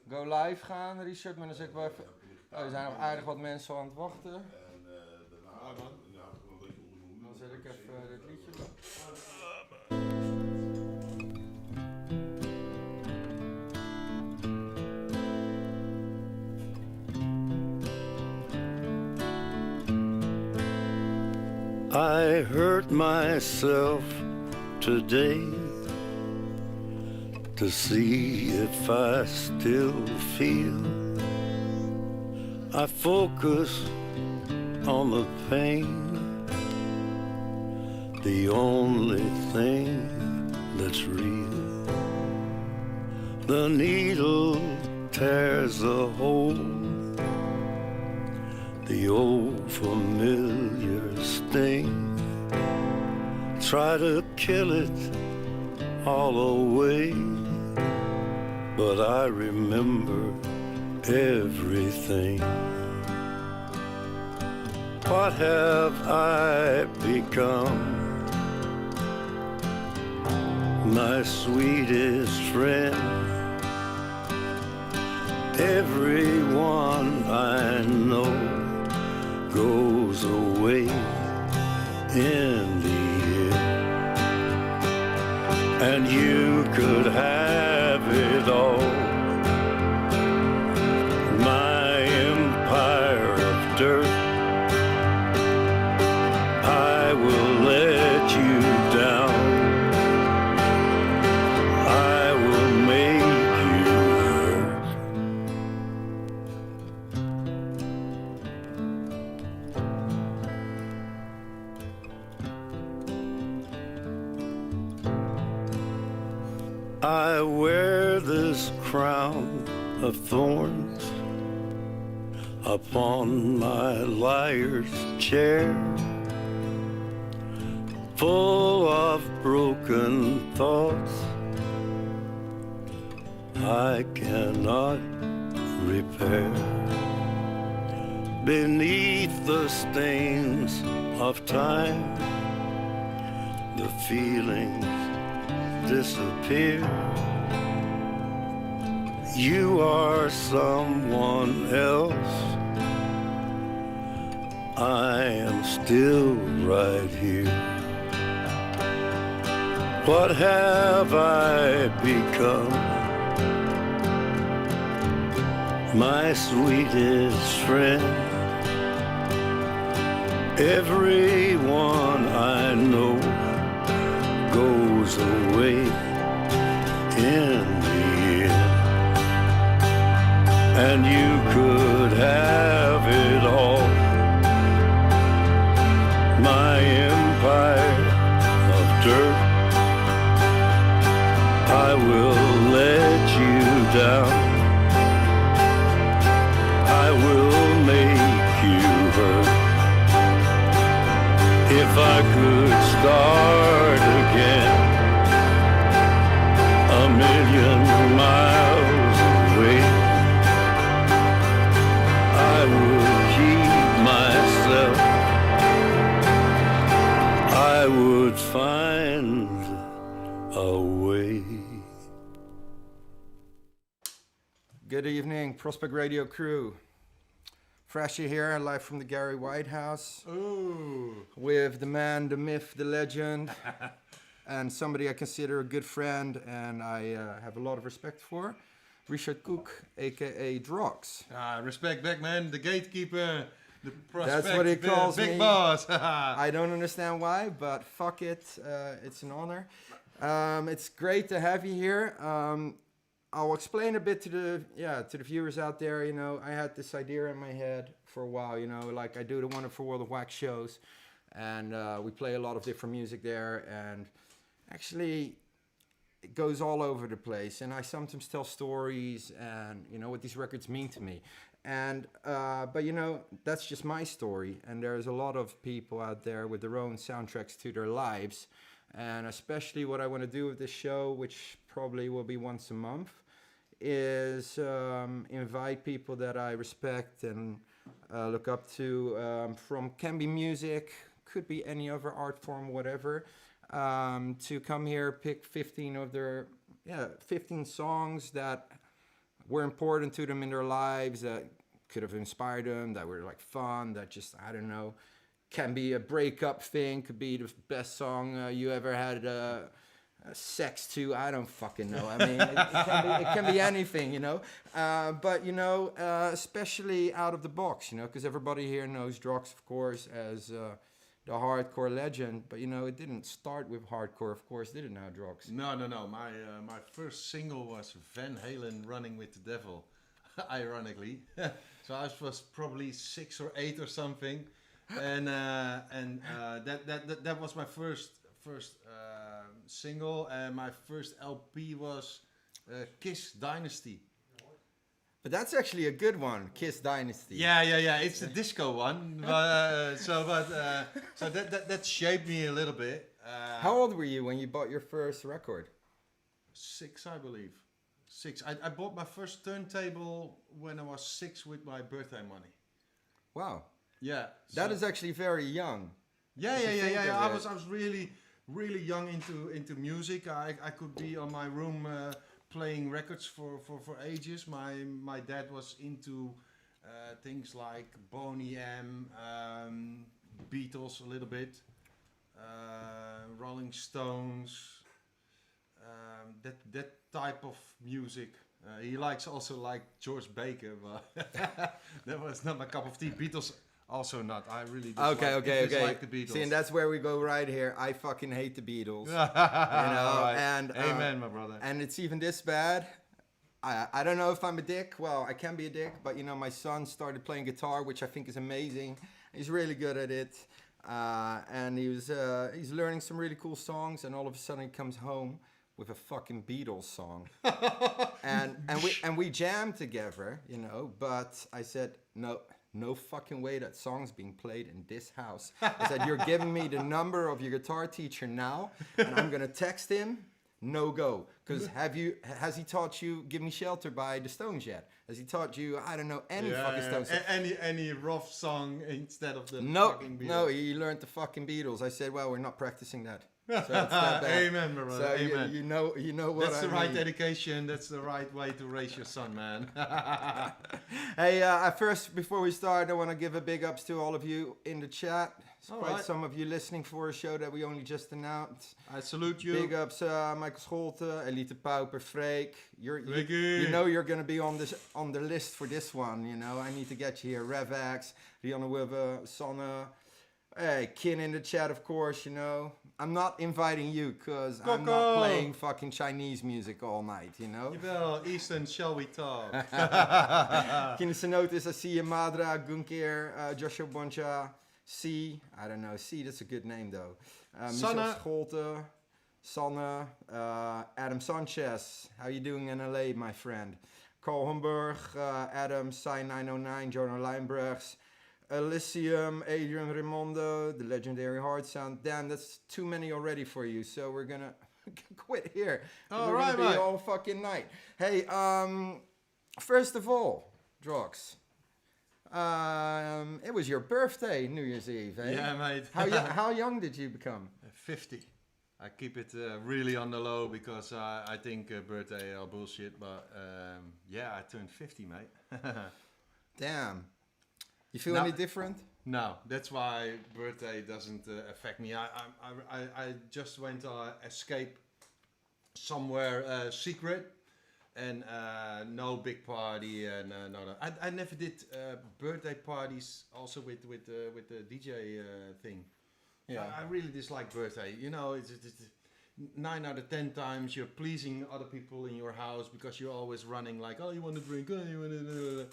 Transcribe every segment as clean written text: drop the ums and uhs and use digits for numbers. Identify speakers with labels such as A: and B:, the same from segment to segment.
A: go live gaan, Richard. Maar dan zeg ik wel even... Oh, er zijn nog aardig wat mensen aan het wachten. En daarna... Dan zet ik even dit liedje op.
B: I hurt myself today to see if I still feel. I focus on the pain, the only thing that's real. The needle tears a hole, the old familiar sting. Try to kill it all away, but I remember everything. What have I become? My sweetest friend. Everyone I know goes away in the end, and you could have it all. My empire of dirt, I will let you down. I will make you hurt. I wear this crown of thorns upon my liar's chair, full of broken thoughts I cannot repair. Beneath the stains of time, the feelings disappear. You are someone else. I am still right here. What have I become? My sweetest friend. Everyone I know goes away in the end, and you could have it all. My empire of dirt, I will let you down. I will make you hurt. If I could start again, a million miles away, I would keep myself. I would find a way.
A: Good evening, Prospect Radio crew. Thrasher here, live from the Gary White House.
C: Ooh.
A: With the man, the myth, the legend, and somebody I consider a good friend and I have a lot of respect for, Richard Cook, aka DROKZ.
C: Respect back, man. The gatekeeper, the prospect,
A: That's what he calls
C: big
A: me.
C: boss.
A: I don't understand why, but fuck it, it's an honor. It's great to have you here. I'll explain a bit to the viewers out there. You know, I had this idea in my head for a while. You know, like I do the Wonderful World of Wax shows, and we play a lot of different music there. And actually, it goes all over the place. And I sometimes tell stories, and you know what these records mean to me. And but you know, that's just my story. And there's a lot of people out there with their own soundtracks to their lives. And especially what I want to do with this show, which probably will be once a month, is invite people that I respect and look up to, from can be music, could be any other art form, whatever, to come here, pick 15 of their 15 songs that were important to them in their lives, that could have inspired them, that were like fun, that just, I don't know, can be a breakup thing, could be the best song you ever had sex to, I don't fucking know. I mean, it can be anything, you know. But, you know, especially out of the box, you know, because everybody here knows DROKZ, of course, as the hardcore legend. But, you know, it didn't start with hardcore, of course, did it now, DROKZ?
C: No. My first single was Van Halen, Running with the Devil, ironically. So I was probably 6 or 8 or something. And that was my first single, and my first LP was Kiss Dynasty.
A: But that's actually a good one, Kiss Dynasty.
C: Yeah. It's the disco one, but so that shaped me a little bit.
A: How old were you when you bought your first record?
C: 6, I believe. 6. I bought my first turntable when I was 6 with my birthday money.
A: Wow.
C: Yeah.
A: That is actually very young.
C: Yeah. I was really young into music. I could be on my room playing records for ages. My dad was into things like Boney M, Beatles a little bit, Rolling Stones, that type of music. He likes also like George Baker, but that was not my cup of tea. Beatles. Also not. I really dislike the Beatles.
A: See, and that's where we go right here. I fucking hate the Beatles. You know,
C: right.
A: And
C: amen, my brother.
A: And it's even this bad. I don't know if I'm a dick. Well, I can be a dick, but you know, my son started playing guitar, which I think is amazing. He's really good at it, and he's learning some really cool songs. And all of a sudden, he comes home with a fucking Beatles song, and we jammed together, you know. But I said no. No fucking way that song's being played in this house. I said, you're giving me the number of your guitar teacher now, and I'm gonna text him, no go. Because has he taught you Give Me Shelter by the Stones yet? Has he taught you, I don't know, any fucking Stones?
C: Any rough song instead of the fucking Beatles?
A: No, he learned the fucking Beatles. I said, well, we're not practicing that. So it's that bad.
C: Amen, my brother.
A: So
C: amen.
A: You know what
C: That's
A: I
C: the right
A: mean.
C: education. That's the right way to raise your son, man.
A: Hey, first, before we start, I want to give a big ups to all of you in the chat. There's quite some of you listening for a show that we only just announced.
C: I salute you.
A: Big ups, Michael Scholte, Elite Pauper, Freek.
C: Freekie.
A: You know you're going to be on the list for this one, you know. I need to get you here. Revax, Rihanna Wibbe, Sonne. Hey, Kin in the chat, of course, you know. I'm not inviting you because I'm not playing fucking Chinese music all night, you know.
C: Jawel, Easton, shall we talk?
A: Kin Notice, I see you, Madra, Gunkir, Joshua Boncha, C. I don't know, C, that's a good name though. Michel Scholte, Sanne, Adam Sanchez. How you doing in LA, my friend? Carl Humberg, Adam, Sai909, Jonah Lijnbergs. Elysium, Adrian Raimondo, the legendary Hard Sound. Damn, that's too many already for you, so we're gonna quit here.
C: All
A: we're
C: right,
A: gonna be all fucking night. Hey, first of all, DROKZ, it was your birthday, New Year's Eve, eh?
C: Yeah, mate.
A: How young did you become?
C: 50. I keep it really on the low because I think birthday are bullshit, but yeah, I turned 50, mate.
A: Damn. You feel any different?
C: No, that's why birthday doesn't affect me. I just went to escape somewhere secret and no big party and no. I never did birthday parties also with the DJ thing. Yeah, I really dislike birthday. You know, it's 9 out of 10 times you're pleasing other people in your house because you're always running like, oh, you want to drink? Oh, you want to?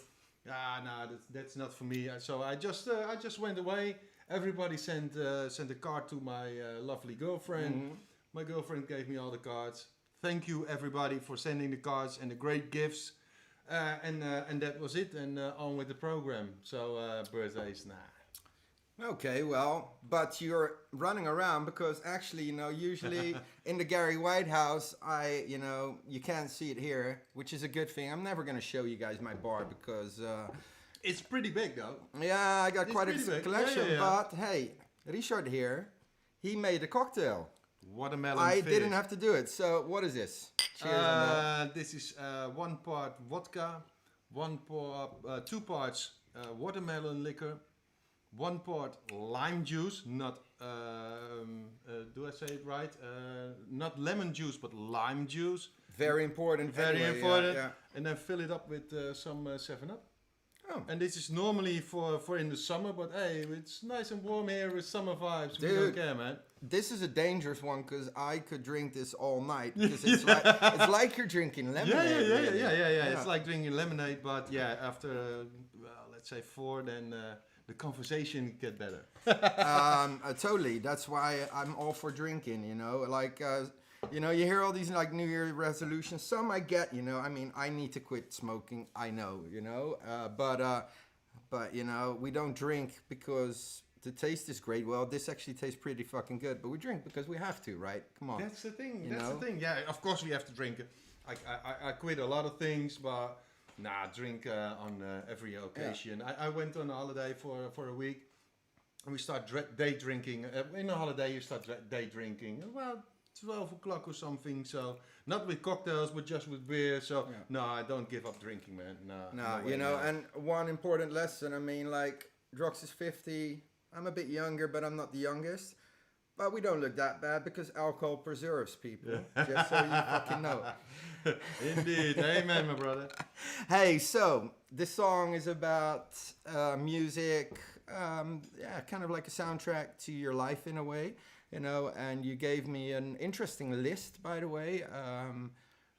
C: No, that's not for me. So I just went away. Everybody sent a card to my lovely girlfriend. Mm-hmm. My girlfriend gave me all the cards. Thank you everybody for sending the cards and the great gifts. And that was it. And on with the program. So birthdays, nah.
A: Okay, well, but you're running around because actually, you know, usually in the Gary White house, you can't see it here, which is a good thing. I'm never going to show you guys my bar because...
C: it's pretty big, though.
A: Yeah, I got quite a collection, but hey, Richard here, he made a cocktail.
C: watermelon
A: I
C: fizz.
A: didn't have to do it. So what is this? Cheers on that.
C: This is 1 part vodka, 2 parts watermelon liquor, 1 part lime juice, not, do I say it right? Not lemon juice, but lime juice.
A: Very important.
C: Very
A: anyway,
C: important.
A: Yeah.
C: And then fill it up with some 7-Up.
A: Oh.
C: And this is normally for in the summer, but hey, it's nice and warm here with summer vibes. We
A: Dude.
C: don't care, man.
A: This is a dangerous one because I could drink this all night because it's like you're drinking lemonade. really.
C: Yeah. It's like drinking lemonade, but yeah, after let's say 4, then the conversation get better.
A: Totally. That's why I'm all for drinking. You know, like you know, you hear all these like New Year resolutions. Some I get. You know, I mean, I need to quit smoking. I know. You know, but you know, we don't drink because the taste is great. Well, this actually tastes pretty fucking good, but we drink because we have to, right? Come on.
C: That's the thing.
A: You
C: That's
A: know?
C: the thing. Yeah, of course we have to drink it. I quit a lot of things, but drink on every occasion. I went on a holiday for a week, and we start day drinking. In a holiday, you start day drinking. Well, 12 o'clock or something. So not with cocktails, but just with beer. So no, I don't give up drinking, man. No
A: you
C: way,
A: know,
C: no.
A: and one important lesson. I mean, like DROKZ is 50. I'm a bit younger, but I'm not the youngest. But we don't look that bad because alcohol preserves people. Just so you fucking know.
C: Indeed. Amen, my brother.
A: Hey, so this song is about music, kind of like a soundtrack to your life in a way, you know, and you gave me an interesting list, by the way,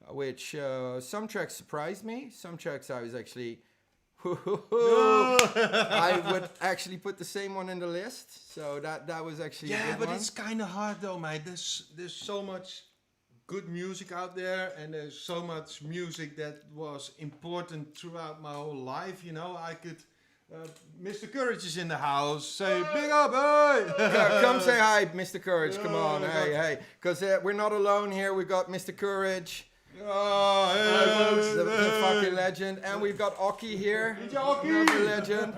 A: which some tracks surprised me, some tracks I was actually, I would actually put the same one in the list, so that was actually a good
C: but
A: one.
C: it's kind of hard though, mate. There's so much good music out there, and there's so much music that was important throughout my whole life. You know, I could. Mr. Courage is in the house. Say big up, hey!
A: Yeah, come say hi, Mr. Courage. Come on,
C: Yeah,
A: hey, because we're not alone here. We got Mr. Courage.
C: Oh, hey,
A: The fucking legend, and we've got Oki here, another legend.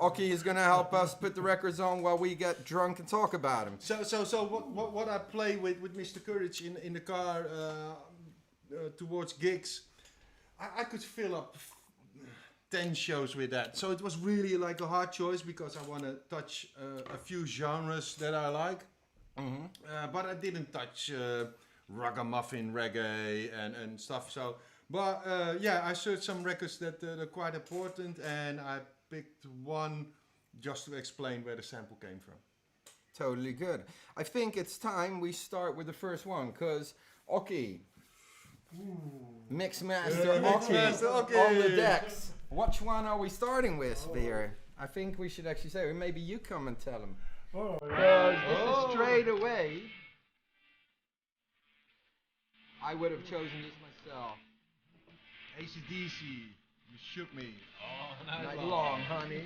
A: Oki is gonna help us put the records on while we get drunk and talk about him.
C: So what I play with Mr. Courage in the car towards gigs, I could fill up 10 shows with that. So it was really like a hard choice because I want to touch a few genres that I like, but I didn't touch ragamuffin reggae and stuff. So, but I searched some records that are quite important, and I picked one just to explain where the sample came from.
A: Totally good. I think it's time we start with the first one, because Oki, Mixmaster Oki, on the decks. Which one are we starting with here? I think we should actually say, or maybe you come and tell him. Because this is straight away. I would have chosen this myself.
C: AC/DC, you shook me. Oh,
A: Night long, honey.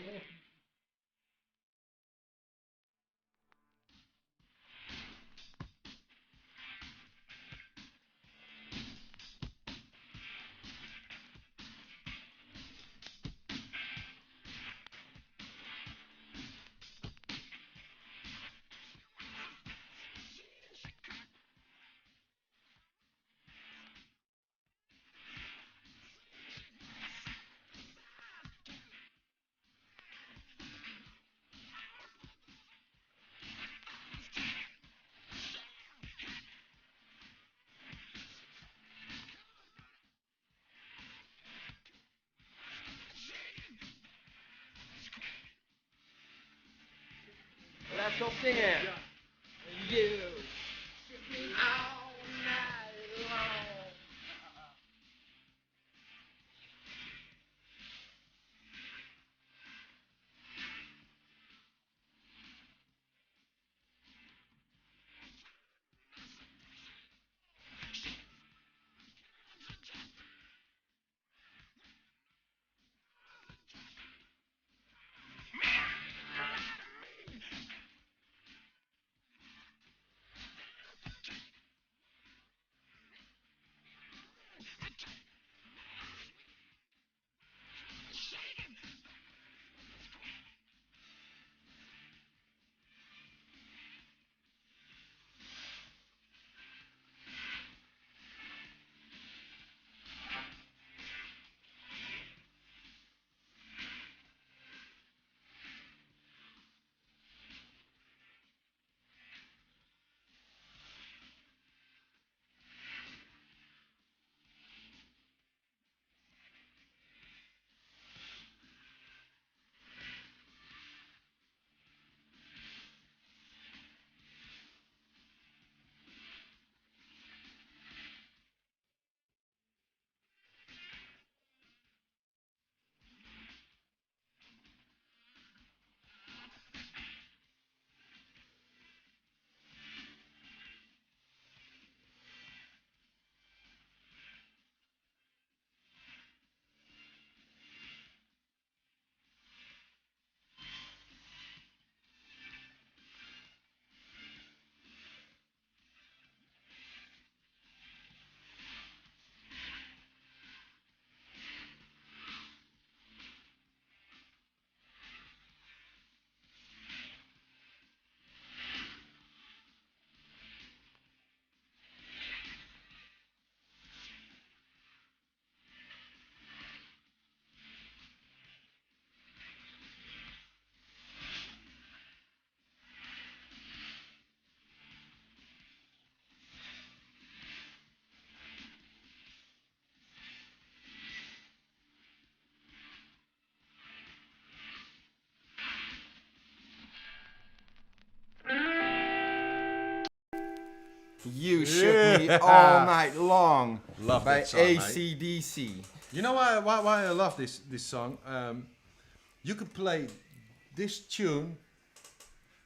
A: Let's go sing it. You shook me all night long. You Shook Me All Night Long
C: Love
A: by
C: that song, mate.
A: AC/DC.
C: You know why I love this song? You could play this tune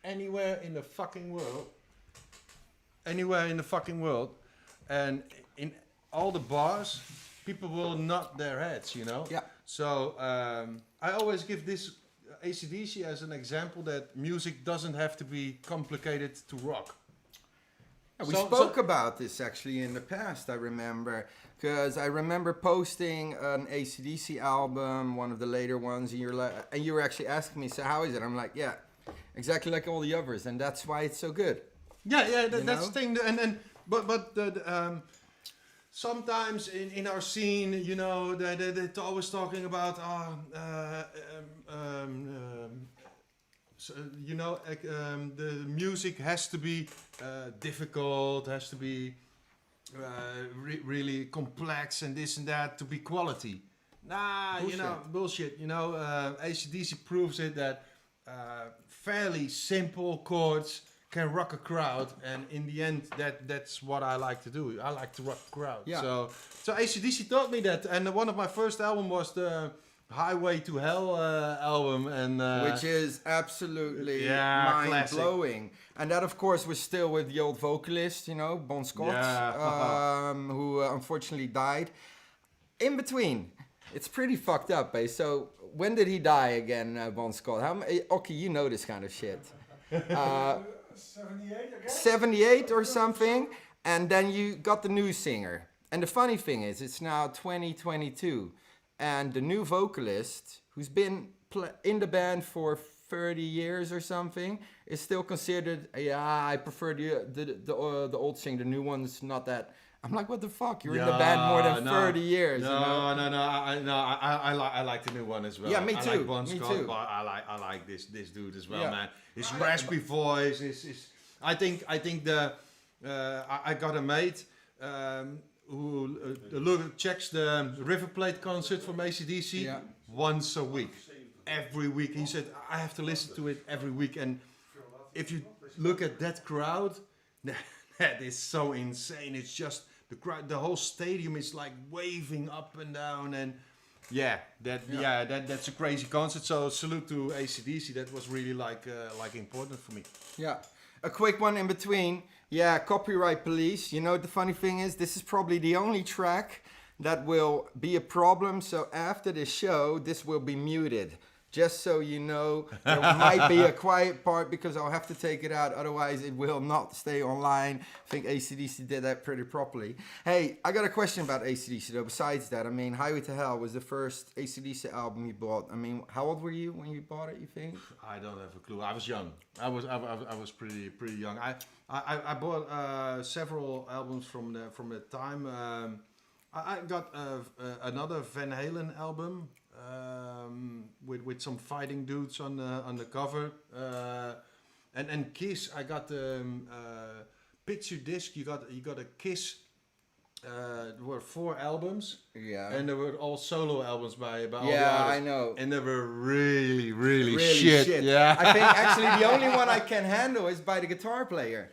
C: anywhere in the fucking world. Anywhere in the fucking world. And in all the bars, people will nod their heads, you know?
A: Yeah.
C: So I always give this AC/DC as an example that music doesn't have to be complicated to rock.
A: We spoke about this actually in the past, I remember. Because I remember posting an AC/DC album, one of the later ones, and you were actually asking me, so how is it? I'm like, yeah, exactly like all the others, and that's why it's so good.
C: Yeah, that's the thing. But sometimes in our scene, you know, they're always talking about, so, you know, the music has to be difficult, has to be really complex and this and that to be quality. Nah,
A: Bullshit.
C: you know, bullshit. You know, AC/DC proves it that fairly simple chords can rock a crowd, and in the end, that's what I like to do. I like to rock a crowd.
A: Yeah.
C: So AC/DC taught me that, and one of my first album was the Highway to Hell album, and
A: Which is absolutely
C: Yeah,
A: mind-blowing. And that, of course, was still with the old vocalist, you know, Bon Scott,
C: Yeah.
A: who unfortunately died. In between, it's pretty fucked up, eh? So, when did he die again, Bon Scott? Okay, you know this kind of shit.
D: 78 again?
A: 78 or something, and then you got the new singer. And the funny thing is, it's now 2022, and the new vocalist, who's been in the band for 30 years or something, is still considered, I prefer the old singer, the new one's not that. I'm like, what the fuck? You're in the band more than 30 years.
C: No,
A: you know?
C: I like the new one as well.
A: Yeah, me
C: I
A: too,
C: like Bon
A: me
C: Scott,
A: too.
C: but I like this dude as well,
A: Yeah.
C: man. His raspy voice is. I think I got a mate who checks the River Plate concert from AC/DC
A: Yeah.
C: once a week. Every week, he said I have to listen to it every week, and if you look at that crowd, that is so insane. It's just the crowd, the whole stadium is like waving up and down, and that's a crazy concert. So salute to AC/DC. That was really like important for me.
A: Yeah. A quick one in between. Yeah, Copyright Police. You know, the funny thing is, this is probably the only track that will be a problem. So after this show, this will be muted. Just so you know, there might be a quiet part because I'll have to take it out. Otherwise, it will not stay online. I think AC/DC did that pretty properly. Hey, I got a question about AC/DC though. Besides that, I mean, Highway to Hell was the first AC/DC album you bought. I mean, how old were you when you bought it, you think?
C: I don't have a clue. I was young. I was pretty young. I bought several albums from the time. I got another Van Halen album. With some fighting dudes on the cover, and Kiss. I got the picture disc. You got a Kiss. There were 4 albums.
A: Yeah.
C: And there were all solo albums by all the
A: Yeah,
C: artists.
A: I know.
C: And they were really shit. Yeah.
A: I think actually the only one I can handle is by the guitar player.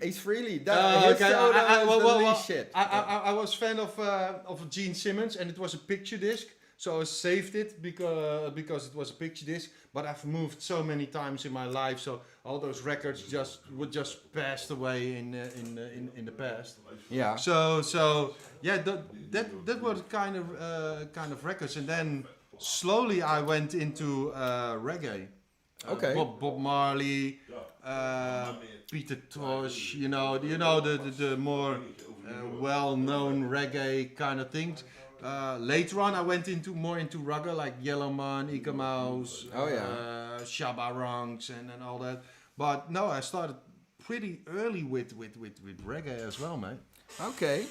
A: Ace Frehley. His solo is the least shit.
C: I was fan of Gene Simmons, and it was a picture disc. So I saved it because it was a picture disc, but I've moved so many times in my life, so all those records would just passed away in the past.
A: Yeah.
C: So yeah, that was kind of records, and then slowly I went into reggae.
A: Okay.
C: Bob Marley, Peter Tosh, you know the more well-known reggae kind of things. Later on, I went more into rugger like Yellowman, Ika Mouse, Shabba Ranks, and all that. But no, I started pretty early with reggae as well, man.
A: Okay,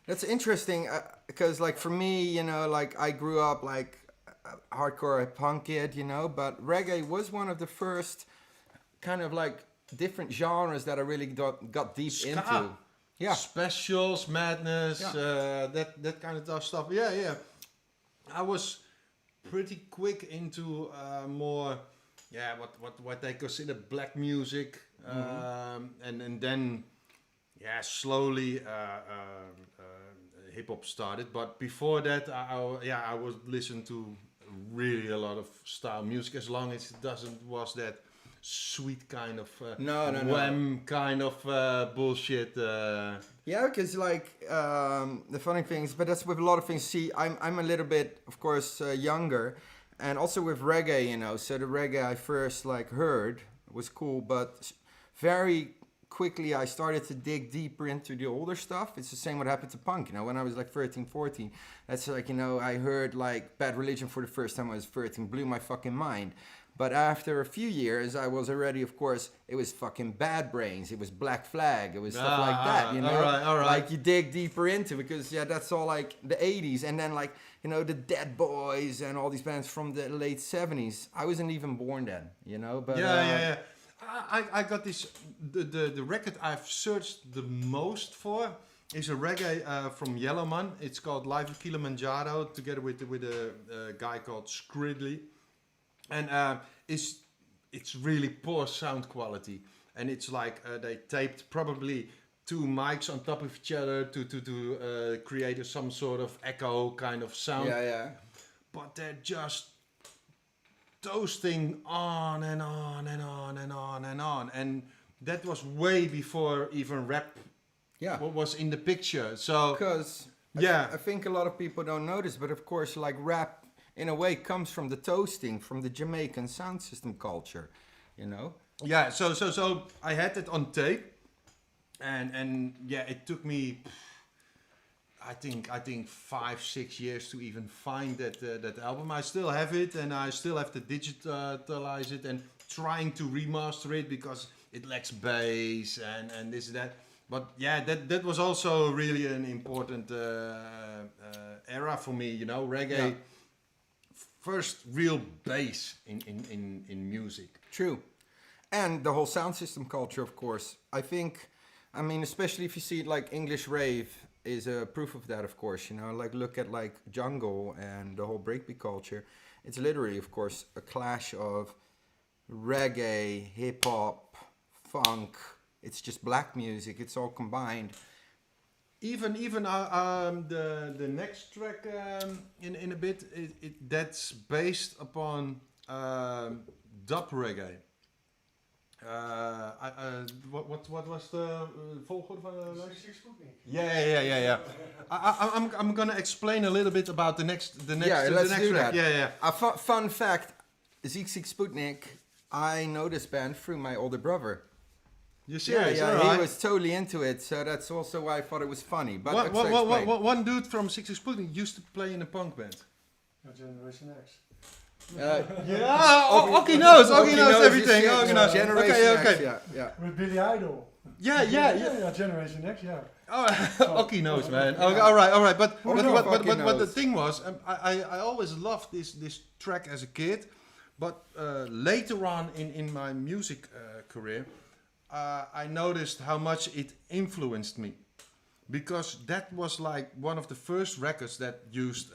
A: that's interesting because like for me, you know, like I grew up like hardcore punk kid, you know, but reggae was one of the first kind of like different genres that I really got deep into. Yeah.
C: Specials, Madness, that kind of stuff. Yeah. I was pretty quick into more, what they consider black music, and then yeah, slowly hip hop started. But before that, I was listen to really a lot of style music, as long as it doesn't was that sweet kind of
A: No.
C: wham kind of bullshit.
A: Yeah, because like the funny thing is, but that's with a lot of things. See, I'm a little bit, of course, younger, and also with reggae, you know. So the reggae I first like heard was cool, but very quickly I started to dig deeper into the older stuff. It's the same what happened to punk, you know. When I was like 13, 14, that's like, you know, I heard like Bad Religion for the first time when I was 13, blew my fucking mind. But after a few years, I was already, of course, it was fucking Bad Brains, it was Black Flag, it was stuff like that, you know?
C: All right.
A: Like you dig deeper into, because yeah, that's all like the 80s, and then like, you know, the Dead Boys and all these bands from the late 70s. I wasn't even born then, you know? But
C: Yeah. I got this, the record I've searched the most for is a reggae from Yellowman. It's called Live at Kilimanjaro, together with a guy called Skridley. And it's really poor sound quality, and it's like they taped probably two mics on top of each other to create some sort of echo kind of sound.
A: Yeah.
C: But they're just toasting on and on and on and on and on, and that was way before even rap was in the picture. So
A: because I think a lot of people don't notice, but of course, like rap, in a way, comes from the toasting, from the Jamaican sound system culture, you know?
C: Yeah, so I had it on tape, and yeah, it took me, I think 5-6 years to even find that album. I still have it, and I still have to digitalize it and trying to remaster it because it lacks bass and this and that. But yeah, that was also really an important era for me, you know, reggae.
A: Yeah.
C: First real bass in music.
A: True. And the whole sound system culture, of course. I mean, especially if you see like English rave is a proof of that, of course, you know, like look at like jungle and the whole breakbeat culture. It's literally, of course, a clash of reggae, hip hop, funk. It's just black music. It's all combined.
C: Even the next track in a bit, that's based upon dub reggae. What was the volgorde van de lijst?
D: Sputnik.
C: Yeah. I'm gonna explain a little bit about the next
A: Let's
C: next
A: do
C: track.
A: that.
C: Yeah.
A: A fun fact: Sigue Sputnik. I know this band through my older brother.
C: You're serious?
A: Yeah,
C: All right.
A: he was totally into it, so that's also why I thought it was funny. But
C: one dude from Sigue Sputnik used to play in a punk band.
D: Generation X.
C: Oki knows everything.
A: Shit.
C: Oki knows.
A: Generation
C: Okay.
A: X, yeah.
D: With Billy Idol.
C: Yeah.
D: Generation X, yeah.
C: Oh, Oki knows, man. Okay, all right. But
A: Oki
C: the
A: knows.
C: thing was, I always loved this track as a kid, but later on in my music career, I noticed how much it influenced me, because that was like one of the first records that used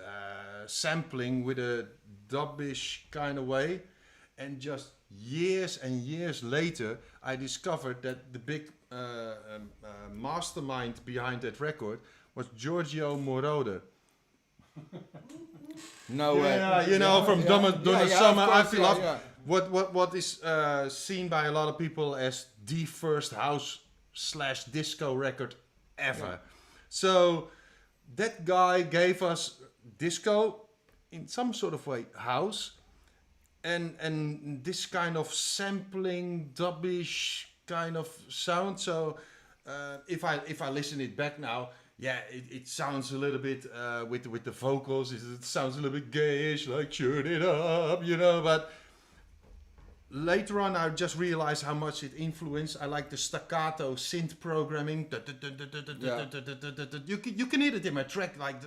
C: sampling with a dubbish kind of way, and just years and years later I discovered that the big mastermind behind that record was Giorgio Moroder.
A: No way.
C: Yeah, you know, from Donna Summer, I
A: of course,
C: Feel Love.
A: yeah.
C: What is seen by a lot of people as the first house/disco record ever.
A: Yeah.
C: So that guy gave us disco, in some sort of way house, and this kind of sampling, dubbish kind of sound. So if I listen it back now, yeah, it sounds a little bit with the vocals. It sounds a little bit gayish, like "Turn It Up," you know. But later on, I just realized how much it influenced. I like the staccato synth programming. You can hear it in my track, like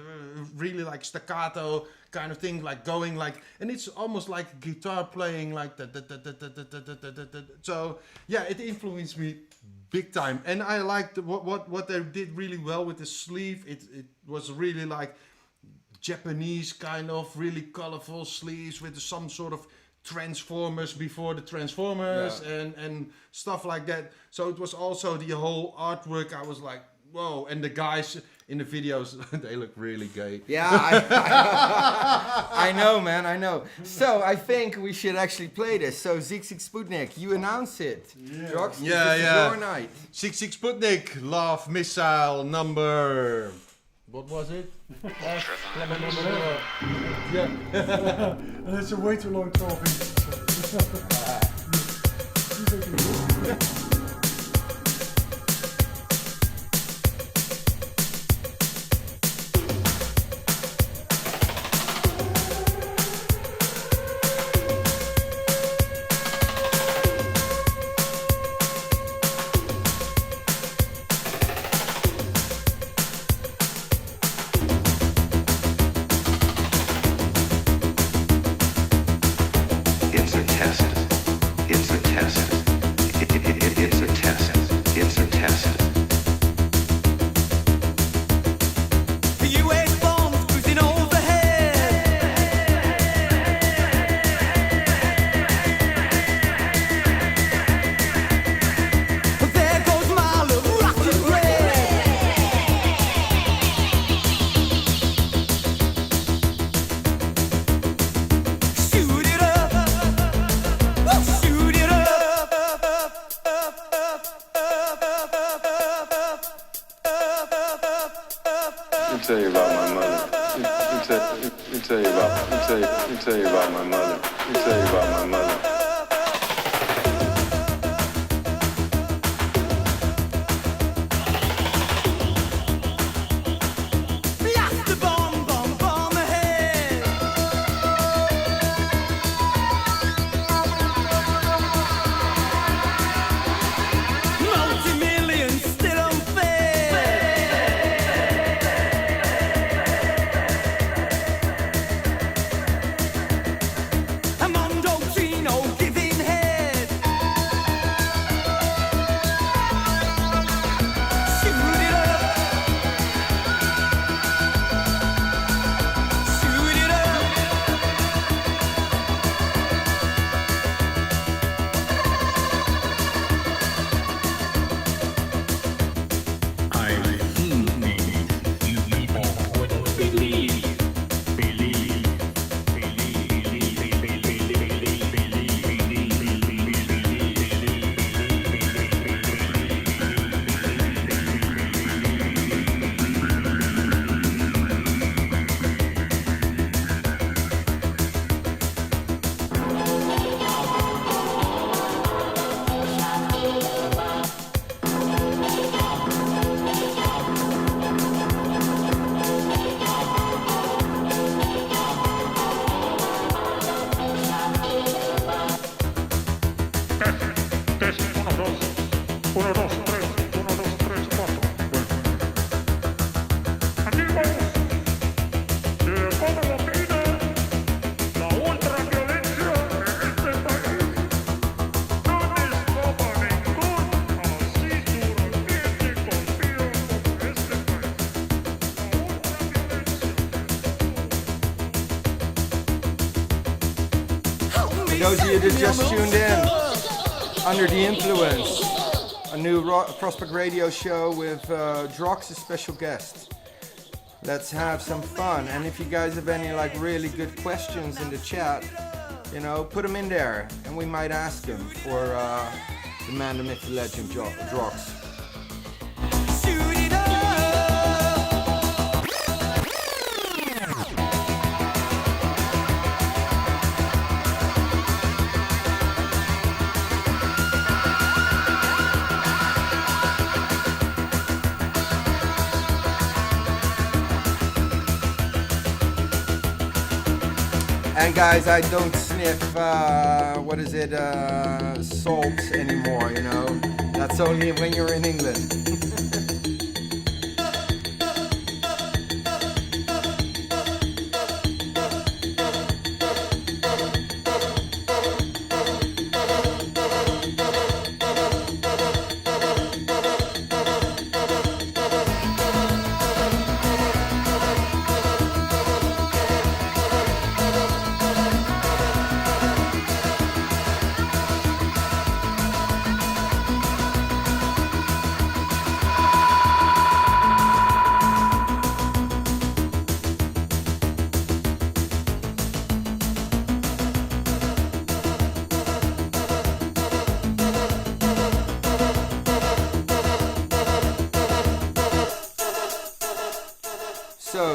C: really like staccato kind of thing, like going like, and it's almost like guitar playing, like So yeah, it influenced me big time, and I liked what they did really well with the sleeve. It was really like Japanese kind of really colorful sleeves with some sort of Transformers before the Transformers and stuff like that. So it was also the whole artwork. I was like, whoa. And the guys in the videos, they look really gay.
A: Yeah, I know, man, I know. So I think we should actually play this. So Sigue Sputnik, you announce it.
D: Yeah.
A: Drox,
C: Yeah,
A: this
C: yeah.
A: is your night.
C: Sigue Sputnik, Love Missile number... What was it? Yeah.
D: And it's a way too long talking.
E: It's a test. It's a test. It's a test. It's a test.
F: US bombs cruising overhead. There goes my love, rocket red. Shoot it up, shoot it up.
E: Let me tell you about my mother. Let me tell you about my mother. Let me tell you about my mother.
F: Blast the bomb, bomb, bomb ahead. Multi-millions still unfed. Amondo Chino giving head. Shoot it up. Shoot it up.
A: For those of you that just tuned in, Under the Influence, a new Prospect Radio show with DROKZ, a special guest. Let's have some fun. And if you guys have any like really good questions in the chat, you know, put them in there, and we might ask them for the man, the myth, the legend, DROKZ.
F: Shoot it up.
A: And guys, I don't sniff, salt anymore, you know. That's only when you're in England.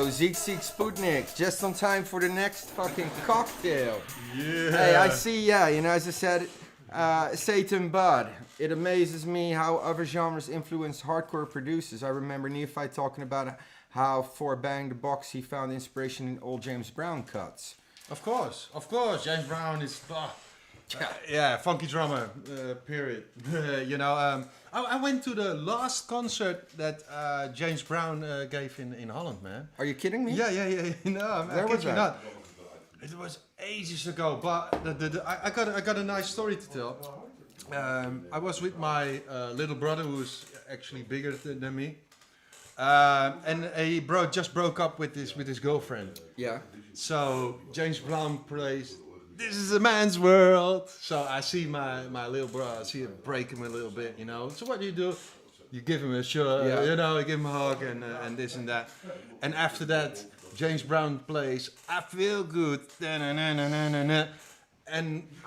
A: go, Sigue Sputnik, just on time for the next fucking cocktail. Yeah. Hey, I see, yeah, you know, as I said, Satan Bud. It amazes me how other genres influence hardcore producers. I remember Nephi talking about how for Bang the Box he found inspiration in old James Brown cuts.
C: Of course. James Brown is, funky drummer, period. You know, I went to the last concert that James Brown gave in Holland, man.
A: Are you kidding me?
C: Yeah. No,
A: Where
C: I
A: was
C: kid you
A: that?
C: not. It was ages ago, but I got a nice story to tell. I was with my little brother, who's actually bigger than me, and he just broke up with his girlfriend.
A: Yeah.
C: So James Brown plays "This Is a Man's World." So I see my little brother, I see it break him a little bit, you know. So what do? You give him a shirt,
A: Yeah.
C: you know, you give him a hug and this and that. And after that, James Brown plays "I Feel Good," and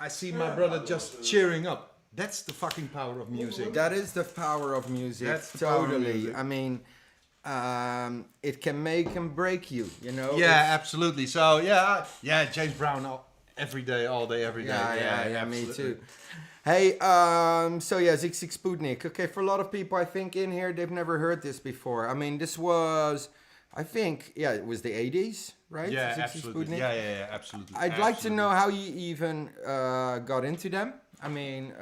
C: I see my brother just cheering up. That's the fucking power of music.
A: That is the power of music.
C: That's the power of
A: totally.
C: music.
A: I mean, it can make and break you, you know?
C: Yeah, absolutely. So yeah, James Brown every day, all day, every day.
A: Yeah, me
C: absolutely.
A: too. Hey, so yeah, Sigue Sputnik. Okay, for a lot of people, I think in here, they've never heard this before. I mean, this was, I think, it was the 80s, right?
C: Yeah,
A: Sigue
C: absolutely.
A: Sputnik?
C: Yeah, absolutely.
A: I'd like to know how you even got into them. I mean,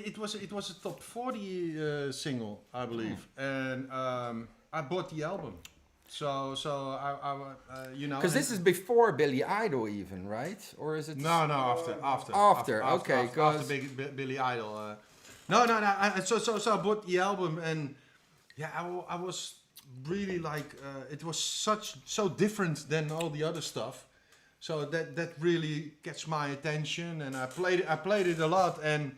C: It was a top 40 single, I believe, and I bought the album. So I you know.
A: because this is before Billy Idol, even, right? Or is it?
C: No, after.
A: Okay,
C: after Billy Idol. No. So I bought the album, and yeah, I was really like, it was so different than all the other stuff. So that really gets my attention, and I played it a lot, and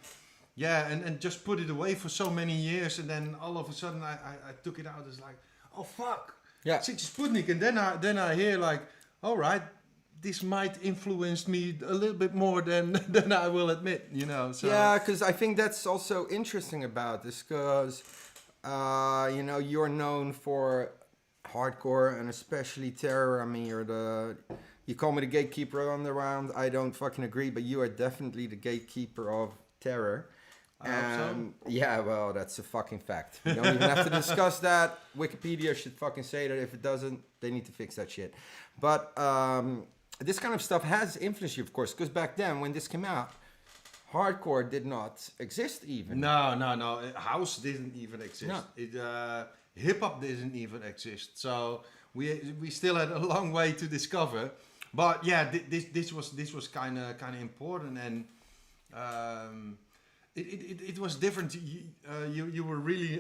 C: yeah, and just put it away for so many years, and then all of a sudden I took it out as like, oh fuck,
A: Yeah.
C: Sigue Sputnik, and then I hear like, all right, this might influence me a little bit more than I will admit, you know. So
A: Yeah, because I think that's also interesting about this, because you know, you're known for hardcore and especially terror. I mean, you call me the gatekeeper on the round. I don't fucking agree, but you are definitely the gatekeeper of terror.
C: I hope so.
A: Yeah, well, that's a fucking fact. We don't even have to discuss that. Wikipedia should fucking say that. If it doesn't, they need to fix that shit. But this kind of stuff has influenced you, of course, because back then, when this came out, hardcore did not exist even.
C: No. House didn't even exist.
A: No.
C: Hip hop didn't even exist. So we still had a long way to discover. But yeah, this was kind of important, and it was different. You were really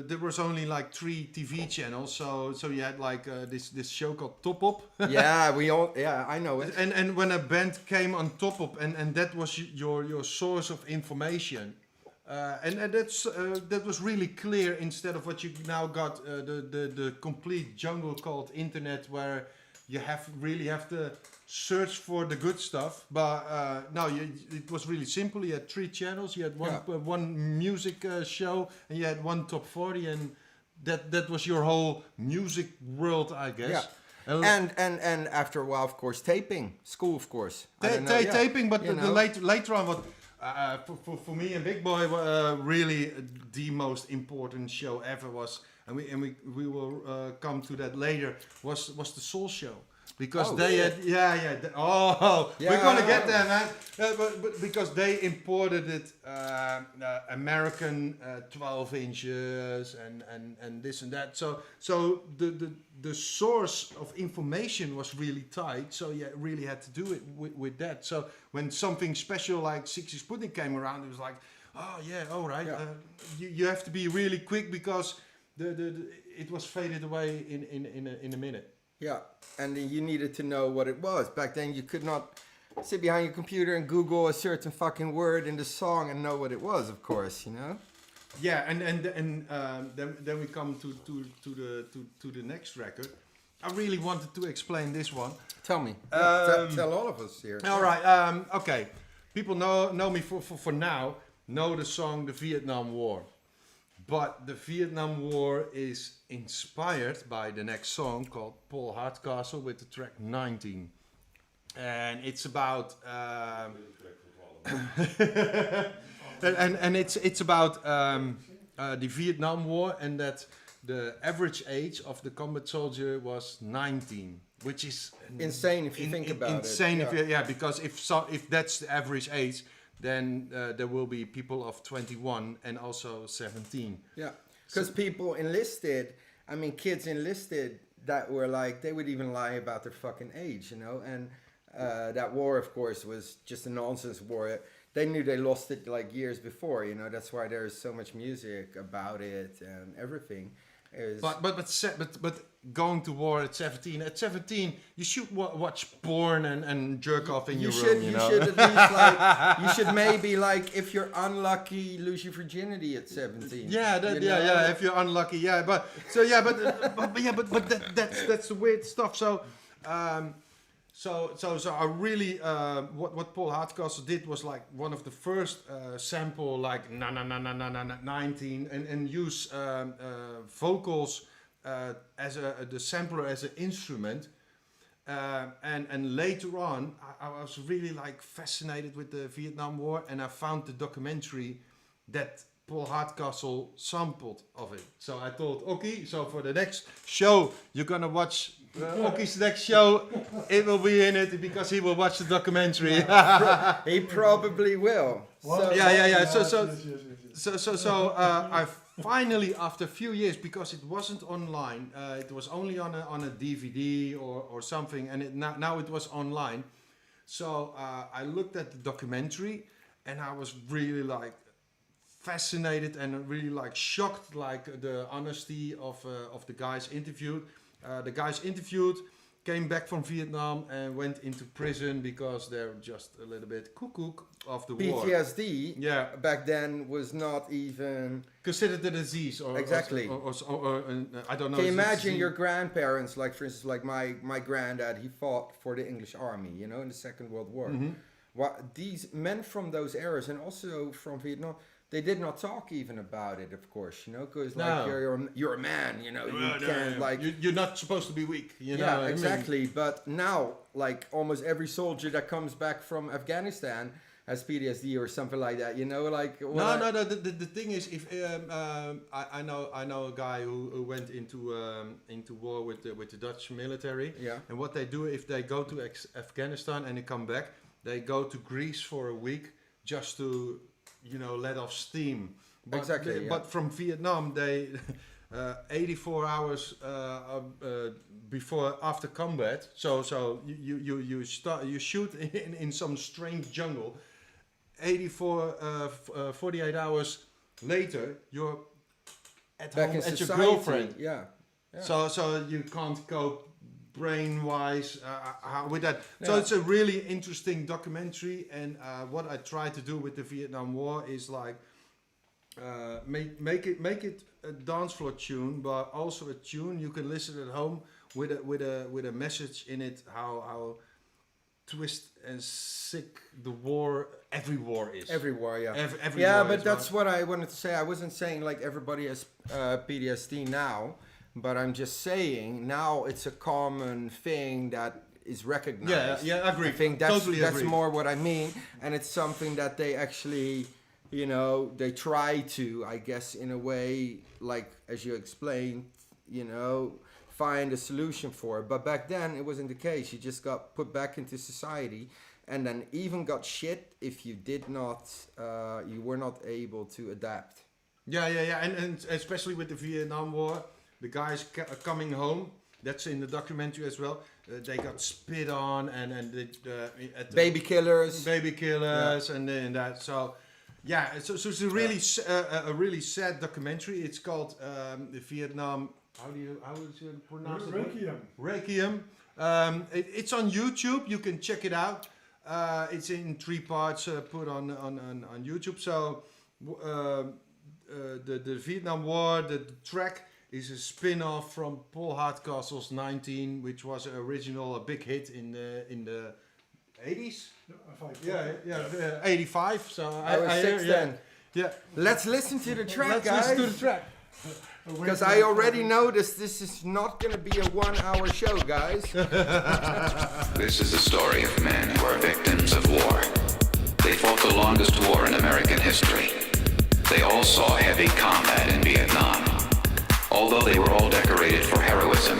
C: there was only like 3 TV channels, so you had like this show called Top Up.
A: Yeah, I know it.
C: And when a band came on Top Up, and that was your source of information. And that was really clear, instead of what you now got, the complete jungle called internet, where you really have to search for the good stuff. But no, it was really simple. You had 3 channels. You had one music show, and you had one top 40, and that was your whole music world, I guess.
A: Yeah. And after a while, of course, taping. School, of course.
C: Taping, but
A: You know.
C: later on, what for me and Big Boy, really the most important show ever was, and we will come to that later, was the Soul Show. Because they had, we're gonna get there, man. But because they imported it, American 12 inches and this and that. So the source of information was really tight. So you really had to do it with that. So when something special like Sigue Sputnik came around, it was like, oh yeah, all right.
A: Yeah.
C: You have to be really quick, because it was faded away in a minute.
A: Yeah, and you needed to know what it was. Back then, you could not sit behind your computer and Google a certain fucking word in the song and know what it was, of course, you know?
C: Yeah, and then we come to the next record. I really wanted to explain this one.
A: Tell me. Tell all of us here.
C: All right. Okay. People know me for now. Know the song "The Vietnam War." But the Vietnam War is inspired by the next song called Paul Hardcastle with the track 19. And it's about and it's about the Vietnam War, and that the average age of the combat soldier was 19, which is
A: Insane if you think about it.
C: insane
A: Yeah.
C: if you, because if that's the average age, then there will be people of 21 and also 17.
A: Yeah, because people enlisted, I mean, kids enlisted that were like, they would even lie about their fucking age, you know? And that war, of course, was just a nonsense war. They knew they lost it like years before, you know? That's why there's so much music about it and everything.
C: But going to war at 17, you should watch porn and jerk off in your room, you know?
A: should at least like, you should maybe like, if you're unlucky, lose your virginity at 17.
C: Yeah,
A: you know?
C: if you're unlucky, but that's the weird stuff. So I really what Paul Hardcastle did was like one of the first sample like 19 and use vocals as the sampler as an instrument. And later on, I was really like fascinated with the Vietnam War, and I found the documentary that Paul Hardcastle sampled of it. So I thought, okay, so for the next show, you're gonna watch Oki's next show. It will be in it because he will watch the documentary.
A: He probably will.
D: Well,
C: Yeah.
D: Yes.
C: So I finally, after a few years, because it wasn't online, it was only on a DVD or something, and now it was online. So I looked at the documentary, and I was really like fascinated and really like shocked, like the honesty of the guys interviewed. The guys interviewed came back from Vietnam and went into prison because they're just a little bit cuckoo of the war.
A: PTSD
C: Yeah.
A: back then was not even
C: Considered a disease, or
A: Exactly.
C: or I don't know.
A: Can you
C: is it
A: imagine
C: disease?
A: your grandparents, like for instance, like my granddad, he fought for the English army, you know, in the Second World War. What these men from those eras and also from Vietnam, they did not talk even about it, of course, you know, because like
C: No.
A: you're a man, you know, you can't like
C: You're not supposed to be weak, you know.
A: yeah,
C: I mean,
A: exactly. But now, like almost every soldier that comes back from Afghanistan has PTSD or something like that, you know, like
C: No. The thing is, if I know a guy who went into war with the Dutch military.
A: Yeah.
C: And what they do if they go to Afghanistan and they come back, they go to Greece for a week just to, you know, let off steam. But
A: Exactly, yeah.
C: But from Vietnam, they 84 hours after combat. So you shoot in some strange jungle. 48 hours later, you're at
A: back
C: home
A: in
C: at your
A: society.
C: girlfriend.
A: Yeah.
C: So you can't cope brain-wise with that. So
A: Yeah.
C: it's a really interesting documentary, and what I try to do with the Vietnam War is like make it a dance floor tune, but also a tune you can listen at home with a message in it. How twist and sick every war is.
A: Every war, yeah.
C: Every
A: yeah,
C: war
A: but
C: is,
A: that's what I wanted to say. I wasn't saying like everybody has PTSD now, but I'm just saying now it's a common thing that is recognized.
C: Yeah, I agree.
A: I think that's
C: Totally
A: that's
C: agree.
A: more what I mean, and it's something that they actually, you know, they try to, I guess, in a way, like as you explained, you know, find a solution for it. But back then it wasn't the case. You just got put back into society, and then even got shit if you did not, you were not able to adapt.
C: Yeah, and especially with the Vietnam War, the guys coming home. That's in the documentary as well. They got spit on and at the
A: Baby killers.
C: and then that. So yeah, so it's a really a really sad documentary. It's called the Vietnam. How would you pronounce it?
D: Requiem.
C: Requiem. It's on YouTube. You can check it out. It's in 3 parts put on YouTube. So the Vietnam War, the track is a spin-off from Paul Hardcastle's 19, which was a big hit in the 80s. Yeah, 85. So
A: I was 6 then.
C: Yeah.
A: Let's listen to the track,
C: Let's
A: guys.
C: listen to the track.
A: Because I already noticed this is not going to be a 1 hour show, guys.
G: This is a story of men who are victims of war. They fought the longest war in American history. They all saw heavy combat in Vietnam. Although they were all decorated for heroism,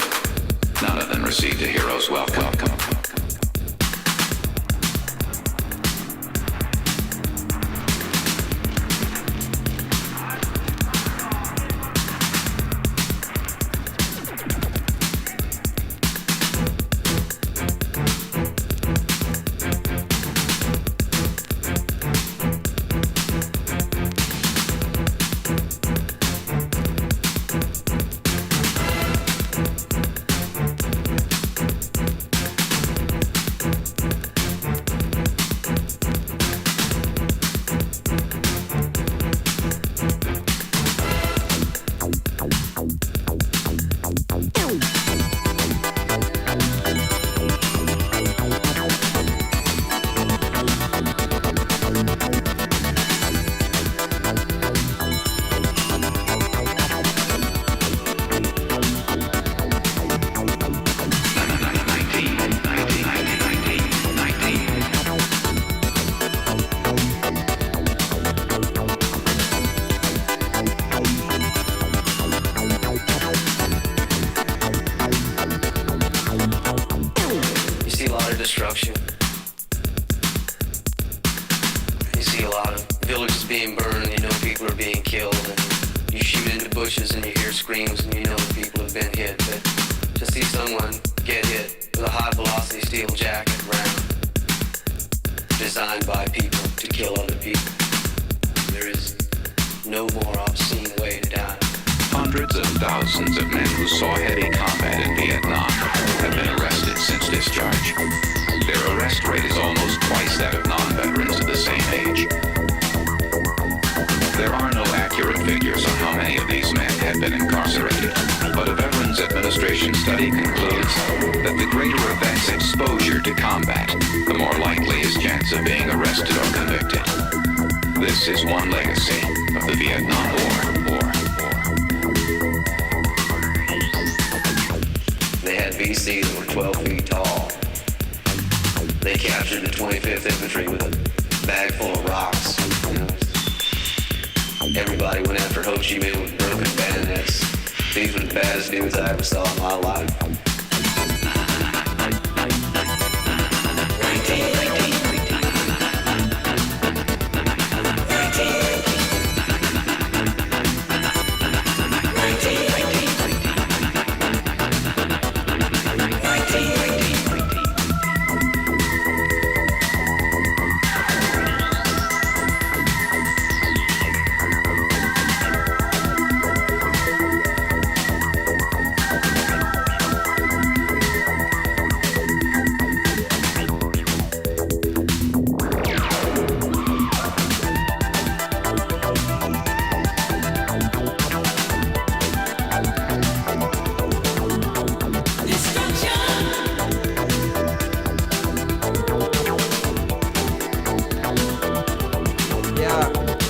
G: none of them received a hero's welcome.
H: Destruction. You see a lot of villages being burned, you know people are being killed, and you shoot into bushes and you hear screams and you know people have been hit. But to see someone get hit with a high velocity steel jacket round designed by people to kill other people, there is no more obscene way to die.
G: Hundreds of thousands of men who saw heavy combat in Vietnam have been arrested since discharge. Their arrest rate is almost twice that of non-veterans of the same age. There are no accurate figures on how many of these men have been incarcerated, but a Veterans Administration study concludes that the greater a vet's exposure to combat, the more likely his chance of being arrested or convicted. This is one legacy of the Vietnam War.
H: They had VCs that were 12 feet tall. They captured the 25th Infantry with a bag full of rocks. You know. Everybody went after Ho Chi Minh with broken bayonets. These were the baddest dudes I ever saw in my life.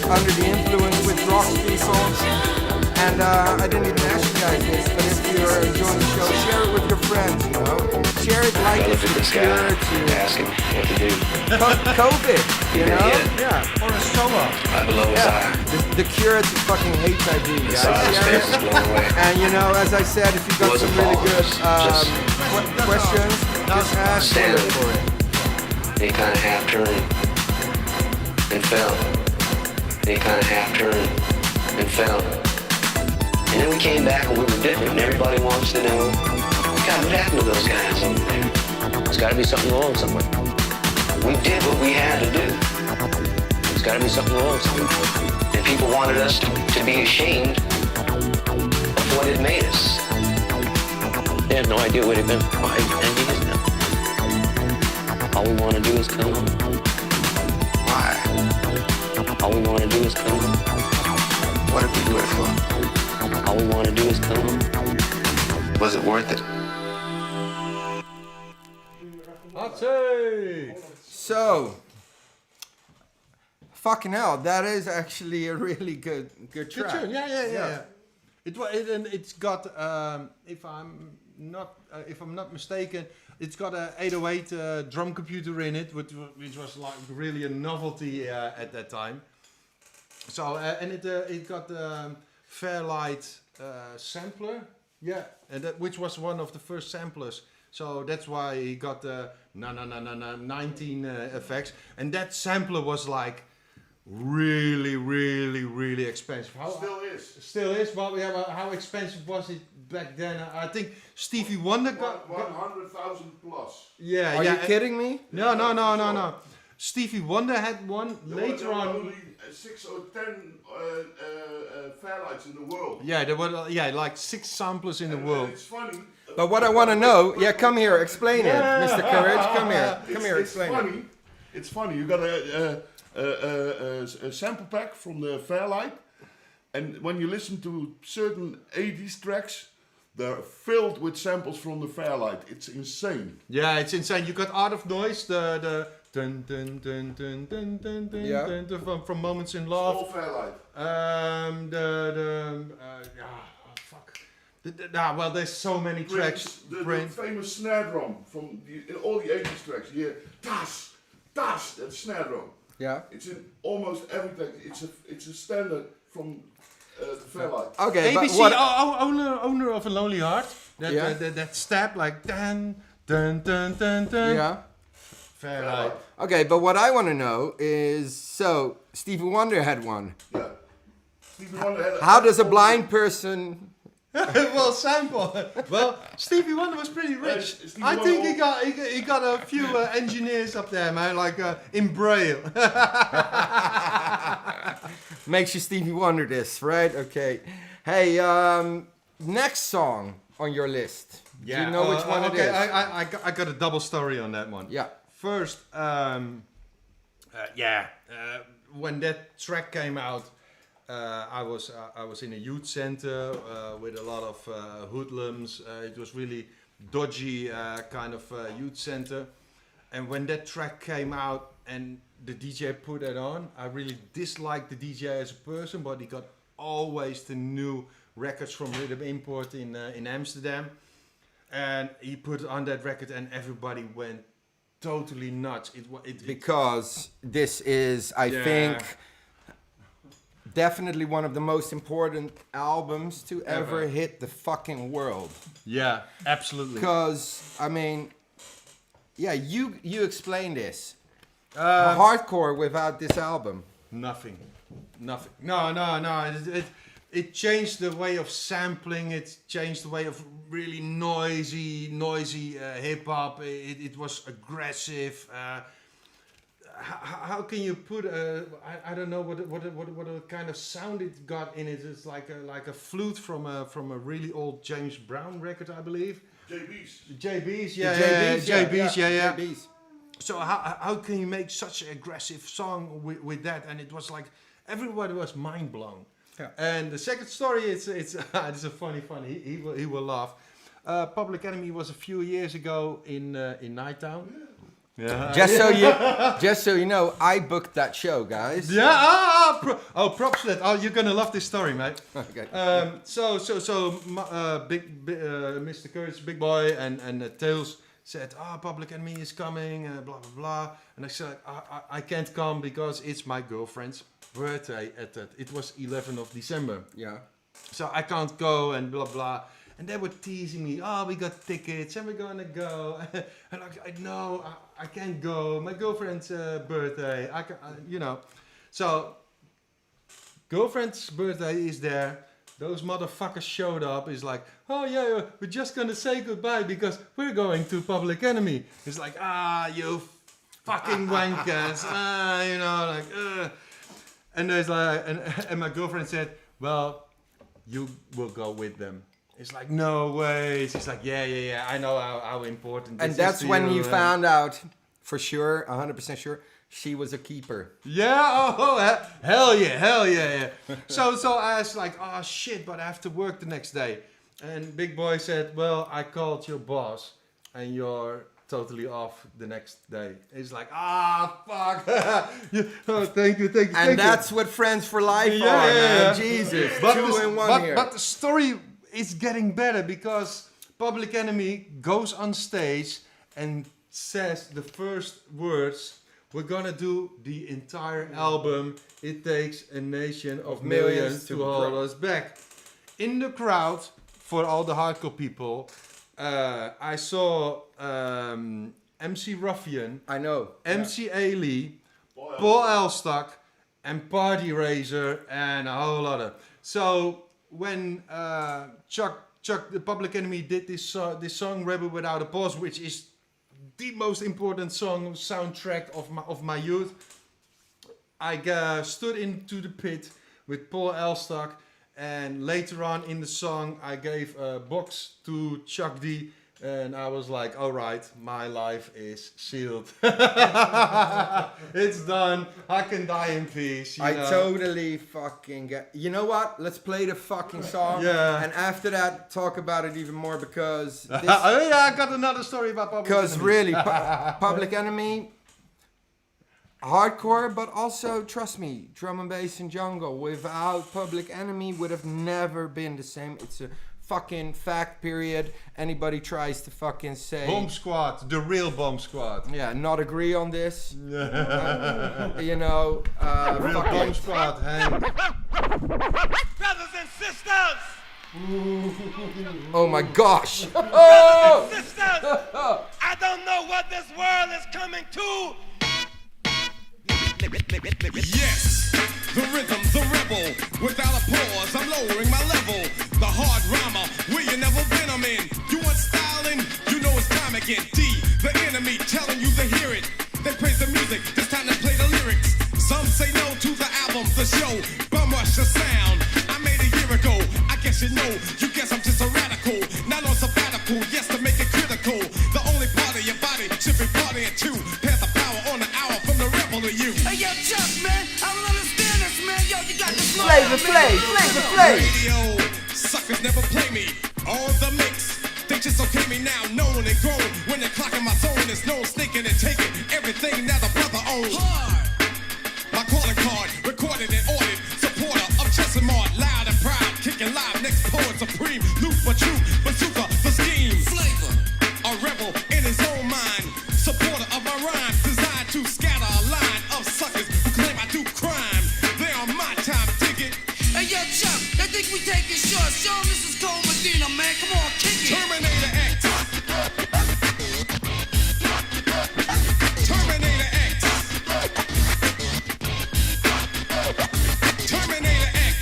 A: Under the influence with rock people. And I didn't even ask you guys this, but if you're enjoying the show, share it with your friends, you know? Share it like it's the cure to
H: ask him what to do.
A: COVID, you know? Yeah.
C: Or a solo.
A: The cure to fucking HIV, guys. Yeah. And you know, as I said, if you got some really good questions, just ask for it.
H: He kind of half turned and fell. They kind of half turned and fell. And then we came back and we were different, and everybody wants to know, God, what happened to those guys over there? There's got to be something wrong somewhere. We did what we had to do. There's got to be something wrong somewhere. And people wanted us to be ashamed of what had made us. They had no idea what it meant for 5 10 years now. All we want to do is come home. Why? All we want to do is come home. What did we do it for? All we want to do is come home. Was it worth it?
C: I'll say.
A: So, fucking hell, that is actually a really good
C: Good
A: track.
C: tune. Yeah. It's got if I'm not mistaken, it's got a 808 drum computer in it, which was like really a novelty at that time. So and it got Fairlight sampler, and which was one of the first samplers. So that's why he got the 19 effects, and that sampler was like really expensive. Still is. But how expensive was it back then? I think Stevie Wonder got
I: 100,000 plus.
C: Yeah.
A: Are you kidding me?
C: No. Stevie Wonder had one
I: There
C: later
I: were
C: on.
I: only 6 or 10 Fairlights in the world.
C: Yeah, there were like 6 samplers in the world.
I: It's funny.
A: But what I want to know, come here, explain it, Mr. Courage. Come here, explain it.
I: It's funny. You got a sample pack from the Fairlight, and when you listen to certain 80s tracks, they're filled with samples from the Fairlight. It's insane.
C: Yeah, it's insane. You got Art of Noise, the dun dun dun dun dun dun dun,
A: Yeah.
C: dun from Moments in Love.
I: All Fairlight.
C: Well, there's so many tracks.
I: The famous snare drum from in all the 80s tracks. You hear das, that snare drum.
A: Yeah.
I: It's in almost everything. It's a standard from the Fairlight.
A: Okay,
C: ABC,
A: but what?
C: owner of a Lonely Heart. That stab like dun dun dun dun dun.
A: Yeah.
C: Fairlight.
A: Okay, but what I want to know is, so Stevie Wonder had one.
I: Yeah. Stevie Wonder had
A: How does a blind person?
C: Well, sample. Well, Stevie Wonder was pretty rich.
I: Stevie
C: I
I: Wonder
C: think he got a few engineers up there, man, like in Braille.
A: Makes you Stevie Wonder this, right? Okay. Hey, next song on your list. Do you know which one it is?
C: I got a double story on that one.
A: Yeah.
C: First, when that track came out, I was in a youth center with a lot of hoodlums. It was really dodgy kind of youth center. And when that track came out and the DJ put it on, I really disliked the DJ as a person, but he got always the new records from Rhythm Import in Amsterdam. And he put on that record and everybody went totally nuts.
A: Because this is, I think, definitely one of the most important albums to ever hit the fucking world.
C: Yeah, absolutely.
A: Because, I mean, you explain this. Hardcore without this album.
C: Nothing. No. It changed the way of sampling. It changed the way of really noisy hip hop. It was aggressive. How can you put I don't know what kind of sound it got in it. It's like a flute from a really old James Brown record, I believe. JB's, yeah. So how can you make such an aggressive song with that? And it was like everybody was mind blown. Yeah. And the second story, it's it's a funny. He will laugh. Public Enemy was a few years ago in Nighttown. Yeah.
A: Just so you know, I booked that show, guys.
C: Yeah. Props to that. Oh, you're gonna love this story, mate.
A: Okay.
C: Mr. Kurtz, Big Boy, and Tails said, Public Enemy is coming, blah blah blah. And I said, I can't come because it's my girlfriend's birthday it was 11th of December.
A: Yeah.
C: So I can't go and blah blah. And they were teasing me, we got tickets and we're gonna go. And I can't go. My girlfriend's birthday. So girlfriend's birthday is there. Those motherfuckers showed up. It's like, we're just gonna say goodbye because we're going to Public Enemy. It's like, you fucking wankers. And there's like, and my girlfriend said, well, you will go with them. It's like, no way. She's like, yeah, I know how important this is.
A: And that's when you found out, for sure, 100% sure, she was a keeper.
C: Yeah, hell yeah. So I was like, shit, but I have to work the next day. And Big Boy said, well, I called your boss and your totally off the next day. It's like, fuck. Thank you.
A: And that's what Friends for Life are, man. Jesus, two in one here.
C: But the story is getting better because Public Enemy goes on stage and says the first words, we're gonna do the entire album, It Takes a Nation of Millions to hold us back. In the crowd, for all the hardcore people, I saw MC Ruffian,
A: I know.
C: MC Ailey, Paul Elstock, and Party Razor, and a whole lot of. So when Chuck, the Public Enemy, did this song Rebel Without a Pause, which is the most important song soundtrack of my youth, I stood into the pit with Paul Elstock, and later on in the song I gave a box to Chuck D, and I was like, all right, my life is sealed. It's done. I can die in peace.
A: I totally fucking get. You know what? Let's play the fucking song.
C: Yeah.
A: And after that, talk about it even more because. This,
C: I got another story about Public Enemy.
A: because really, Public Enemy, hardcore, but also, trust me, drum and bass and jungle. Without Public Enemy, would have never been the same. It's a fucking fact, period. Anybody tries to fucking say.
C: Bomb Squad, the real Bomb Squad.
A: Yeah, not agree on this. You know,
C: Real Bomb Squad, hey.
F: Brothers and sisters!
A: oh my gosh.
F: Brothers and sisters! I don't know what this world is coming to.
J: Yes, the rhythm, the rebel. Without a pause, I'm lowering my level. The hard rhymer, where you never been, I'm in. You want styling? You know it's time again. D, the enemy, telling you to hear it. They praise the music, it's time to play the lyrics. Some say no to the album, the show. Bum rush the sound. I made a year ago. I guess you know. You guess I'm just a radical. Not on sabbatical, yes, to make it critical. The only part of your body should be partying too. Pass the power on the hour from the rebel to you.
F: Hey, yo, Chuck, man, I don't understand this, man. Yo, you got to slow
A: Flavor
F: down, man.
J: Radio, suckers never play me. On the mix, they just okay me now, known and grown. When they're clocking my zone, it's no sneaking and taking everything that the brother owns. My calling card, recorded and ordered. Supporter of Chester Mart, loud and proud, kicking live. Next poet supreme, loop but true, bazooka, the scheme. Flavor, a rebel in his own mind. Supporter of my rhymes, designed to scatter a line of suckers who claim I do crime. They on my time, dig it.
F: Hey, yo, Chuck, I think we take it short. Show 'em this is Cole Medina, man. Come on, kick it.
J: Terminator X. Terminator X. Terminator X.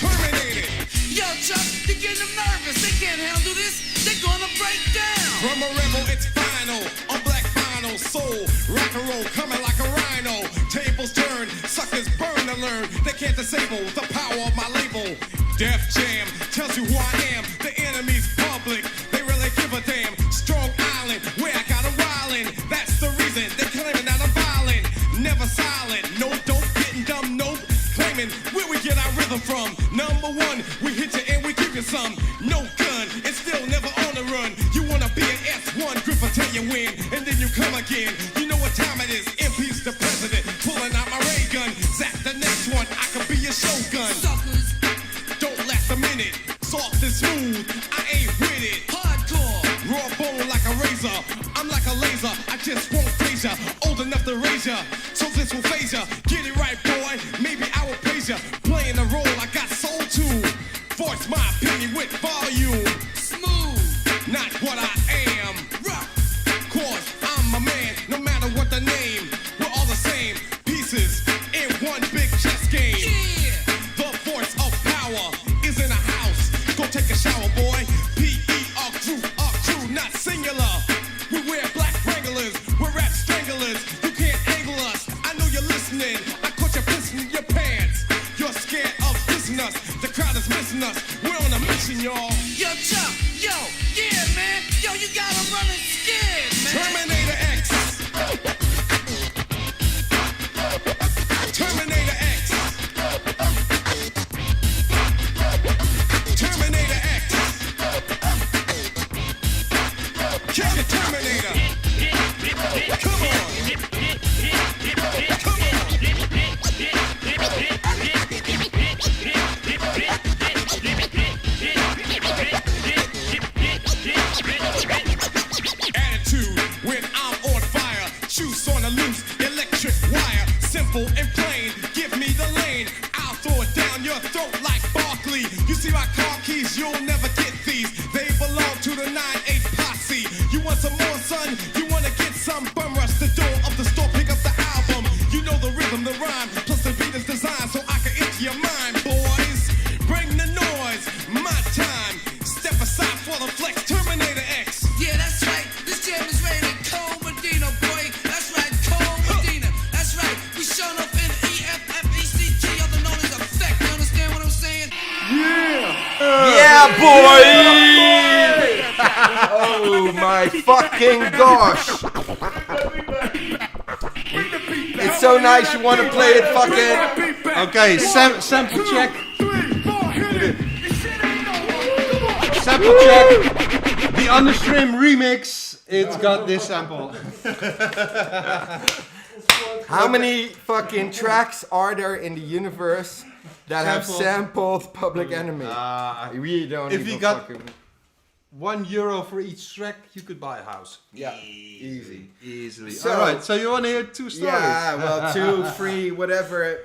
J: Terminated.
F: Yo, Chuck, you're getting them nervous. They can't handle this. They're gonna break down.
J: From a rebel, it's final. On black vinyl, soul, rock and roll, coming like a rhino. Tables turn, suckers burn to learn. They can't disable the power of my label. Def Jam tells you who I am. The enemy's public. They really give a damn. Strong Island, where I got 'em wildin'. That's the reason they're claiming that I'm violent. Never silent, no dope, getting dumb, nope. Claiming where we get our rhythm from. Number one, we hit you and we give you some. No gun, it's still never on the run. You wanna be an S1, Gripper tell you when, and then you come again. You know what time it is, impeach the president. Pulling out my ray gun, zap the next one, I could be your shogun.
F: Suckers,
J: Don't last a minute, soft and smooth, I ain't with it.
F: hardcore.
J: Raw bone like a razor, I'm like a laser, I just won't phase ya. Old enough to raise ya, so this will phase ya. Get it right, boy, maybe I will praise ya. Playing the role I got soul to. Voice my opinion with volume.
F: Smooth.
J: Not what I am.
F: Rock.
J: Cause I'm a man, no matter what the name. We're all the same pieces in one big chess game.
F: Yeah.
J: The force of power is in a house. Go take a shower, boy. P.E. a crew, not singular. We wear black wranglers, we're rap stranglers. You can't angle us, I know you're listening. I caught you pissing in your pants. You're scared of dissing us, the crowd is missing us. We're on a mission, y'all.
F: Yo, Chuck, yo, yeah, man. Yo, you got 'em running scared, man.
J: Terminator X. Terminator X. Terminator X. simple and plain. Give me the lane, I'll throw it down your throat like Barkley. You see my car keys, you'll never get these. They belong to the 9-8 posse. You want some more, son? You wanna get some? Bum rush the door of the store, pick up the album. You know the rhythm, the rhyme, plus the beat is designed so I can enter your mind, boys. Bring the noise, my time. Step aside for the flex, Terminator X.
F: Yeah, that's right. This jam is rated Cole Medina, boy. That's right, Cole Medina. That's right. We showing up in EFFECT, other known as Effect. You understand what I'm saying?
A: Yeah, boy! Oh my fucking gosh! It's so nice you want to play it fucking...
C: Okay, sample check. Sample check. The Understream remix. It's got this sample.
A: How many fucking tracks are there in the universe that have sampled Public Enemy? We don't
C: If
A: even
C: you got
A: fucking...
C: €1 for each track, you could buy a house.
A: Yeah, easy.
C: Easily.
A: So-
C: Alright, so you want to hear 2 stories?
A: Yeah, well, 2, 3, whatever.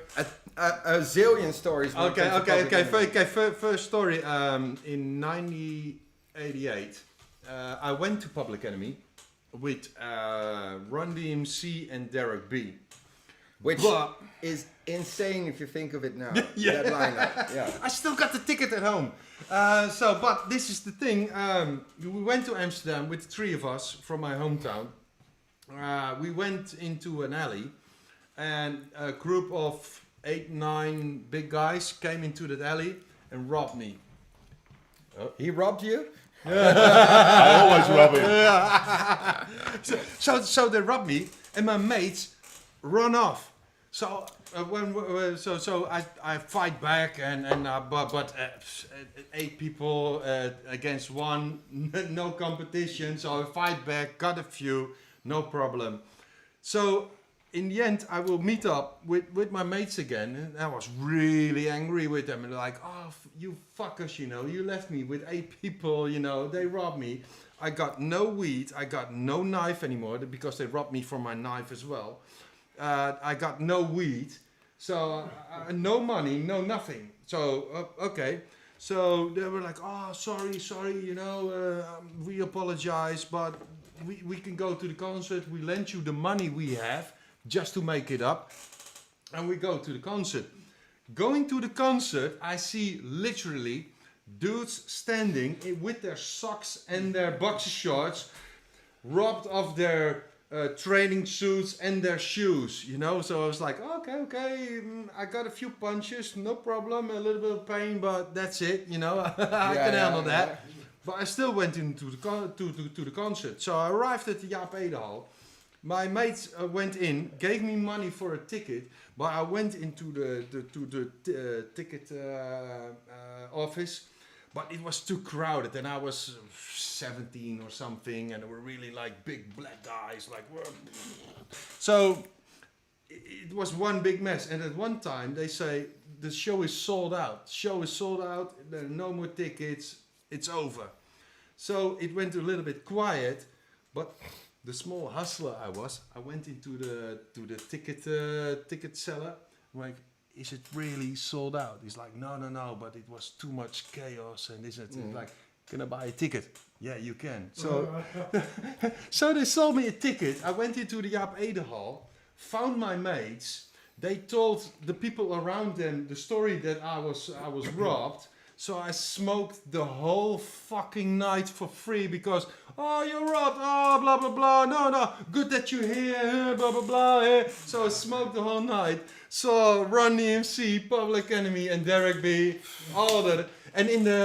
A: A zillion stories. when it comes to Public Enemy.
C: First story. In 1988, I went to Public Enemy with Run DMC and Derek B.
A: Which is insane if you think of it now.
C: Yeah.
A: That lineup. Yeah.
C: I still got the ticket at home. But this is the thing. We went to Amsterdam with 3 of us from my hometown. We went into an alley, and a group of 8, 9 big guys came into that alley and robbed me.
A: He robbed you?
I: I always rub it.
C: So they robbed me, and my mates run off. So I fight back, but 8 people against 1, no competition. So I fight back, got a few, no problem. So in the end, I will meet up with my mates again, and I was really angry with them. And like, oh, you fuckers, you know, you left me with 8 people, you know, they robbed me. I got no weed, I got no knife anymore because they robbed me for my knife as well. I got no weed, so no money, no nothing. So, okay. So they were like, oh, sorry, you know, we apologize, but we can go to the concert. We lend you the money we have just to make it up. And we go to the concert. Going to the concert, I see literally dudes standing with their socks and their boxer shorts, robbed of their training suits and their shoes, you know. So I was like, okay, I got a few punches, no problem, a little bit of pain, but that's it, you know. I can handle that. But I still went into the concert. So I arrived at the Jaap Edehal. My mates went in, gave me money for a ticket, but I went into the ticket office. But it was too crowded, and I was 17 or something, and there were really like big black guys, like. So it was one big mess. And at one time they say the show is sold out. Show is sold out. There are no more tickets. It's over. So it went a little bit quiet, but the small hustler I went into the ticket seller. I'm like, is it really sold out? He's like, no, but it was too much chaos and this and that. Like, can I buy a ticket? Yeah, you can. So, so they sold me a ticket. I went into the Jaap Edehal, found my mates. They told the people around them the story that I was robbed. So I smoked the whole fucking night for free because, oh, you're robbed, oh, blah, blah, blah, no, good that you're here, blah, blah, blah. So I smoked the whole night. So Run DMC, Public Enemy, and Derek B, all that. And in the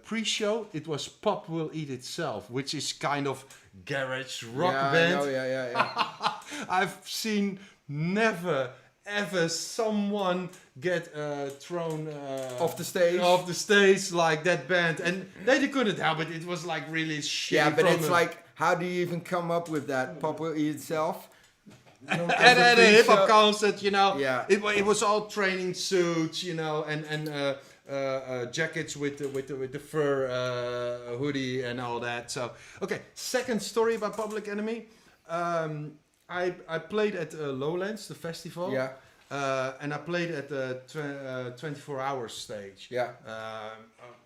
C: pre-show, it was Pop Will Eat Itself, which is kind of garage rock band.
A: Yeah.
C: I've seen never ever someone get thrown
A: off the stage
C: like that band, and they couldn't help it. It was like really shit.
A: Yeah, but it's like, how do you even come up with that? Pop Will Eat Itself.
C: At a hip hop concert, you know.
A: Yeah.
C: It was all training suits, you know, and jackets with the fur hoodie and all that. So okay, second story about Public Enemy. I played at Lowlands, the festival.
A: Yeah.
C: And I played at the 24 hours stage.
A: Yeah.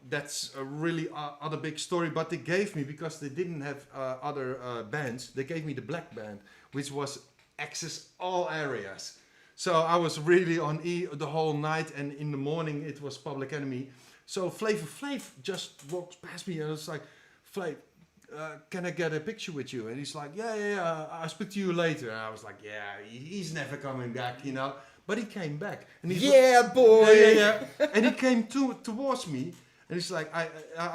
C: That's a really other big story, but they gave me, because they didn't have other bands, they gave me the black band, which was access all areas. So I was really on E the whole night, and in the morning it was Public Enemy. So Flavor Flav just walked past me, and I was like, Flav, can I get a picture with you? And he's like, yeah, I'll speak to you later. And I was like, yeah, he's never coming back, you know. But he came back. And he's
A: boy.
C: Yeah. And he came towards me, and he's like, I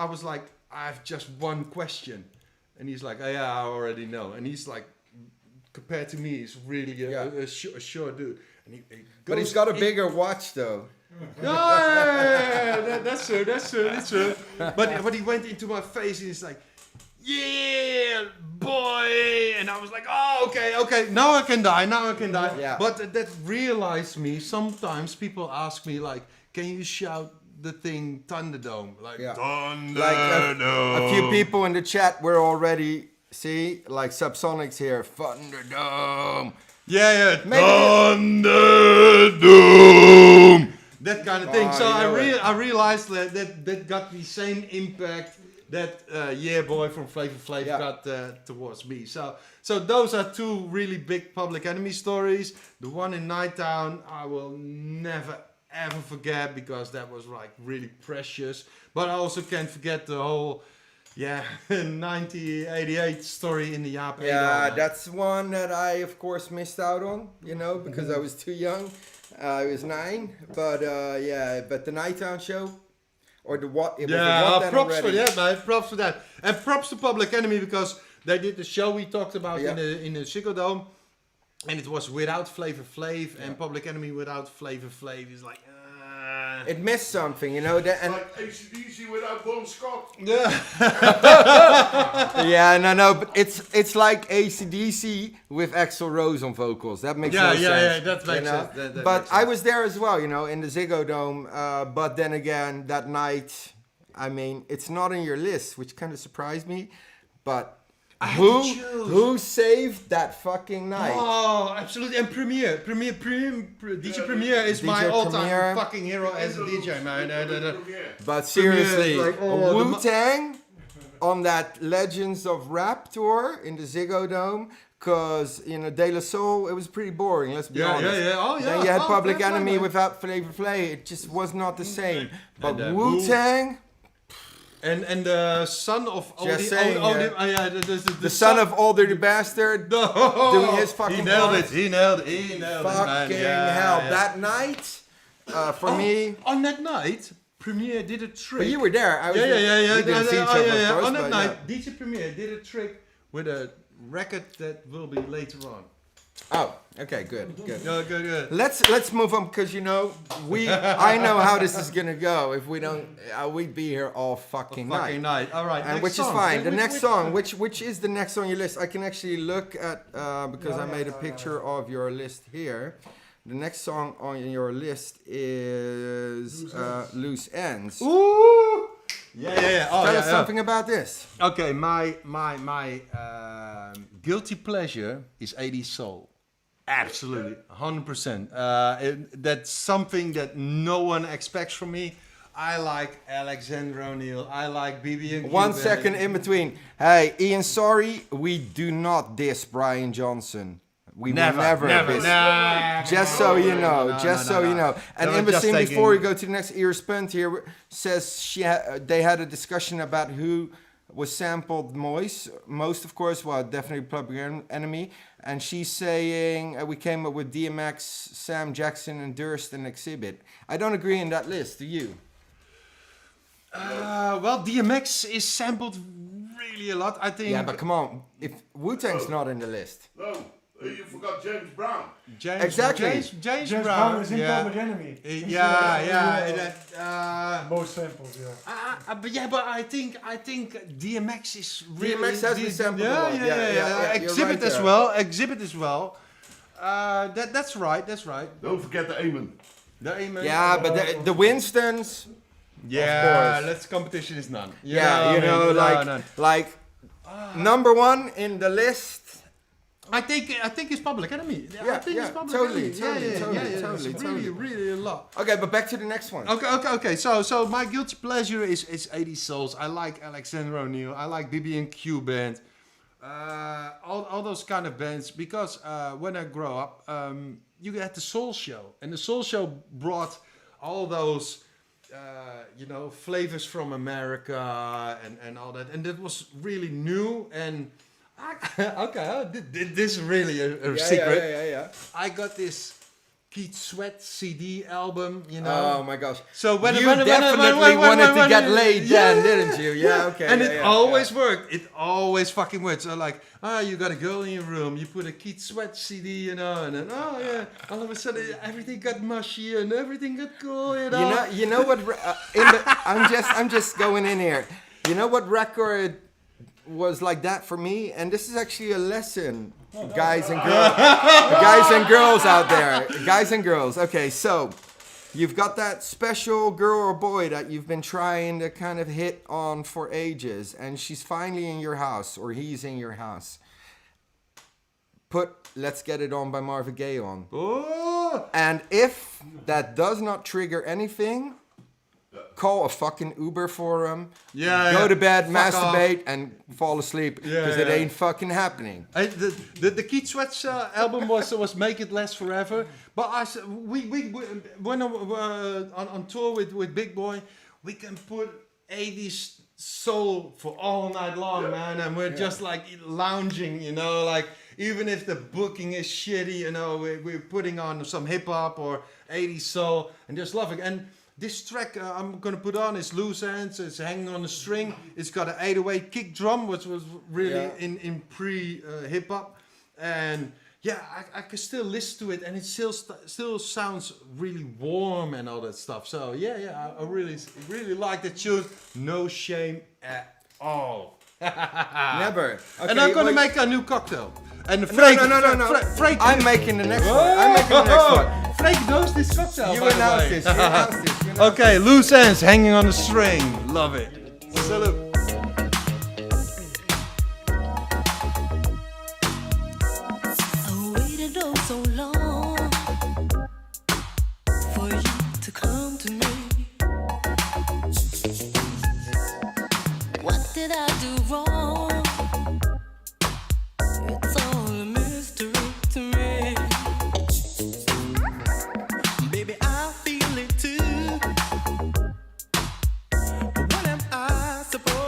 C: was like, I have just one question. And he's like, yeah, I already know. And he's like, compared to me, he's really a sure dude. And he
A: But he's got a bigger watch though.
C: Yeah, that's true. But he went into my face and he's like, yeah, boy. And I was like, oh, okay. Now I can die.
A: Yeah.
C: But that realized me. Sometimes people ask me like, can you shout the thing Thunderdome? Like, Thunderdome.
A: Like a few people in the chat were already, like Subsonic's here, Thunderdome.
C: Yeah.
A: Thunderdome.
C: That kind of thing. So
A: I
C: I realized that got the same impact that boy from Flavor Flav got towards me. So those are two really big Public Enemy stories. The one in Nighttown I will never ever forget, because that was like really precious. But I also can't forget the whole 1988 story in the Jaap.
A: Yeah, that's one that I of course missed out on, you know, because I was too young. I was 9, but but the Nighttown show, or the what? It was the what then
C: props
A: already.
C: for that, man. Props for that, and props to Public Enemy, because they did the show we talked about in the Sigue Dome, and it was without Flavor Flav, and Public Enemy without Flavor Flav is like.
A: It missed something, you know. And
I: like AC/DC without Bon Scott.
A: No, but it's like AC/DC with Axl Rose on vocals. That makes no sense.
C: Yeah, that makes sense. That
A: but
C: makes
A: I
C: sense.
A: was there as well, you know, in the Ziggo Dome. But then again, that night, I mean, it's not on your list, which kind of surprised me. But who saved that fucking night?
C: Oh, absolutely. And DJ Premier is my all-time fucking hero as a DJ, man.
A: But seriously,
C: like,
A: Wu-Tang on that Legends of Rap tour in the Ziggo Dome, because, you know, De La Soul, it was pretty boring, let's be honest. Then you had Public Enemy without Flavor Flav, it just was not the same. But Wu-Tang...
C: And the son of
A: the son of Older the Bastard doing his fucking
C: He nailed
A: part.
C: it. Fucking
A: hell. That night, for me...
C: On that night, Premier did a trick.
A: But you were there. I was
C: We
A: didn't see each other, of course,
C: On that
A: but
C: night, DJ Premier did a trick with a record that will be later on.
A: Oh, okay, good.
C: Good.
A: Let's move on, because, you know, I know how this is gonna go. If we don't, we'd be here all fucking night.
C: All right,
A: and which is fine. The next song, which is the next on your list? I can actually look at because I made a picture of your list here. The next song on your list is Loose Ends.
C: Ooh. Yeah.
A: Tell us something about this.
C: Okay, my guilty pleasure is 80s soul. Absolutely, 100%. That's something that no one expects from me. I like Alexander O'Neal. I like BB and
A: 1 second in between. Hey, Ian, sorry, we do not diss Brian Johnson. We will never diss. Just so you know. You know. And in between, before we go to the next ear spent here, says they had a discussion about who was sampled most, of course, well, definitely Public Enemy. And she's saying we came up with DMX, Sam Jackson, and Durst and Exhibit. I don't agree in that list. Do you?
C: Well, DMX is sampled really a lot, I think.
A: Yeah, but come on. If Wu-Tang's not in the list.
I: No, you forgot James Brown.
C: James
D: Brown is in Public Enemy. Most samples,
C: but I think DMX is really...
A: DMX has been sampled a lot.
C: Exhibit
A: right
C: as well. That's right.
I: Don't forget the Amen.
A: Yeah, but the Winstons...
C: Yeah, let's competition is none.
A: Number one in the list.
C: I think it's Public Enemy.
A: Yeah,
C: I think
A: yeah,
C: it's Public
A: totally,
C: Enemy.
A: totally.
C: It's really a lot.
A: Okay, but back to the next one.
C: Okay. So my guilty pleasure is 80s souls. I like Alexander O'Neal. I like BB&Q band. All those kind of bands, because when I grow up, you had the Soul Show, and the Soul Show brought all those flavors from America and all that, and that was really new. And this is really a secret.
A: Yeah.
C: I got this Keith Sweat CD album,
A: Oh my gosh.
C: So when
A: you definitely wanted to get laid then, didn't you? Yeah, okay.
C: And it always worked. It always fucking worked. So like, you got a girl in your room, you put a Keith Sweat CD, and then all of a sudden everything got mushy and everything got cool,
A: You know what? I'm just going in here. You know what record was like that for me? And this is actually a lesson, guys and girls out there. Guys and girls. Okay, so you've got that special girl or boy that you've been trying to kind of hit on for ages, and she's finally in your house, or he's in your house. Put Let's Get It On by Marvin Gaye on.
C: Oh!
A: And if that does not trigger anything, call a fucking Uber for him. Go to bed, masturbate, and fall asleep, because it ain't fucking happening.
C: The Keith Sweat album was Make It Last Forever. But we when on tour with Big Boy, we can put 80s soul for all night long, man, and we're just like lounging, like even if the booking is shitty, we're putting on some hip hop or 80s soul and just loving. And this track I'm gonna put on is Loose Ends. It's hanging on a string. It's got an 808 kick drum, which was really in pre hip hop, and I can still listen to it, and it still sounds really warm and all that stuff. So I really like the tune. No shame at all.
A: Never. Okay,
C: and I'm gonna make a new cocktail. And
A: No.
C: Freek,
A: I'm making the next one.
C: Freek knows this cocktail.
A: You announced this.
C: Okay, Loose Ends, hanging on a string. Love it. Salute.
K: I waited so long for you to come to me. What did I do wrong? It's all a mystery to me. Baby, I feel it too. What am I supposed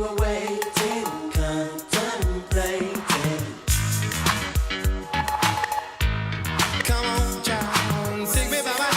K: were waiting, contemplating.
J: Come on, child, take me by my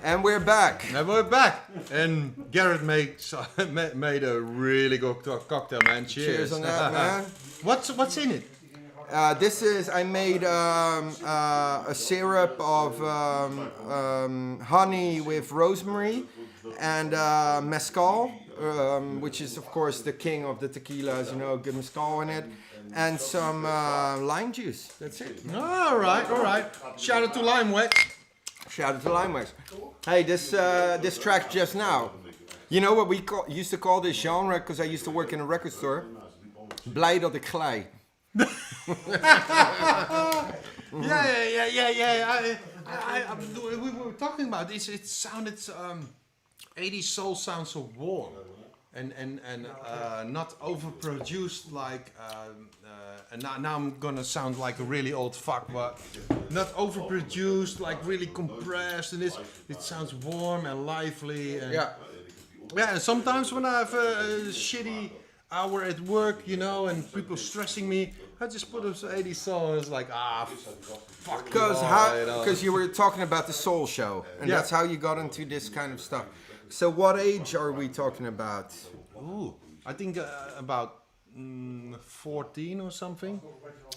A: And we're back.
C: And we're back. And Garrett made a really good cocktail, man. Cheers.
A: Cheers on that, man.
C: What's in it?
A: This is, I made a syrup of honey with rosemary and mezcal, which is of course the king of the tequilas, you know, good mezcal in it, and some lime juice. That's it.
C: All right. Shout out to Lime Wax.
A: Shout out to Lime Wax. Hey, this track just now. You know what we used to call this genre, because I used to work in a record store? Blij dat ik glij.
C: Yeah. We were talking about this. It sounded 80s soul sounds so warm and not overproduced like. And now I'm gonna sound like a really old fuck, but not overproduced, like really compressed. And it sounds warm and lively. And yeah. And sometimes when I have a shitty hour at work, you know, and people stressing me, I just put up some 80s song and it's like, fuck.
A: Because you were talking about the soul show, and that's how you got into this kind of stuff. So what age are we talking about?
C: Ooh, I think about 14 or something.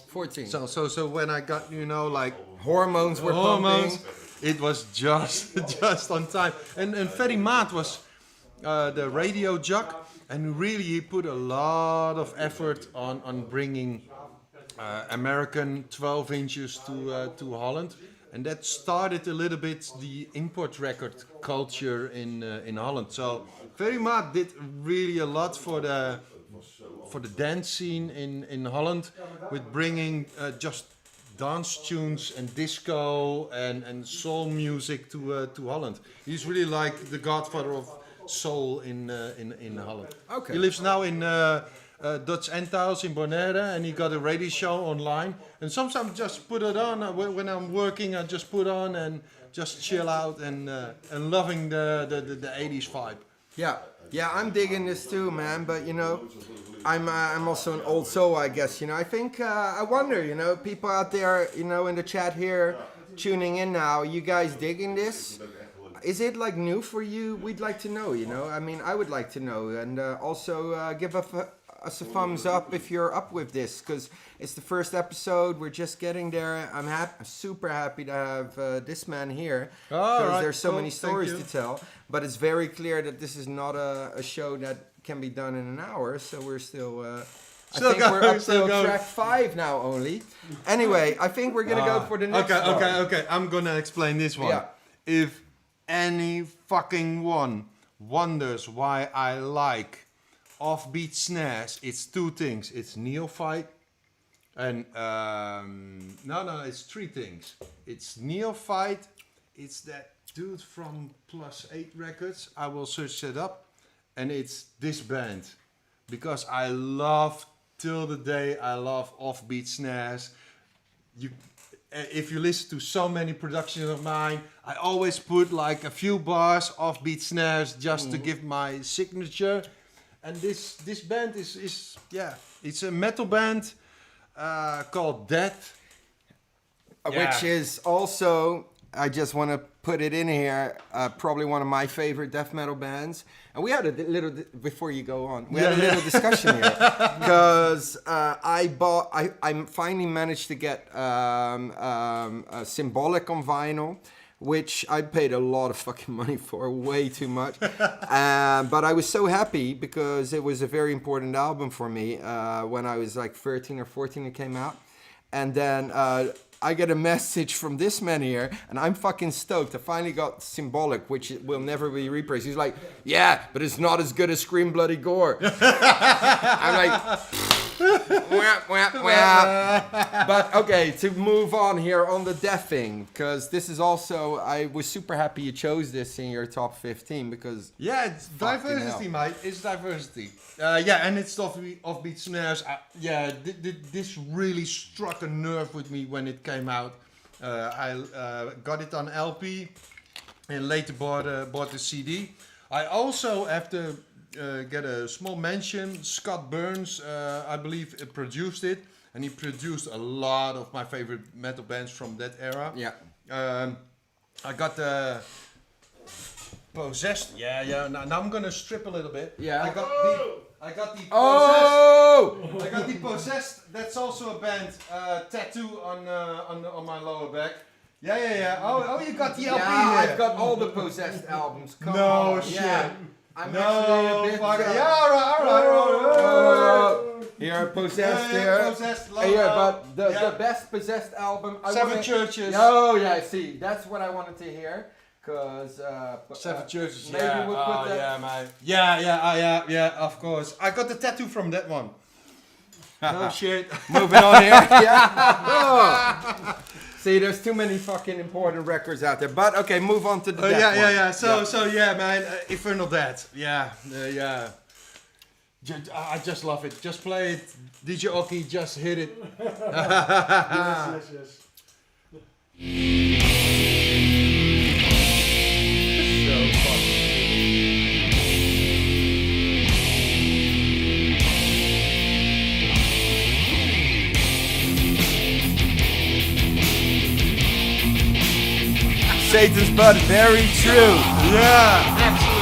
A: 14.
C: So when I got, you know, like
A: hormones were pumping,
C: it was just on time. And Ferry Maat was the radio jock, and really he put a lot of effort on bringing American 12 inches to Holland, and that started a little bit the import record culture in Holland. So Ferry Maat did really a lot for the dance scene in Holland, with bringing just dance tunes and disco and soul music to Holland. He's really like the godfather of soul in Holland.
A: Okay.
C: He lives now in Dutch Endhuis in Bonaire, and he got a radio show online. And sometimes just put it on when I'm working. I just put on and just chill out and loving the 80s vibe.
A: Yeah, I'm digging this too, man. But you know, I'm also an old soul, I guess. You know, I think I wonder, you know, people out there, you know, in the chat here, tuning in now, you guys digging this? Is it like new for you? We'd like to know, you know. I mean, I would like to know, and also give us a thumbs up if you're up with this, because it's the first episode. We're just getting there. I'm super happy to have this man here, because there's so many stories to tell. But it's very clear that this is not a show that can be done in an hour. So we're still I think we're up to track 5 now only. Anyway, I think we're gonna go for the next one.
C: Okay. I'm gonna explain this one.
A: Yeah.
C: If any fucking one wonders why I like offbeat snares, it's 2 things. It's Neophyte and no, it's 3 things. It's Neophyte. It's that dude from +8 Records. I will search it up, and it's this band because I love till the day I love offbeat snares. If you listen to so many productions of mine, I always put like a few bars offbeat snares just to give my signature. And this band is it's a metal band called Death,
A: which is also, I just want to put it in here, probably one of my favorite death metal bands. And we had a little, before you go on, we had a little discussion here. Because I finally managed to get Symbolic on vinyl, which I paid a lot of fucking money for, way too much. But I was so happy because it was a very important album for me when I was like 13 or 14 it came out. And then I get a message from this man here, and I'm fucking stoked. I finally got Symbolic, which will never be repressed. He's like, yeah, but it's not as good as Scream Bloody Gore. I'm like, wah, wah, wah. But okay, to move on here on the death thing, because this is also, I was super happy you chose this in your top 15 because
C: it's diversity, mate. It's diversity. And it's offbeat snares. This really struck a nerve with me when it came out. I got it on LP and later bought the CD. I also have to get a small mention. Scott Burns, I believe, produced it, and he produced a lot of my favorite metal bands from that era.
A: Yeah.
C: I got the Possessed. Now I'm gonna strip a little bit.
A: Yeah.
C: I got the Possessed.
A: Oh!
C: I got the Possessed. That's also a band. Tattoo on my lower back. Yeah. Oh, you got the LP here.
A: I've got all the Possessed albums. Come on.
C: Shit.
A: Yeah. I'm actually a bit.
C: All right.
A: Here, Possessed.
C: Possessed.
A: But the best Possessed album.
C: Seven Churches.
A: Oh yeah, see, that's what I wanted to hear. Cause
C: Seven Churches.
A: Maybe we'll put that.
C: Mate. Yeah. Of course. I got the tattoo from that one. No shit.
A: Moving on here. Yeah. Oh. See, there's too many fucking important records out there. But okay, move on to the death one.
C: So man, Infernal Death. Yeah. I just love it. Just play it. DJ Oki, just hit it.
D: Yes.
A: Satan's Blood, very true.
C: Yeah, absolutely.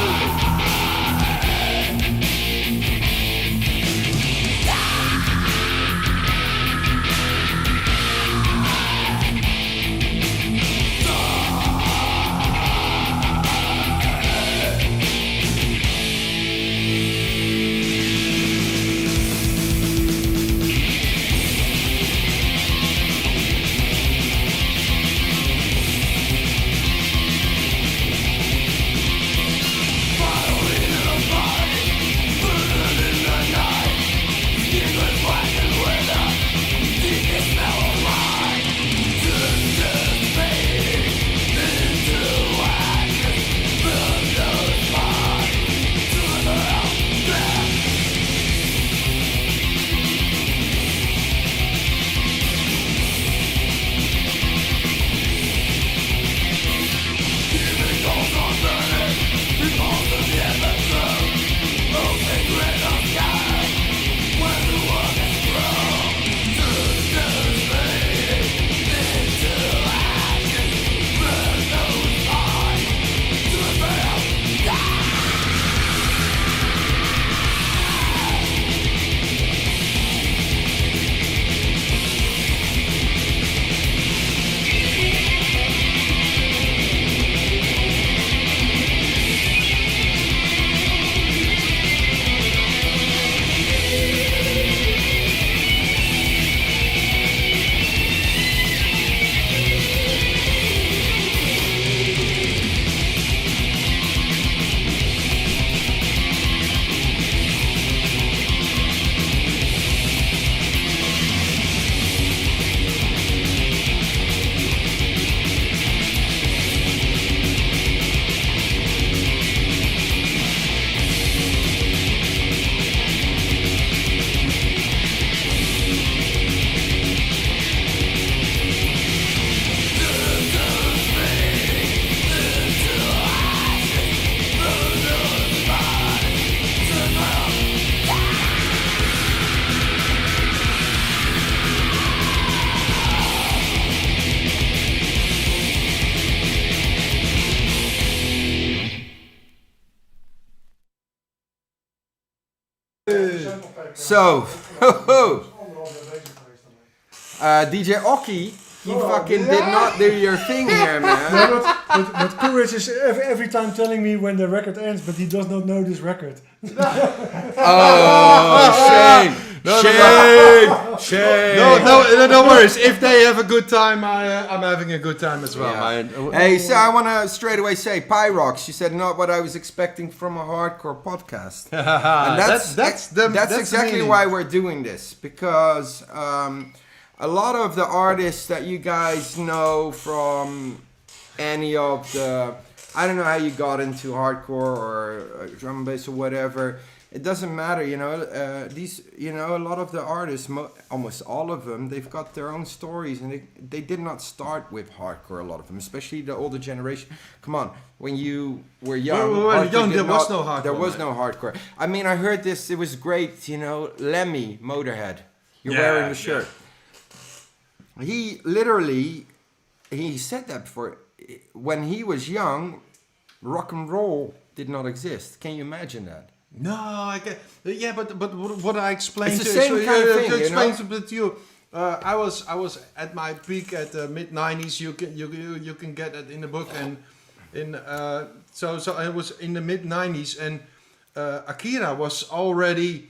A: So, DJ Oki, you fucking did not do your thing here, man.
D: No, but Courage is every time telling me when the record ends, but he does not know this record.
A: Shame.
C: No worries. If they have a good time, I'm having a good time as well.
A: Yeah. Hey, so I want to straight away say, Pyrox, you said not what I was expecting from a hardcore podcast. And that's exactly why we're doing this, because a lot of the artists that you guys know from any of the, I don't know how you got into hardcore or drum and bass or whatever. It doesn't matter, these, a lot of the artists, almost all of them, they've got their own stories, and they did not start with hardcore, a lot of them, especially the older generation. Come on, when you were young,
C: there was no hardcore.
A: There was no hardcore. I mean, I heard this, it was great, Lemmy, Motorhead, you're wearing the shirt. He literally, he said that before, when he was young, rock and roll did not exist. Can you imagine that?
C: No, I get. Yeah, but what I explained.
A: It's the same kind of thing.
C: To explain to you, I was at my peak at the mid '90s. You can get it in the book, and so I was in the mid '90s, and Akira was already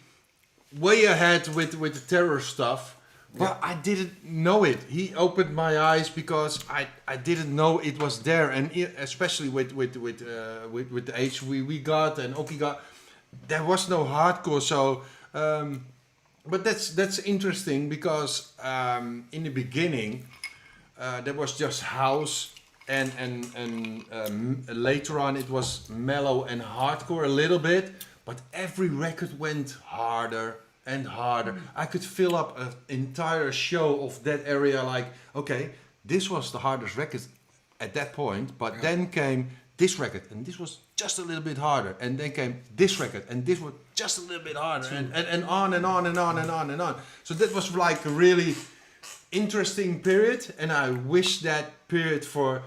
C: way ahead with the terror stuff. But I didn't know it. He opened my eyes because I didn't know it was there, and especially with the age we got and Oki got. There was no hardcore, so but that's interesting because in the beginning there was just house, and later on it was mellow and hardcore a little bit, but every record went harder and harder. I could fill up an entire show of that area, like, okay, this was the hardest record at that point, but then came this record, and this was just a little bit harder, and then came this record, and this was just a little bit harder, and on and on and on and on and on. So that was like a really interesting period, and I wish that period for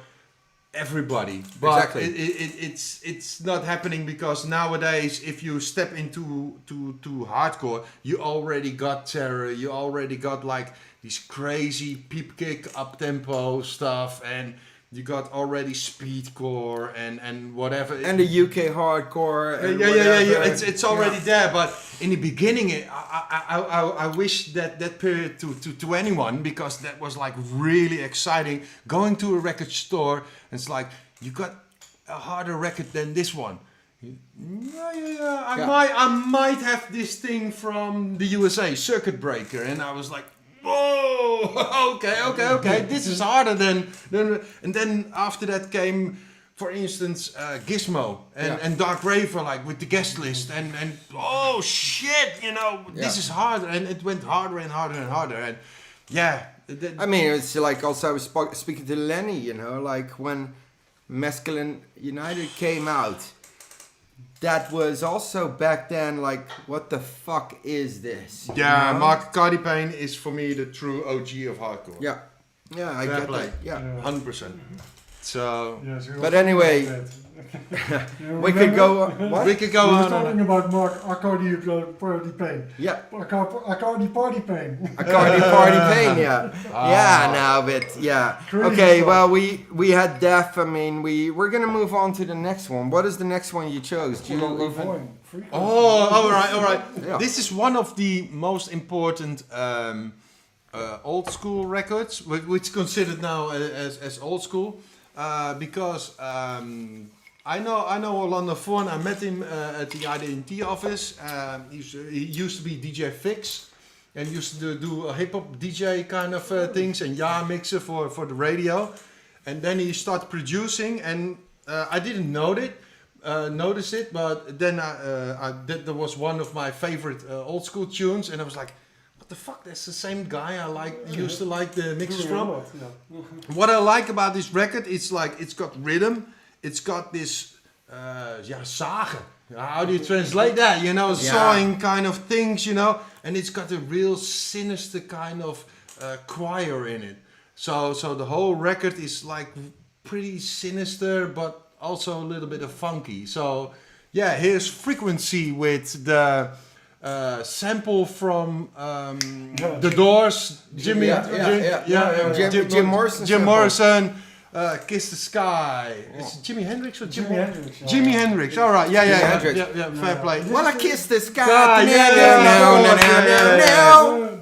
C: everybody. But
A: exactly.
C: It's not happening, because nowadays, if you step into to hardcore, you already got terror, you already got like these crazy peep kick, uptempo stuff, and you got already speedcore and whatever.
A: And the UK hardcore. And
C: yeah. It's already there. But in the beginning, I wish that period to anyone, because that was like really exciting. Going to a record store, it's like, you got a harder record than this one. I might have this thing from the USA, Circuit Breaker, and I was like, whoa, okay, this is harder than, and then after that came, for instance, Gizmo and Dark Raver, like with the guest list, and oh shit, this is harder, and it went harder and harder and harder, and I mean, it's like, also I was speaking to Lenny, like when Masculine United came out, that was also back then like, what the fuck is this? Yeah, Mark Cardi Payne is for me the true OG of hardcore. Yeah, I get that. Yeah, 100%. So, but anyway, we could go. What? We could go on.
D: We're talking about Mark Arcadi Party Pain.
C: Yeah.
D: Arcadi Party Pain.
A: Arcadi Party Pain. Yeah. Yeah. Now, but yeah. Crazy okay. Stuff. Well, we had Def. I mean, we're gonna move on to the next one. What is the next one you chose? Do you even? All right. Yeah. This is one of the most important old school records, which is considered now as old school. Because I know Orlando Fawn. I met him at the IDT office. He used to be DJ Fix, and used to do a hip hop DJ kind of things, and mixer for the radio. And then he started producing, and I didn't notice it, but then there was one of my favorite old school tunes, and I was like, the fuck, that's the same guy I used to like the mixes from. What I like about this record, it's like, it's got rhythm, it's got this Sage. How do you translate that? Sawing kind of things, and it's got a real sinister kind of choir in it. So the whole record is like pretty sinister, but also a little bit of funky. So yeah, here's Frequency with the
C: sample from The Doors, Jim
A: Morrison.
C: Jim Morrison. Kiss the Sky. Is it Jimi Hendrix or
D: Jimi Hendrix.
C: Jimi Hendrix. All right. Yeah. Fair play.
A: Well, I kiss the sky.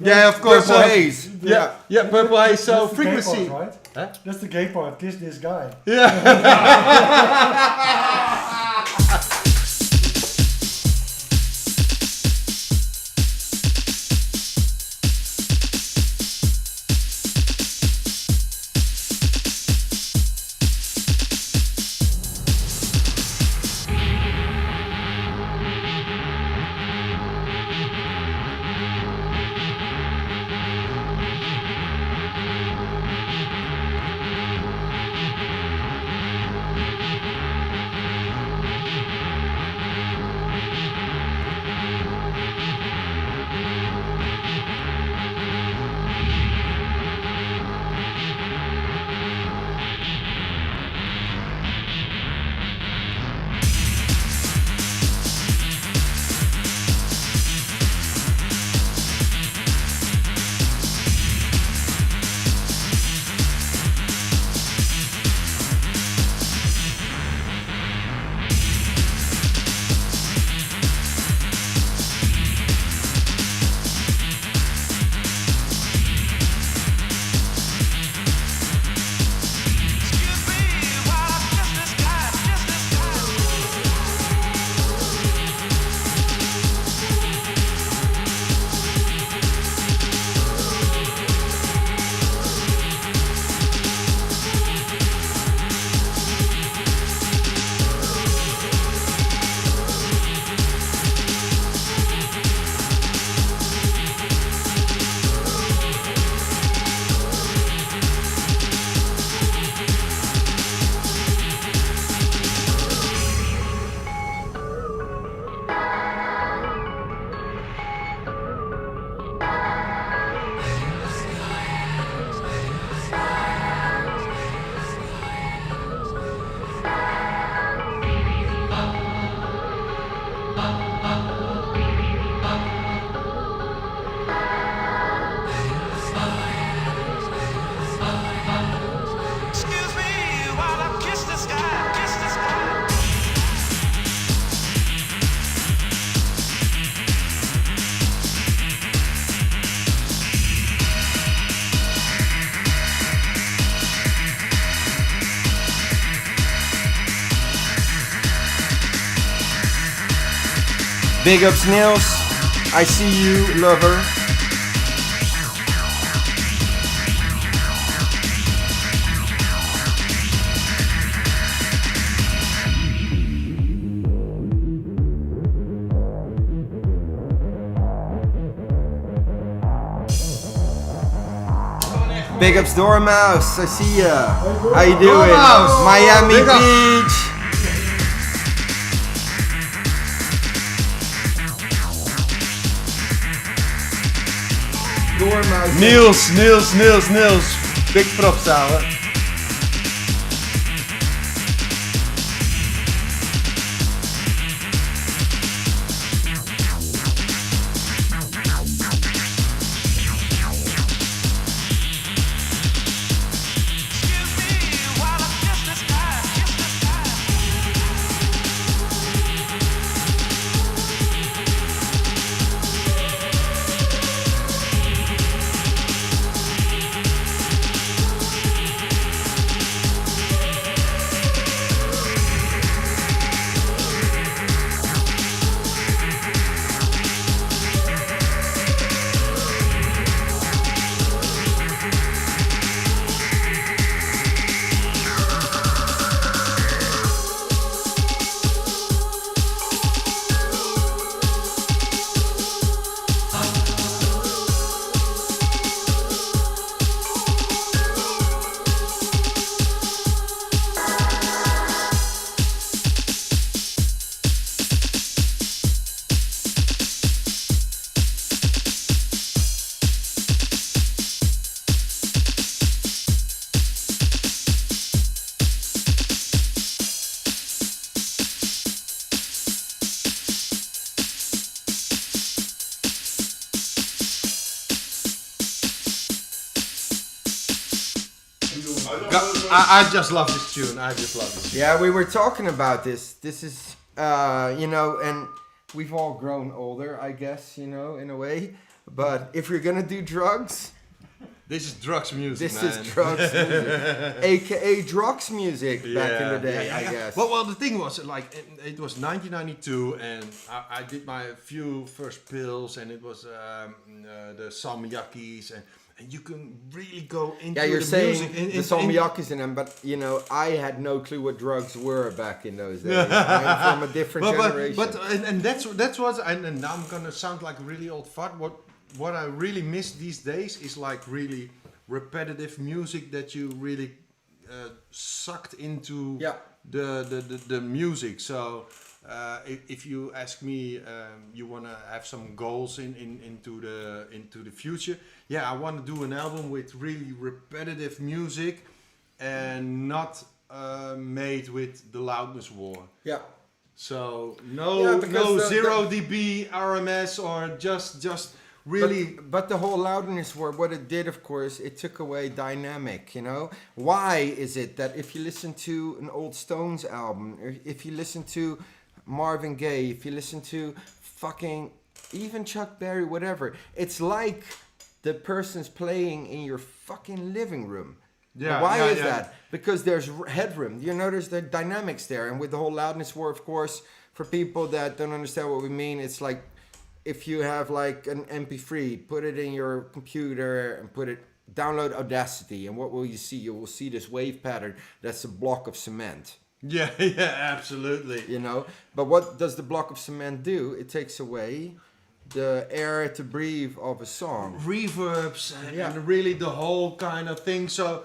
C: Yeah, of course.
A: Purple Haze.
C: Yeah, Purple Haze. So
D: That's the gay
C: frequency.
D: part, right?
C: Huh?
D: That's the gay part. Kiss this guy.
A: Big ups, Niels. I see you, lover. Big ups, Dormouse. I see ya. How you doing?
C: Dormouse.
A: Miami
C: Big ups.
A: Beach.
C: Niels. Big props, ouwe.
I: tune.
C: I just love this tune. I just love this tune.
A: Yeah, we were talking about this. This is, you know, and we've all grown older, I guess, you know, in a way. But if you're gonna do drugs,
C: This is drugs music,
A: this
C: man.
A: is drugs music, aka DROKZ music back in the day, I guess.
C: Well, the thing was, like, it was 1992, and I did my few first pills, and it was the salmiakkis, and you can really go into
A: Yeah, you're
C: the
A: saying
C: music.
A: the salmiakkis in them, but you know, I had no clue what drugs were back in those days. I'm from a different generation.
C: But that's what, and now I'm gonna sound like a really old fart. What I really miss these days is like really repetitive music that you really sucked into the music. So if you ask me, you wanna have some goals into the future? Yeah, I want to do an album with really repetitive music and not made with the loudness war.
A: Yeah.
C: So no 0 dB RMS or just really.
A: But the whole loudness war, what it did, of course, it took away dynamic, you know? Why is it that if you listen to an old Stones album, or if you listen to Marvin Gaye, if you listen to fucking even Chuck Berry, whatever, it's like the person's playing in your fucking living room.
C: Yeah,
A: Why is
C: yeah.
A: that? Because there's headroom. You know, there's the dynamics there. And with the whole loudness war, of course, for people that don't understand what we mean, it's like if you have like an MP3, put it in your computer and download Audacity. And what will you see? You will see this wave pattern that's a block of cement.
C: Yeah, absolutely.
A: You know, but what does the block of cement do? It takes away the air to breathe of a song.
C: Reverbs and really the whole kind of thing. So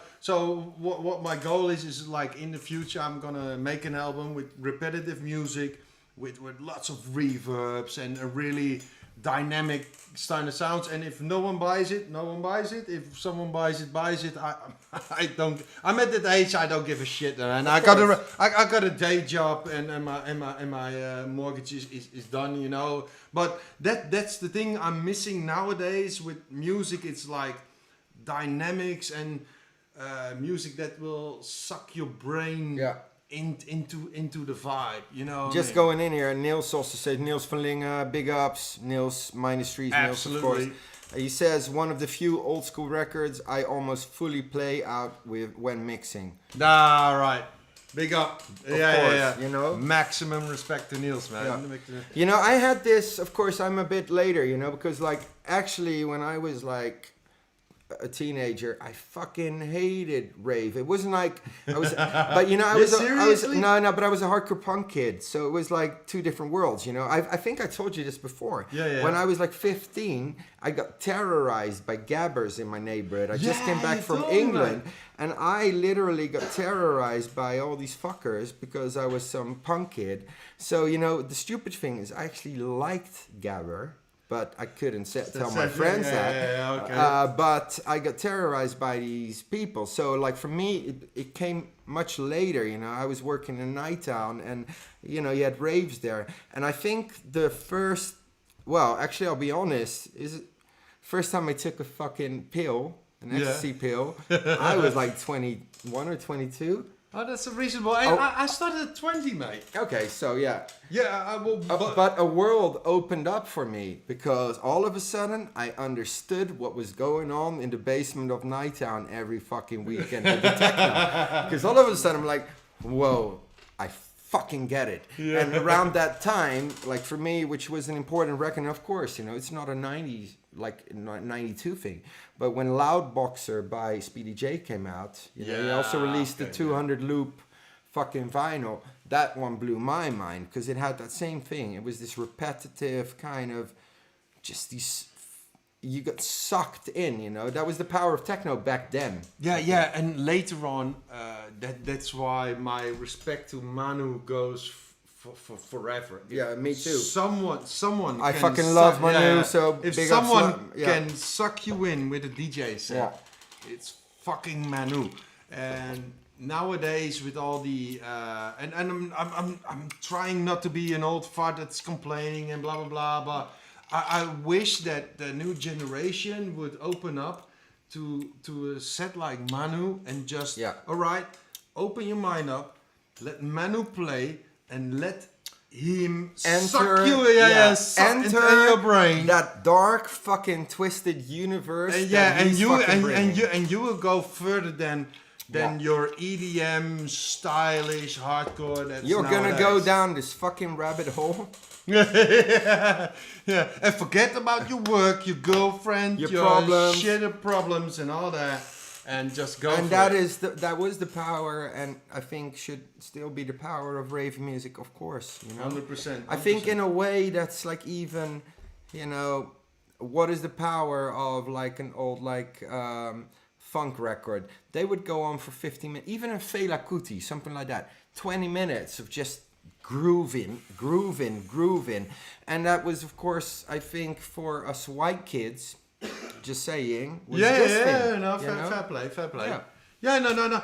C: what my goal is like in the future I'm gonna make an album with repetitive music, with lots of reverbs and a really dynamic kind of sounds. And if no one buys it, no one buys it. If someone buys it. I don't. I'm at that age. I don't give a shit. And I got a day job, and my mortgage is done. You know. But that's the thing I'm missing nowadays with music. It's like dynamics and music that will suck your brain.
A: Yeah.
C: Into the vibe, you know.
A: Just going in here, and Niels also said, Niels van Lingen, big ups, Niels -3, Niels of course. He says, one of the few old school records I almost fully play out with when mixing.
C: Right. Big up.
A: Of course, you know.
C: Maximum respect to Niels, man.
A: Yeah. You know, I had this, of course, I'm a bit later, you know, because like, actually, when I was like a teenager, I fucking hated rave. It wasn't like I was, but you know, I was a hardcore punk kid, so it was like two different worlds. You know, I think I told you this before.
C: Yeah.
A: When I was like 15, I got terrorized by gabbers in my neighborhood. I just came back from England, and I literally got terrorized by all these fuckers because I was some punk kid. So you know, the stupid thing is, I actually liked gabber. But I couldn't tell my friends that.
C: Okay.
A: But I got terrorized by these people. So, like, for me, it came much later, you know. I was working in Nighttown, and, you know, you had raves there. And I think the first, well, actually, I'll be honest, first time I took a fucking pill, an ecstasy pill, I was like 21 or 22.
C: Oh, that's a reasonable. I started at 20, mate.
A: Okay, so yeah.
C: Yeah, I will.
A: But a world opened up for me because all of a sudden I understood what was going on in the basement of Nighttown every fucking weekend with the techno. Because all of a sudden I'm like, whoa, I fucking get it. Yeah. And around that time, like for me, which was an important record, of course, you know, it's not a 90s, like 92 thing. But when Loud Boxer by Speedy J came out, you know, he also released the 200 loop fucking vinyl. That one blew my mind because it had that same thing. It was this repetitive kind of, just these, you got sucked in, you know. That was the power of techno back then.
C: Yeah, and later on, that's why my respect to Manu goes for forever.
A: Yeah, me too.
C: Someone.
A: I fucking love Manu. So
C: if
A: big
C: someone
A: up,
C: can suck you in with a DJ set, it's fucking Manu. And nowadays, with all the and I'm trying not to be an old fart that's complaining and blah blah blah, but I wish that the new generation would open up to a set like Manu and just
A: Yeah.
C: all right, open your mind up, let Manu play, and let him suck you, suck into your brain.
A: That dark fucking twisted universe.
C: And
A: that he's fucking bringing.
C: and you will go further than your EDM stylish hardcore. That's
A: You're gonna go
C: nowadays.
A: down this fucking rabbit hole.
C: yeah, and forget about your work, your girlfriend,
A: Your
C: your
A: problems.
C: shitty problems, and all that, and just go.
A: And
C: for
A: that
C: it.
A: is that was the power, and I think should still be the power of rave music, of course. You know,
C: 100%.
A: I think in a way that's like even, you know, what is the power of like an old funk record? They would go on for 50 minutes, even in Fela Kuti, something like that, 20 minutes of just grooving, and that was, of course, I think for us white kids, just saying, was this thing,
C: no,
A: you know?
C: fair play.
A: Yeah.
C: Yeah, no.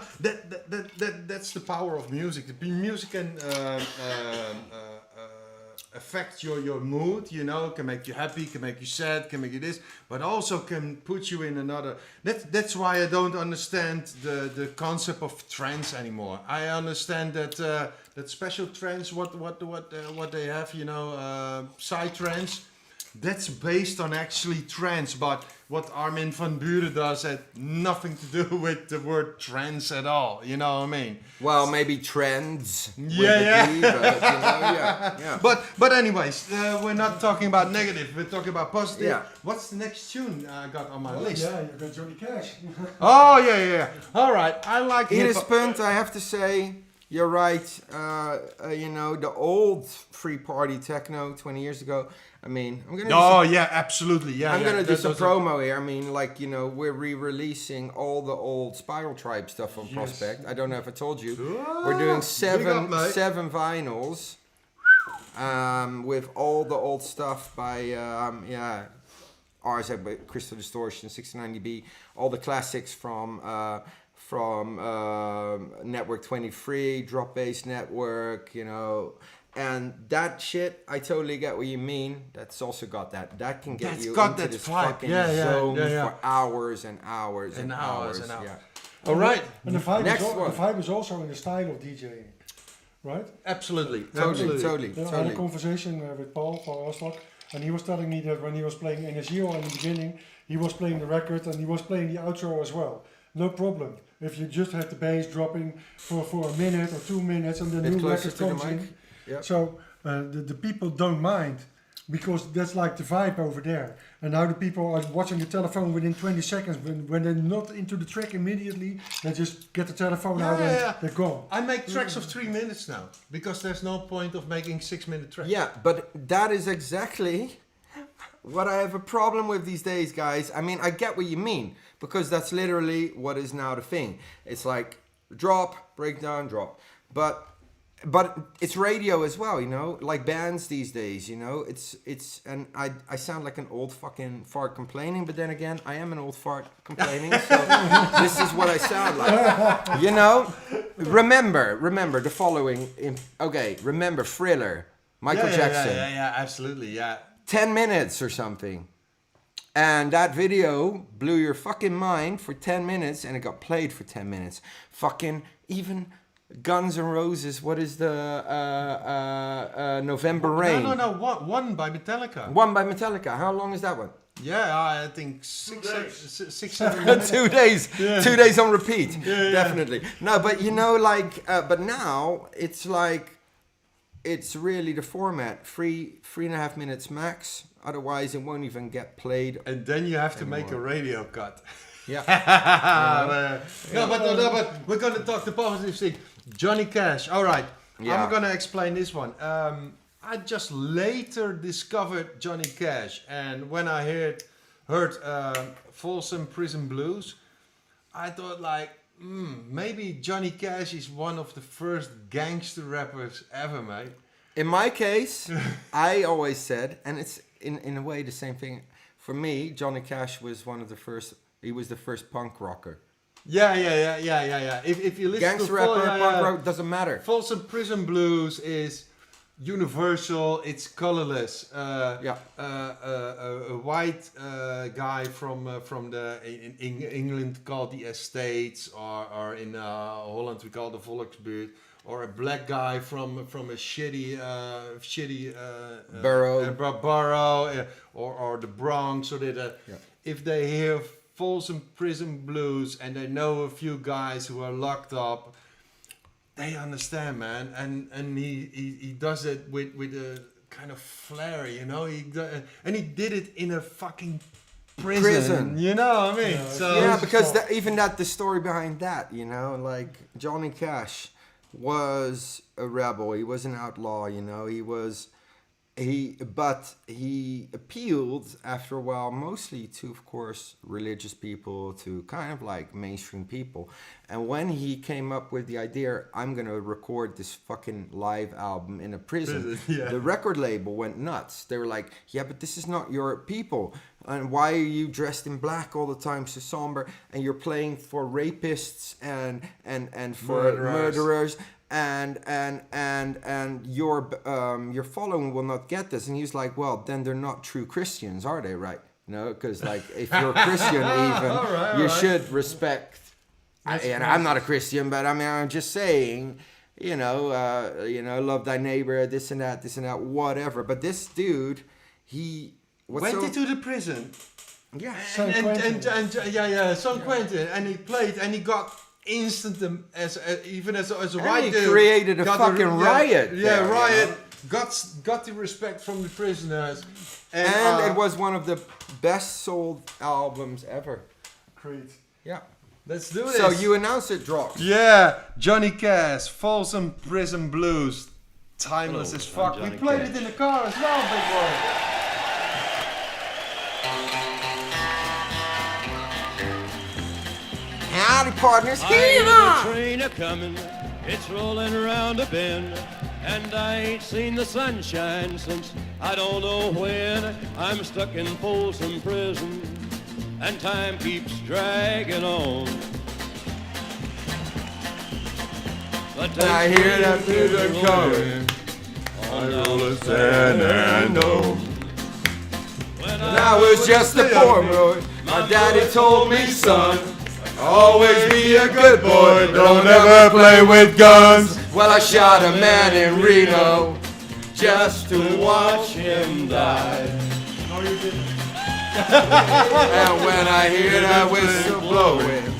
C: That's the power of music. The music can affect your mood. You know, can make you happy, can make you sad, can make you this, but also can put you in another. That's why I don't understand the concept of trance anymore. I understand that special trance, what they have, you know, psytrance. That's based on actually trance, but what Armin van Buren does had nothing to do with the word trance at all. You know what I mean?
A: Well, maybe trends. with
C: Yeah.
A: the D, but, you know, yeah.
C: But anyways, we're not talking about negative. We're talking about positive.
A: Yeah.
C: What's the next tune I got on my
D: Oh,
C: list?
D: yeah, you got Johnny Cash.
C: Oh yeah. All right, I like
A: It is
C: hip-hop.
A: punt, I have to say, you're right. You know, the old free party techno 20 years ago. I mean, I'm gonna.
C: Oh yeah, absolutely. Yeah,
A: I'm gonna do some
C: those are-
A: promo here. I mean, like, you know, we're re-releasing all the old Spiral Tribe stuff on Prospect. I don't know if I told you. We're doing
C: big up, mate.
A: seven vinyls with all the old stuff by ours by Crystal Distortion, 69dB, all the classics from Network 23, Drop Bass Network, you know. And that shit, I totally get what you mean. That's also got that. That can get
C: That's
A: you
C: got
A: into
C: that
A: this
C: vibe.
A: fucking
C: Yeah,
A: zone
C: yeah.
A: for hours and hours and hours.
C: and hours.
A: Yeah.
C: All right.
D: And the vibe,
A: Next
D: the
A: one.
D: vibe is also in the style of DJing, right?
C: Absolutely.
A: Totally.
D: I had a conversation with Paul Oslock, and he was telling me that when he was playing Energio in the beginning, he was playing the record and he was playing the outro as well. No problem. If you just had the bass dropping for a minute or 2 minutes and the
A: Bit
D: new
A: closer
D: record
A: to the
D: comes
A: mic.
D: in.
A: Yep.
D: So the people don't mind because that's like the vibe over there. And now the people are watching the telephone within 20 seconds. When they're not into the track immediately, they just get the telephone out and they're gone.
C: I make tracks of 3 minutes now because there's no point of making 6-minute tracks.
A: Yeah, but that is exactly what I have a problem with these days, guys. I mean, I get what you mean because that's literally what is now the thing. It's like drop, breakdown, drop. But it's radio as well, you know, like bands these days, you know. It's and I sound like an old fucking fart complaining, but then again, I am an old fart complaining, so this is what I sound like. You know, remember the following. Remember Thriller, Michael Jackson.
C: Yeah, absolutely, yeah.
A: 10 minutes or something. And that video blew your fucking mind for 10 minutes and it got played for 10 minutes. Fucking even Guns N' Roses, what is the November Rain?
C: No, one by Metallica.
A: One by Metallica. How long is that one?
C: Yeah, I think 7 minutes.
A: 2 days. 2 days on repeat. Definitely. No, but you know, like, but now it's like, it's really the format. 3.5 minutes max. Otherwise, it won't even get played.
C: And then you have to make a radio cut.
A: Yeah.
C: No, but we're going to talk the positive thing. Johnny Cash. All right.
A: Yeah.
C: I'm going to explain this one. I just later discovered Johnny Cash. And when I heard Folsom Prison Blues, I thought like, maybe Johnny Cash is one of the first gangster rappers ever, mate.
A: In my case, I always said, and it's in a way the same thing. For me, Johnny Cash was one of the first. He was the first punk rocker.
C: Yeah. If you listen
A: Gangster
C: to
A: rapper, punk rock, doesn't matter.
C: Folsom Prison Blues is universal. It's colorless.
A: Yeah.
C: A white guy from the in England called the Estates, or in Holland we call the Volksbuurt, or a black guy from a shitty borough, or the Bronx, or if they hear Folsom Prison Blues and they know a few guys who are locked up, they understand, man. And he does it with a kind of flair, you know. He did it in a fucking prison. You know what I mean?
A: Yeah, because even the story behind that, you know, like Johnny Cash was a rebel. He was an outlaw, you know. But he appealed after a while mostly to, of course, religious people, to kind of like mainstream people. And when he came up with the idea, I'm going to record this fucking live album in a prison, the record label went nuts. They were like, yeah, but this is not your people. And why are you dressed in black all the time, so somber? And you're playing for rapists and for murderers. And your following will not get this. And he's like, well, then they're not true Christians, are they? Right? No, because like if you're a Christian, even you should respect. And I'm not a Christian, but I mean, I'm just saying, you know, love thy neighbor, this and that, whatever. But this dude, he
C: went into the prison.
A: Yeah,
C: San Quentin, and he played, and he got instant as a white dude.
A: He created a fucking riot.
C: Yeah, riot. Got the respect from the prisoners,
A: and it was one of the best sold albums ever.
D: Great.
C: Yeah. Let's do this.
A: So you announced it, DROKZ.
C: Yeah, Johnny Cash, Folsom Prison Blues, timeless as fuck. We played it in the car as well, big boy.
A: Howdy, partners.
B: Hear the train a-coming, it's rolling around a bend, and I ain't seen the sunshine since I don't know when. I'm stuck in Folsom Prison, and time keeps dragging on. But
A: I hear that prison coming
B: on all the San Andreas.
A: When I was just a poor boy, my daddy told me, son, always be a good boy, don't ever play with guns. Well, I shot a man in Reno just to watch him die.
D: No, you didn't.
A: And when I hear that whistle blowing,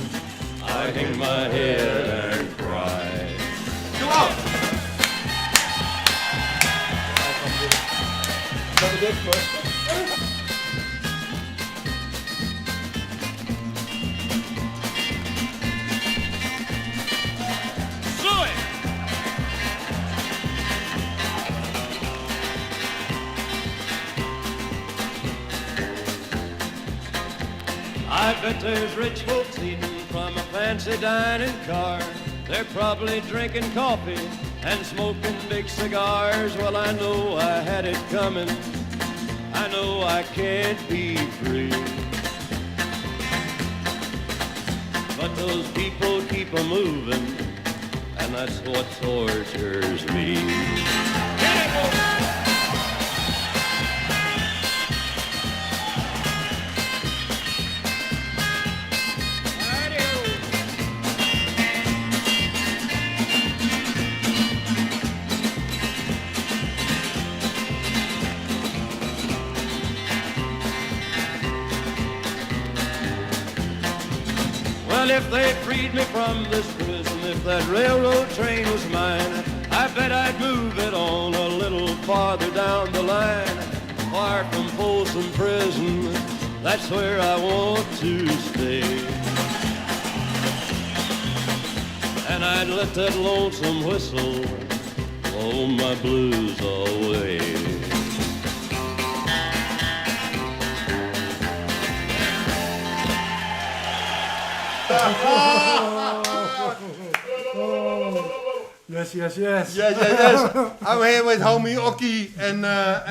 B: I hang my head and cry.
A: Come on!
B: I bet there's rich folks eating from a fancy dining car. They're probably drinking coffee and smoking big cigars. Well, I know I had it coming. I know I can't be free. But those people keep a moving, and that's what tortures me. Well, if they freed me from this prison, if that railroad train was mine, I bet I'd move it on a little farther down the line. Far from Folsom Prison, that's where I want to stay. And I'd let that lonesome whistle blow my blues away.
D: Yes.
C: Yes. I'm here with homie Oki, and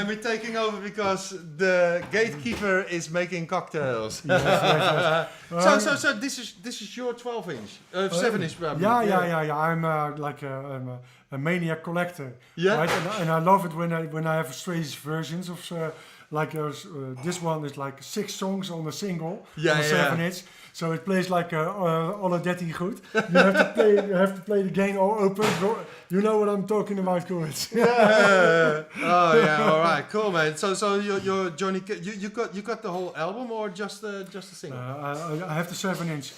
C: we're taking over because the gatekeeper is making cocktails.
D: Yes.
C: So this is your 12-inch, 7-inch probably.
D: Yeah. I'm I'm a maniac collector.
C: Yeah.
D: Right? And I love it when I have strange versions of this one is like 6 songs on a single on a 7-inch. So it plays like alle 13 goed. You have to play the game all open. You know what I'm talking about, Koorts.
C: Yeah. Oh yeah. All right. Cool, man. So you're Johnny. You got the whole album or just a single?
D: I have the 7-inch.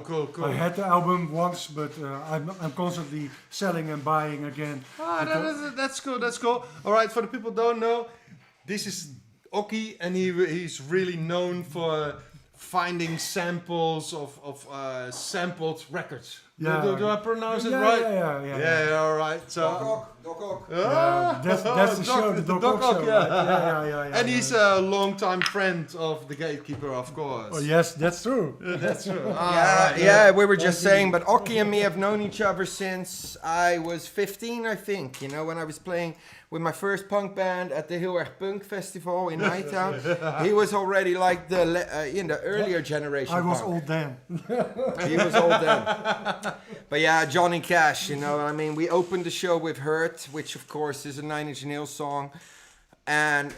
C: Cool.
D: I had the album once, but I'm constantly selling and buying again.
C: That's cool. All right. For the people who don't know, this is Oki, and he's really known for finding samples of sampled records.
D: Yeah.
C: Do I pronounce it right?
D: Yeah.
C: All right. So.
A: Doc Ock.
D: That's the show, the Doc Ock show.
C: Yeah. And he's a long-time friend of the gatekeeper, of course.
D: Oh yes, that's true.
C: That's true.
A: We were just saying, but Oki and me have known each other since I was 15, I think. You know, when I was playing with my first punk band at the Heel Erg Punk Festival in Nighttown. He was already like in the earlier generation.
D: I was
A: punk.
D: old then.
A: He was old then. But yeah, Johnny Cash, you know, I mean, we opened the show with Hurt, which of course is a 9 Inch Nails song. But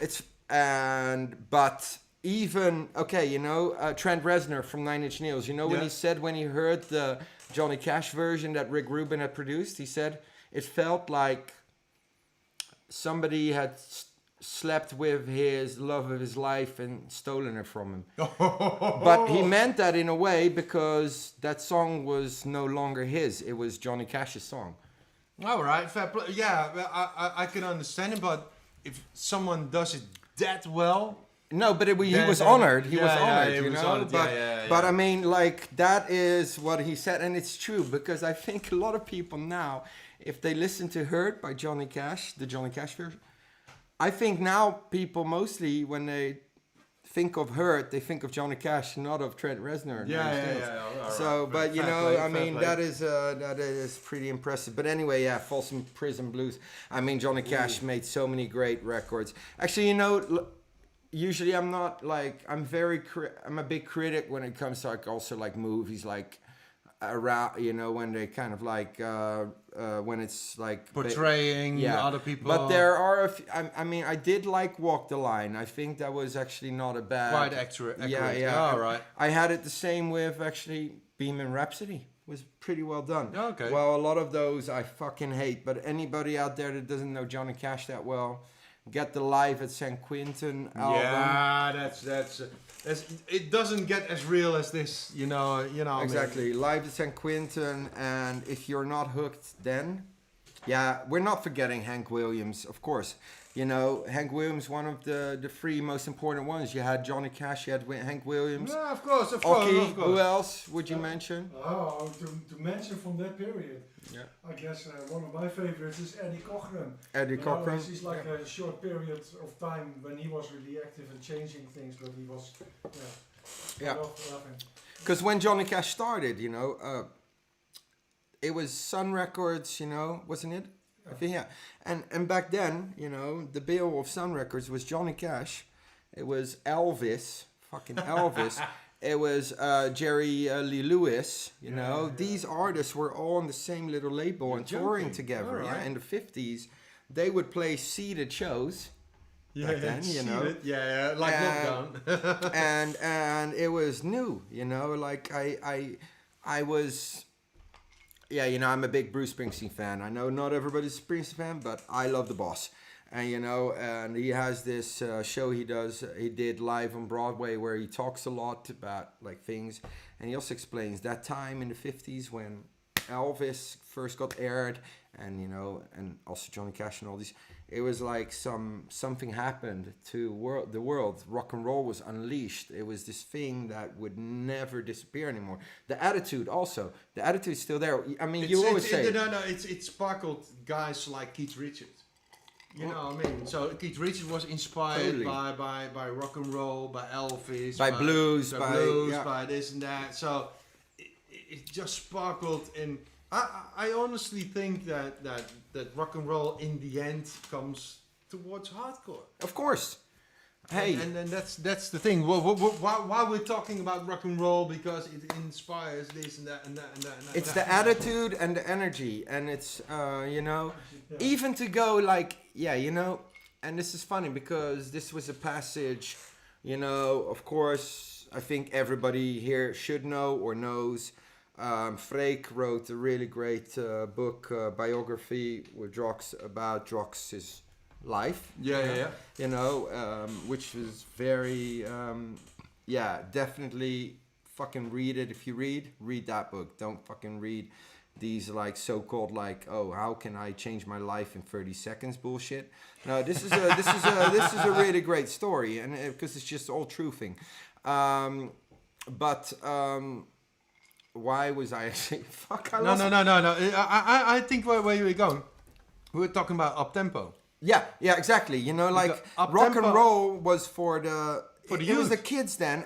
A: even, Trent Reznor from 9 Inch Nails, you know, when he said when he heard the Johnny Cash version that Rick Rubin had produced, he said it felt like somebody had slept with his love of his life and stolen it from him. But he meant that in a way because that song was no longer his. It was Johnny Cash's song.
C: All right, fair play. Yeah, I can understand it, but if someone does it that well...
A: No, but he was honored. He was honored,
C: he
A: you
C: was
A: know.
C: honored.
A: But I mean, like, that is what he said, and it's true because I think a lot of people now, if they listen to Hurt by Johnny Cash, the Johnny Cash version, I think now people mostly, when they think of Hurt, they think of Johnny Cash, not of Trent Reznor. So, right. But you know, I mean, that is pretty impressive. But anyway, Folsom Prison Blues. I mean, Johnny Cash made so many great records. Actually, you know, usually I'm not like, I'm a big critic when it comes to like also like movies like around, you know, when they kind of like when it's like
C: portraying other people.
A: But there are I mean, I did like Walk the Line. I think that was actually not a bad,
C: quite accurate.
A: Yeah.
C: Oh, right.
A: I had it the same with actually Bohemian Rhapsody. Was pretty well done.
C: Okay.
A: Well, a lot of those I fucking hate, but anybody out there that doesn't know Johnny Cash that well, get the Live at San Quentin album.
C: Yeah, that's it doesn't get as real as this, you know.
A: Exactly.
C: I mean.
A: Live at San Quentin, and if you're not hooked, then we're not forgetting Hank Williams, of course. You know, Hank Williams, one of the 3 most important ones. You had Johnny Cash, you had Hank Williams.
C: Yeah, of course.
A: Who else would you mention?
D: Oh, to mention from that period.
A: Yeah.
D: I guess one of my favorites is Eddie Cochran.
A: Eddie Cochran.
D: This is like a short period of time when he was really active and changing things, but he was, I love him.
A: Because when Johnny Cash started, you know, it was Sun Records, you know, wasn't it? I think, and back then, you know, the bill of Sun Records was Johnny Cash. It was Elvis, fucking Elvis. It was Jerry Lee Lewis, you know. These artists were all on the same little label and touring together. Right. In the 50s, they would play seated shows. Back then, you know.
C: Like lockdown.
A: and it was new, you know. Like I was. Yeah, you know, I'm a big Bruce Springsteen fan. I know not everybody's a Springsteen fan, but I love the boss. And, you know, and he has this show he did live on Broadway where he talks a lot about, like, things. And he also explains that time in the 50s when Elvis first got aired and, you know, and also Johnny Cash and all these. It was like something happened to the world. Rock and roll was unleashed. It was this thing that would never disappear anymore. The attitude is still there. I mean,
C: it sparkled guys like Keith Richards. You know what I mean? So Keith Richards was inspired by rock and roll, by Elvis,
A: by blues,
C: by this and that. So it just sparkled in I honestly think that rock and roll in the end comes towards hardcore.
A: Of course. Hey,
C: and that's the thing. Why we're talking about rock and roll, because it inspires this and that and that and that. And that
A: it's
C: and
A: the
C: that.
A: attitude and the energy, and it's you know, even to go like, yeah, you know, and this is funny because this was a passage, you know, of course, I think everybody here should know or knows. Freek wrote a really great book, biography with DROKZ about DROKZ's life.
C: Yeah.
A: You know, which was very, definitely fucking read it. If you read that book. Don't fucking read these like so-called like, oh, how can I change my life in 30 seconds bullshit. No, this is a really great story, and because it's just all truthing. Why was I actually
C: No. I think where you were going. We were talking about Uptempo.
A: Yeah, exactly. You know, like
C: Uptempo
A: rock and roll was for the it was
C: youth.
A: the kids then,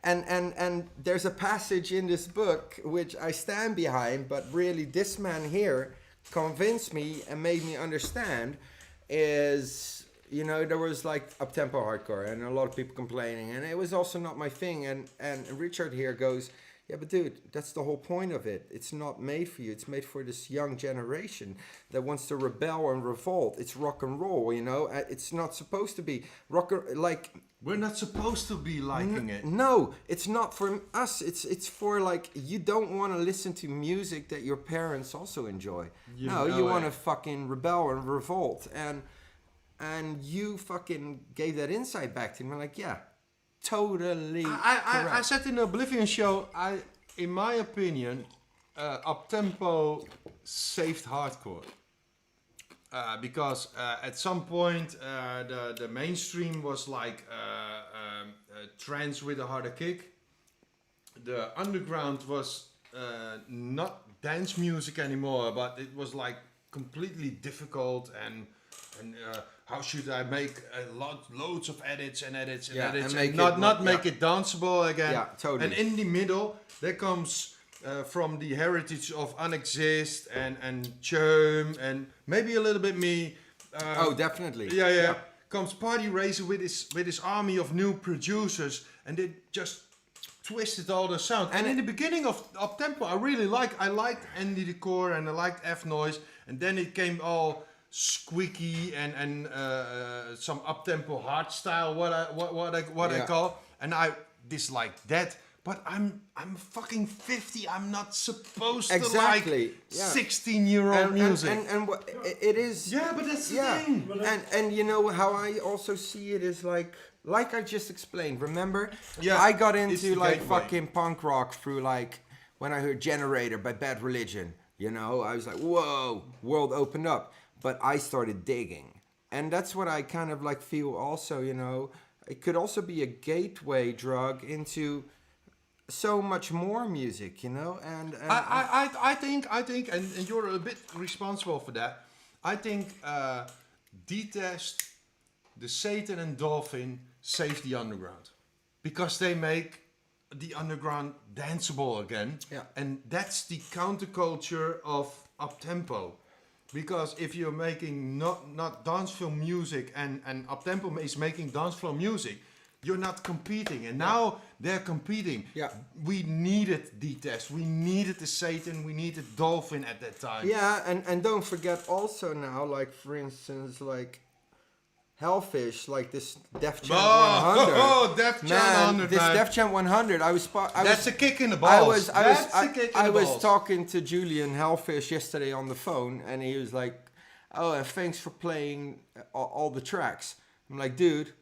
A: and there's a passage in this book which I stand behind, but really this man here convinced me and made me understand is, you know, there was like Uptempo hardcore and a lot of people complaining, and it was also not my thing, and Richard here goes, yeah, but dude, that's the whole point of it. It's not made for you. It's made for this young generation that wants to rebel and revolt. It's rock and roll, you know. It's not supposed to be like.
C: We're not supposed to be liking it.
A: No, it's not for us. It's for like, you don't want to listen to music that your parents also enjoy. You want to fucking rebel and revolt, and you fucking gave that insight back to me. I'm like, yeah. Totally.
C: I said in the Oblivion show, in my opinion, Uptempo saved hardcore. Because at some point the mainstream was like trance with a harder kick. The underground was not dance music anymore, but it was like completely difficult and how should I make loads of edits and edits and edits and not make it danceable again?
A: Yeah, totally.
C: And in the middle, there comes from the heritage of Unexist and Chum and maybe a little bit me.
A: Oh, definitely.
C: Yeah. Comes Party Racer with his army of new producers, and they just twisted all the sound. And in the beginning of Uptempo, I liked Andy Decor and I liked F Noise, and then it came all squeaky and some Uptempo hardstyle, what I call, and I dislike that. But I'm fucking 50. I'm not supposed to like 16-year-old music.
A: And it is.
C: Yeah, but that's the thing.
A: And you know how I also see it is like I just explained. Remember?
C: Yeah.
A: I got into like
C: gateway.
A: fucking punk rock through like when I heard Generator by Bad Religion. You know, I was like, whoa, world opened up. But I started digging. And that's what I kind of like feel also, you know. It could also be a gateway drug into so much more music, you know. And
C: I think, and you're a bit responsible for that. I think D-Test, the Satan and Dolphin save the underground. Because they make the underground danceable again.
A: Yeah.
C: And that's the counterculture of Uptempo. Because if you're making not dance floor music and Uptempo is making dance floor music, you're not competing. And now they're competing.
A: Yeah.
C: We needed D-Test. We needed the Satan. We needed Dolphin at that time.
A: Yeah, and don't forget also now, like for instance, like Hellfish, like this Def Jam 100.
C: Oh, Def Jam 100.
A: This Def Jam 100.
C: That's a kick in the balls.
A: I was talking to Julian Hellfish yesterday on the phone, and he was like, "Oh, and thanks for playing all the tracks." I'm like, "Dude,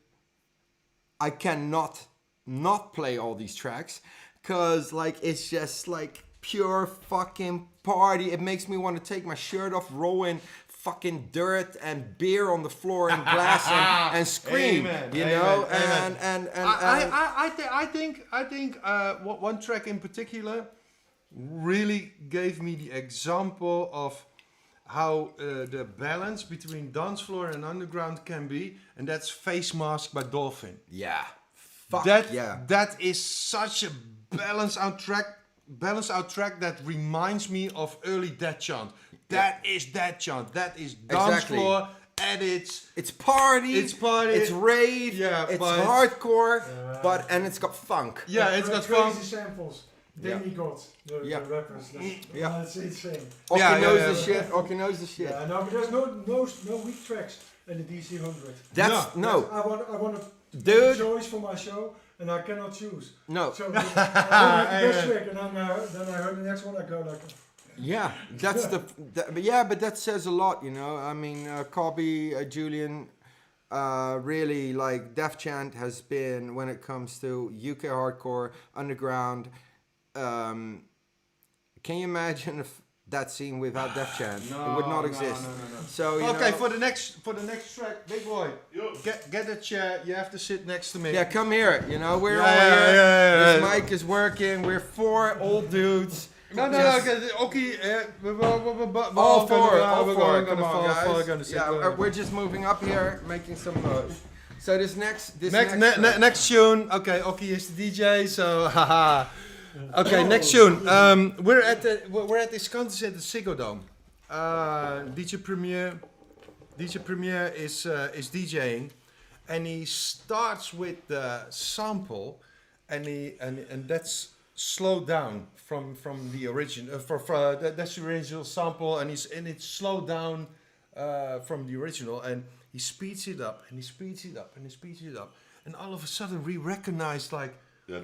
A: I cannot not play all these tracks, cause like it's just like pure fucking party. It makes me want to take my shirt off, roll in fucking dirt and beer on the floor and glass and scream."
C: Amen,
A: you know.
C: amen.
A: And
C: I think one track in particular really gave me the example of how the balance between dance floor and underground can be, and that's Face Mask by Dolphin.
A: yeah,
C: That is such a balanced out track. balanced out track that reminds me of early Dead Chant. That is Dead Chant. That is dance floor edits.
A: It's party. It's rave.
C: Yeah,
A: it's
C: but
A: hardcore. And it's got funk.
C: Yeah, it's got
D: crazy
C: funk.
D: samples. Danny got the rappers. That's insane.
A: Oki knows the shit. Oki knows the shit.
D: Yeah, no, but there's no weak tracks in the DC 100.
A: That's no.
D: I want a
A: Dude.
D: choice for my show, and I cannot choose.
A: No.
D: So I have the best track, and then I heard the next one. I go like.
A: Yeah, that's but that says a lot, you know. I mean, Cobby, Julian, really like Def Chant has been, when it comes to UK hardcore underground. Can you imagine if that scene without Def Chant? It would not exist.
C: No.
A: So you
C: okay,
A: know,
C: for the next track, big boy, get a chair. You have to sit next to me.
A: yeah, come here. You know, we're all here. This mic is working. We're 4 old dudes.
C: No, okay,
A: All four.
C: Come
A: Come on, guys.
C: guys.
A: We're just moving up here, making some noise. So this next
C: tune. Okay, Oki is the DJ, so haha. Okay, next tune. We're at this contest at the Sigue Dome. DJ Premier is DJing, and he starts with the sample, and that's slowed down from the original. That's the original sample, and it's slowed down from the original, and he speeds it up, and he speeds it up, and he speeds it up, and all of a sudden we recognize
I: the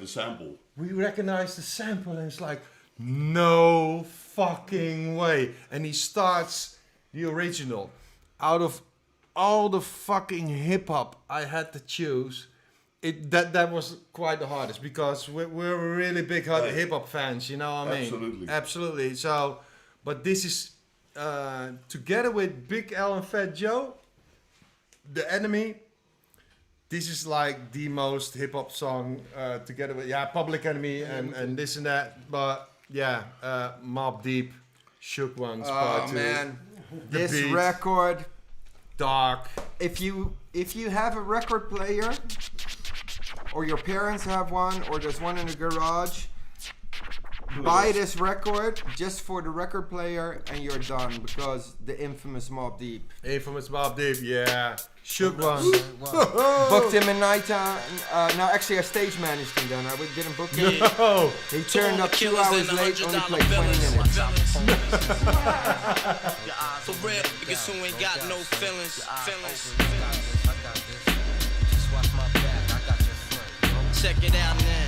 I: sample.
C: We recognize the sample, and it's like, no fucking way. And he starts the original. Out of all the fucking hip hop I had to choose, that was quite the hardest, because we're really big hip hop fans, you know what I mean? Absolutely. So, but this is together with Big L and Fat Joe, The Enemy. This is like the most hip hop song together with Public Enemy and this and that. But Mobb Deep, Shook Ones Part 2.
A: Man,
C: The
A: this
C: beat,
A: record.
C: dark.
A: If you have a record player, or your parents have one, or there's one in the garage, buy this record just for the record player, and you're done, because the infamous Mobb Deep.
C: Infamous Mobb Deep, yeah. Shook Ones.
A: Booked him in nighttime. No, actually I stage managed him then. I didn't book him.
C: No.
A: He turned up 2 hours late, only played 20 minutes.
F: For real, niggas who ain't got no feelings. Check it out now.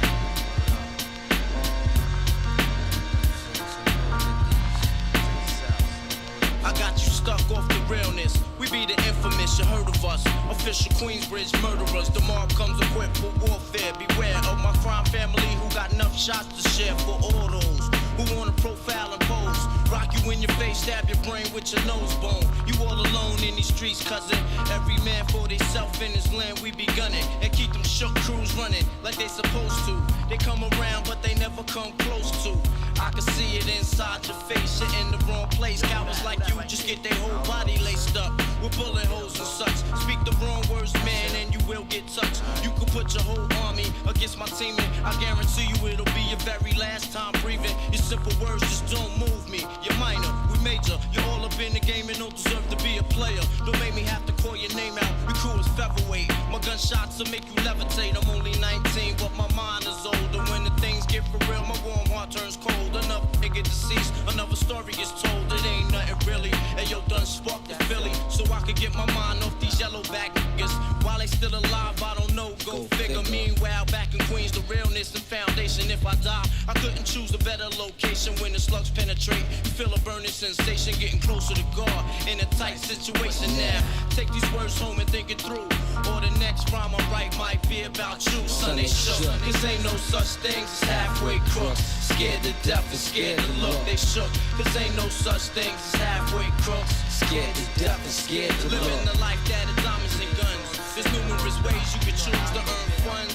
F: I got you stuck off the realness. We be the infamous, you heard of us. Official Queensbridge murderers. The mob comes equipped for warfare. Beware of my crime family who got enough shots to share for all those who wanna profile and pose. Rock you in your face, stab your brain with your nose bone. You all alone in these streets, cousin. Every man for theyself in his land, we be gunning. And keep them shook crews running like they supposed to. They come around, but they never come close to. I can see it inside your face, you're in the wrong place. Cowards like you just get their whole body laced up with bullet holes and such. Speak the wrong words, man, and you will get touched. You can put your whole army against my team, and I guarantee you it'll be your very last time breathing. Your simple words just don't move me. You're minor, we major. You're all up in the game and don't deserve to be a player. Don't make me have to call your name out. Your crew is featherweight. My gunshots will make you levitate. I'm only 19, but my mind is older. When the things get for real, my warm heart turns cold. Another nigga deceased, another story is told. It ain't nothing really. And yo, done sparked the Philly, so I could get my mind off these yellowback niggas. While they still alive, I don't know. Go figure. Meanwhile, back in Queens, the realness and foundation. If I die, I couldn't choose a better location. When the slugs penetrate, you feel a burning sensation, getting closer to God in a tight situation now. Take these words home and think it through, or the next rhyme I write might be about you. Son, they shook. Cause ain't no such things as halfway crooks. Scared to death and scared to look. They shook. Cause ain't no such things as halfway crooks. Scared to death and scared to look. Living the life that is diamonds and guns. There's numerous ways you can choose to earn funds.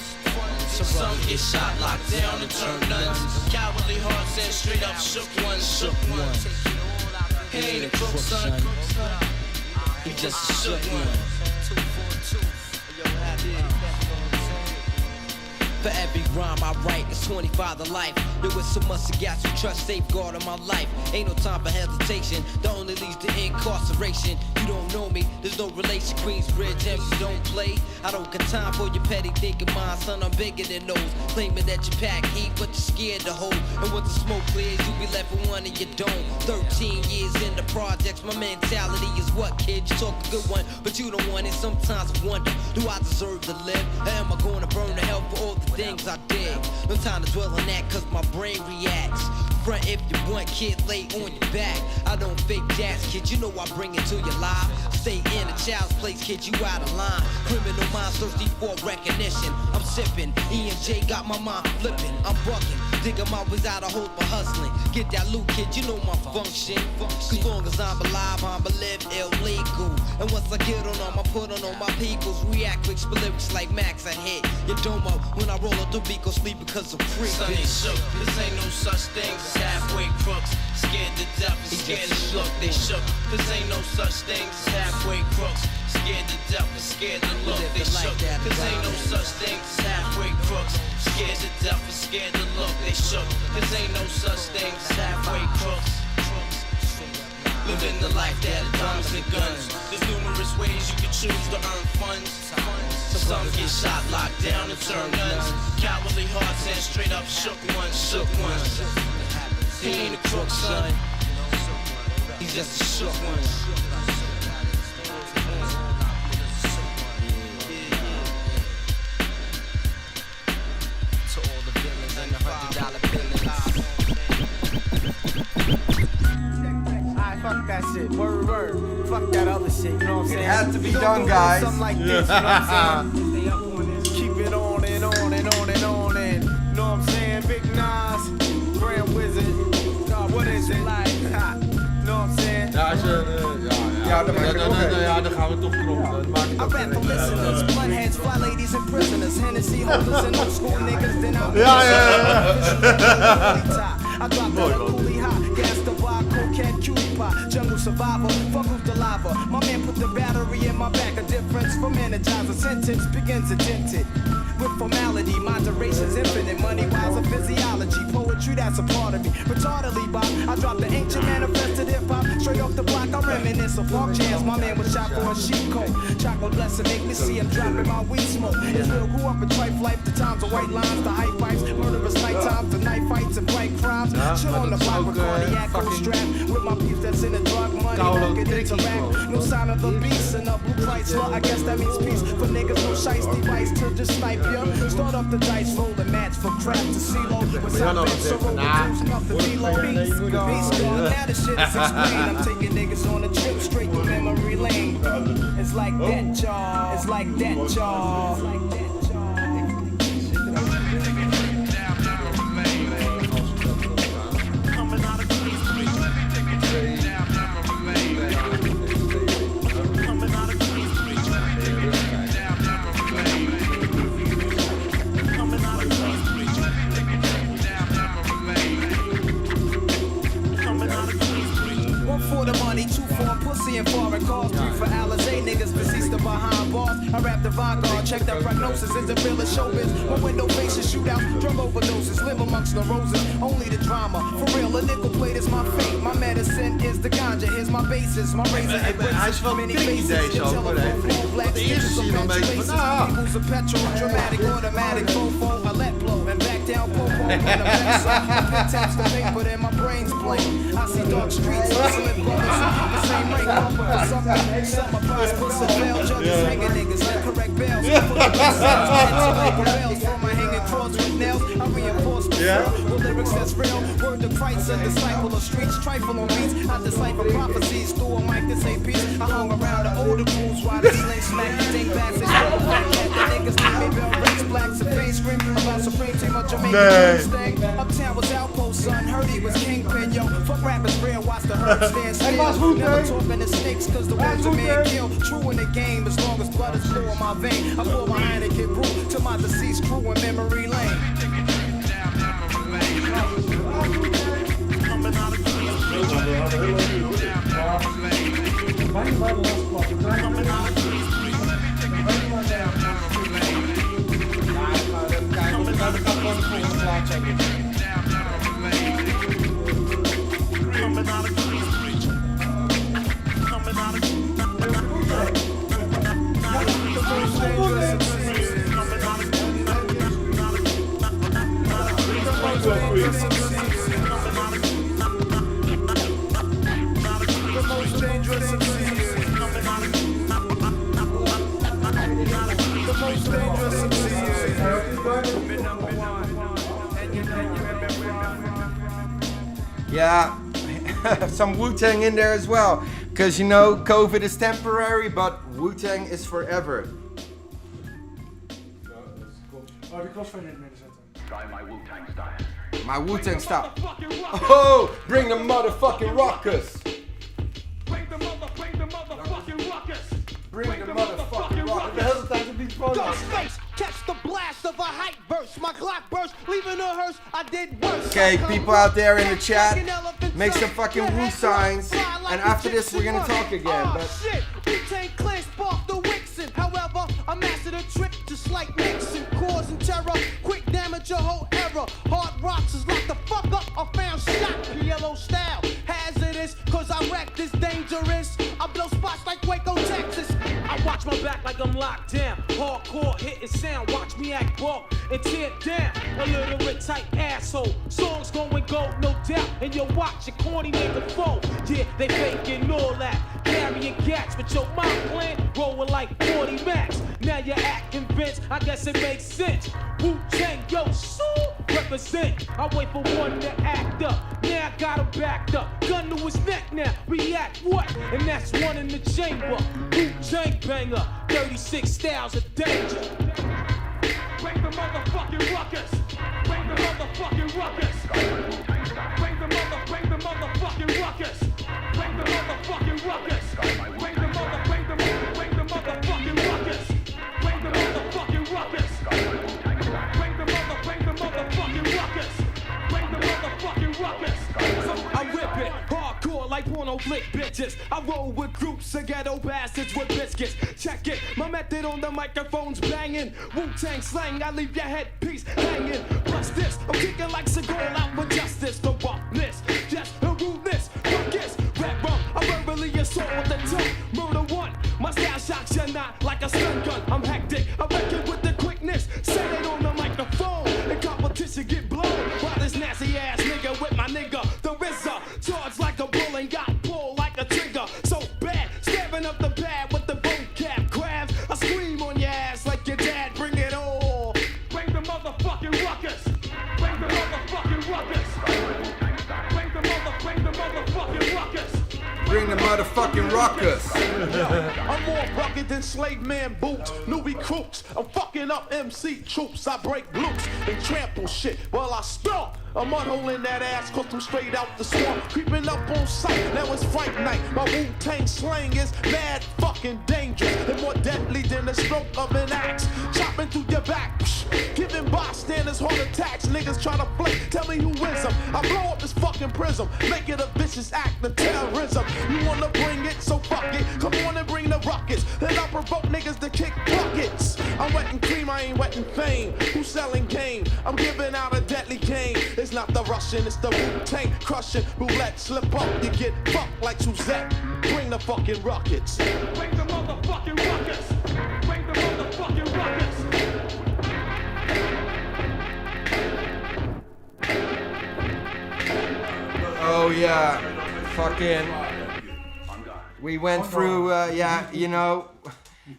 F: Some get shot, locked down, and turn nuns. Cowardly hearts and straight up shook ones. Shook ones. He ain't a crook, son. He just a shook one. For every rhyme I write, it's 25 to life. There was so much I got to trust, safeguard in my life. Ain't no time for hesitation, that only leads to incarceration. You don't know me, there's no relation. Queensbridge MCs don't play. I don't got time for your petty thinking, mind, son, I'm bigger than those. Claiming that you pack heat, but you're scared to hold. And once the smoke clears, you be left with one and you don't. 13 years in the projects, my mentality is what, kid? You talk a good one, but you don't want it. Sometimes I wonder, do I deserve to live? Or am I going to burn to hell for all the things I did? No time to dwell on that, cause my brain reacts. Front if you want, kid, lay on your back. I don't fake jazz, kid, you know I bring it to your life. Stay in a child's place, kid, you out of line. Criminal minds thirsty for recognition. I'm sipping, E&J got my mind flipping. I'm bucking, digging my ways out of hope for hustling. Get that loot, kid, you know my function. As long as I'm alive, I'm live illegal. And once I get on them, I put on all my peoples. React quick, spit lyrics like Max, I hit your domo. When I roll up the beat, go sleep because I'm free.
H: Son ain't shook, this ain't no such thing as halfway crooks. Scared to death and scared to look, they shook. This ain't no such thing as halfway crooks. Scared to death and scared to look, they shook. This ain't no such thing as halfway crooks. Scared to death and scared to look, they shook. This ain't no such thing as halfway crooks. Living the life that are diamonds and guns. There's numerous ways you can choose to earn funds. Some get shot, locked down, and turn guns. Cowardly hearts and straight up shook ones, shook ones. He ain't a crook, son. He's just a shook one. To all the villains and the $100 billions.
L: Alright, fuck that shit. Word. Fuck that other shit, you know what I'm saying?
A: It had to be done, guys.
L: Something like this, you know what I'm saying? Keep it on and on and on and on and, you know what I'm saying? Big Nas, Grand Wizard, what is it like? Ha, you know what I'm saying?
C: Ja, als je...
A: Ja, dan
C: gaan we toch knoppen.
L: I rap for listeners, bloodheads, fly ladies and prisoners, Hennessy holders and old school niggas, then I'm I dropped the coolie hot, gas the bar, cocaine, cutie pie, jungle survivor, fuck with the lava. My man put the battery in my back, a difference from energizer. Sentence begins addicted with formality, moderation's infinite. Money wise of physiology, poetry that's a part of me. Retardedly, Bob, I dropped the ancient manifested hip hop straight off the block. I reminisce of Park Jams. My man was shot for a sheep coat. Chocolate blessing make me see him dropping my weed smoke. Israel grew up in trife life, the times of white lines, the high pipes, murderous night times, the knife fights and bright crimes. Chill on the block with cardiac on strap with my peeps that's in the drug money. Don't interact. No sign of the beast and a blue Chrysler. I guess that means peace for niggas. No shice device to just snipe ya. Start up the dice, roll the match for crap to CeeLo. With some bits so roll the juice, nothing below. Beast gone. Now the shit is explained. I'm taking niggas on a trip straight to memory lane. It's like that, y'all. It's like that, y'all. It's like that, y'all. And foreign cars, 3 for Alizé, niggas deceased of behind bars. I rap the vanguard, check that prognosis is the real as showbiz. My window faces, shootouts, drug overdoses, live amongst the roses, only the drama. For real, a nickel plate is my fate. My medicine is the ganja, here's my basis. My razor and braces, many faces.
C: De eerste zie je dan mee van,
L: People's a petrol, dramatic, automatic, fofo, I let blow and back down, popo, when I'm next up. I taps the paper, then my brain's blank. I see dark streets, hustling brothers, the same rank. Some my prize puts a veil, judges hanging niggas like correct bells. Full of rails from my hanging cross with nails. I reinforce myself with lyrics that's real. Word to Christ, a disciple of streets, trifle on beats. I decipher prophecies through a mic that say peace. I hung around the older crews while the sling smack the thing passage. The niggas leave me bell rings, blacks and face scream about supreme team of Jamaican thing. Uptown was outpost, son. Heard he was kingpin, yo. Fuck rappers real, watch the herd stand still. Never talking to snakes, cause the words a man kill. True in the game, as long as blood is flowing in my vein. I pour my Heineken brew to my deceased crew in memory lane. Coming out of Queensbridge. Coming out of Queensbridge.
A: Yeah, some Wu-Tang in there as well. Because you know, COVID is temporary, but Wu-Tang is forever.
D: Oh, die crossfade in het midden zetten.
G: Try my Wu-Tang style.
A: My Wu-Tang style. Oh, bring the motherfucking rockers.
J: Bring the motherfucking ruckus.
A: Bring the motherfucking rockers. De hele tijd op die
L: Ghostface, catch the blast of a hype burst. My Glock burst, leaving a hearse. I did worse.
A: Okay, people out there in the chat, make some fucking Wu signs. And after this, we're gonna talk again.
L: Oh
A: But
L: shit, Wu-Tang Clan sparked the Wixen. However, I mastered a trick just like Nixon, causing terror. Quick damage your whole era. Hard rocks is locked the fuck up. I found shot, PLO style. Hazardous, cause I wreck this dangerous. I blow spots like Waco, Texas. I watch my back like I'm locked down. Hardcore hitting sound, watch me act broke and tear down. A little bit tight asshole. Songs going gold, no doubt. And you watch a corny nigga fold. Yeah, they faking all that. Carrying gats, but your mind plan rolling like 40 max. Now you act convinced, I guess it makes sense. Wu-Tang, yo, so represent. I wait for one to act up. Now I got him backed up. Gun to his neck now, react what? And that's one in the chamber. Wu-Tang banger, 36 styles of danger.
J: Bring the motherfucking ruckus. Bring the motherfucking ruckus. Bring the motherfucking ruckus. Bring the motherfucking ruckus. Bring the motherfucking ruckus. Bring the motherfucking ruckus. Bring the motherfucking ruckus. Bring the motherfucking ruckus.
L: I whip it, hardcore like porno flick bitches. I roll with groups of ghetto bastards with biscuits. Check it, my method on the microphone's banging. Wu-Tang slang, I leave your headpiece hanging. Plus this, I'm kicking like Sigue out for justice. The roughness, just the rudeness, ruckus, rap rum. I verbally assault with the tongue. Murder one, my style shocks you not like a stun gun. I'm hectic, I reckon with the quickness. Say it on the microphone, and competition get blown. By this nasty ass nigga with my nigga, the RZA. Charged like a bull and got pulled like a trigger. So bad, stabbing up the pad with the vocab crabs. I scream on your ass like your dad, bring it on.
J: Bring the motherfucking ruckus. Bring the motherfucking ruckus. Bring the motherfucking ruckus.
A: bring the motherfucking ruckus.
L: I'm more rugged than slave man boots, new recruits. I'm fucking up MC troops. I break loops and trample shit while I stomp. I'm unholding that ass cause I'm straight out the swamp. Creeping up on sight, now it's fight night. My Wu-Tang slang is mad fucking dangerous and more deadly than the stroke of an axe. Chopping through your back, giving bystanders heart attacks. Niggas try to flake, tell me who is them. I blow up this fucking prism, make it a vicious act of terrorism. You wanna bring it, so fuck it. Come on and bring the ruckus. Then I'll provoke niggas to kick buckets. I'm wetting cream, I ain't wetting fame. Who's selling game? I'm giving out a deadly game. It's not the Russian, it's the Wu-Tang crushing. Roulette, slip up, you get fucked like Suzette. Bring the fucking rockets.
J: Bring the motherfucking rockets. Bring the motherfucking rockets.
A: Oh yeah, fucking. We went through, yeah, you know,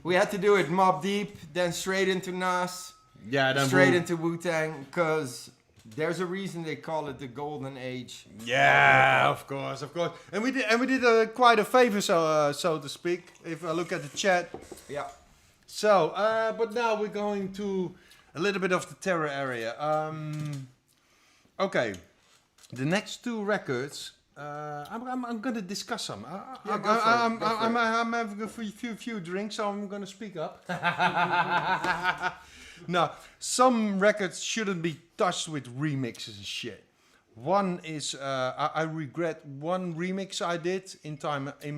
A: we had to do it Mobb Deep, then straight into Nas,
C: yeah, then
A: straight into Wu-Tang, because there's a reason they call it the golden age.
C: Yeah, of course. And we did quite a favor, so to speak. If I look at the chat.
A: Yeah.
C: So, but now we're going to a little bit of the terror area. Okay, the next two records. I'm gonna discuss some. I'm having a few drinks, so I'm gonna speak up. Now, some records shouldn't be touched with remixes and shit. One is I regret one remix I did in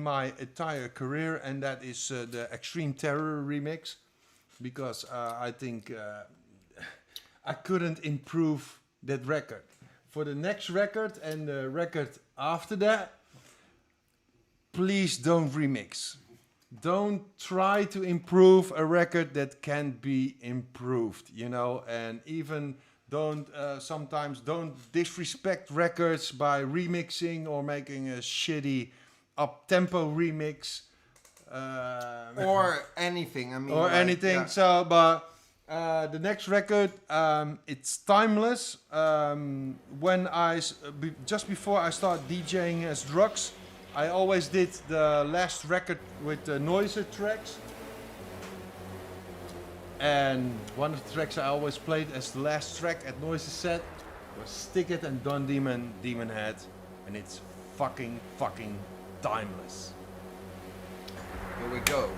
C: my entire career, and that is the Extreme Terror remix, because I think I couldn't improve that record. For the next record and the record after that, please don't remix. Don't try to improve a record that can be improved, you know, and even don't sometimes don't disrespect records by remixing or making a shitty up-tempo remix.
A: Or anything, I mean.
C: Or
A: like,
C: anything.
A: yeah.
C: So, but the next record, it's timeless. When just before I started DJing as DROKZ, I always did the last record with the noiser tracks. And one of the tracks I always played as the last track at Noiser set was Stick It and Don Demon, Demon Head. And it's fucking timeless.
A: Here we go.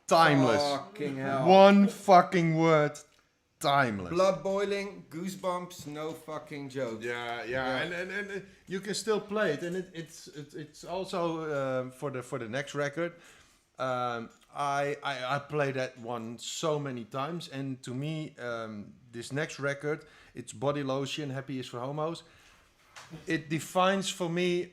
C: timeless.
A: Fucking hell.
C: One fucking word, timeless.
A: Blood boiling, goosebumps, no fucking joke.
C: Yeah. And you can still play it, and it's also for the next record. I played that one so many times, and to me, this next record, it's Body Lotion, Happy is for Homos. It defines for me.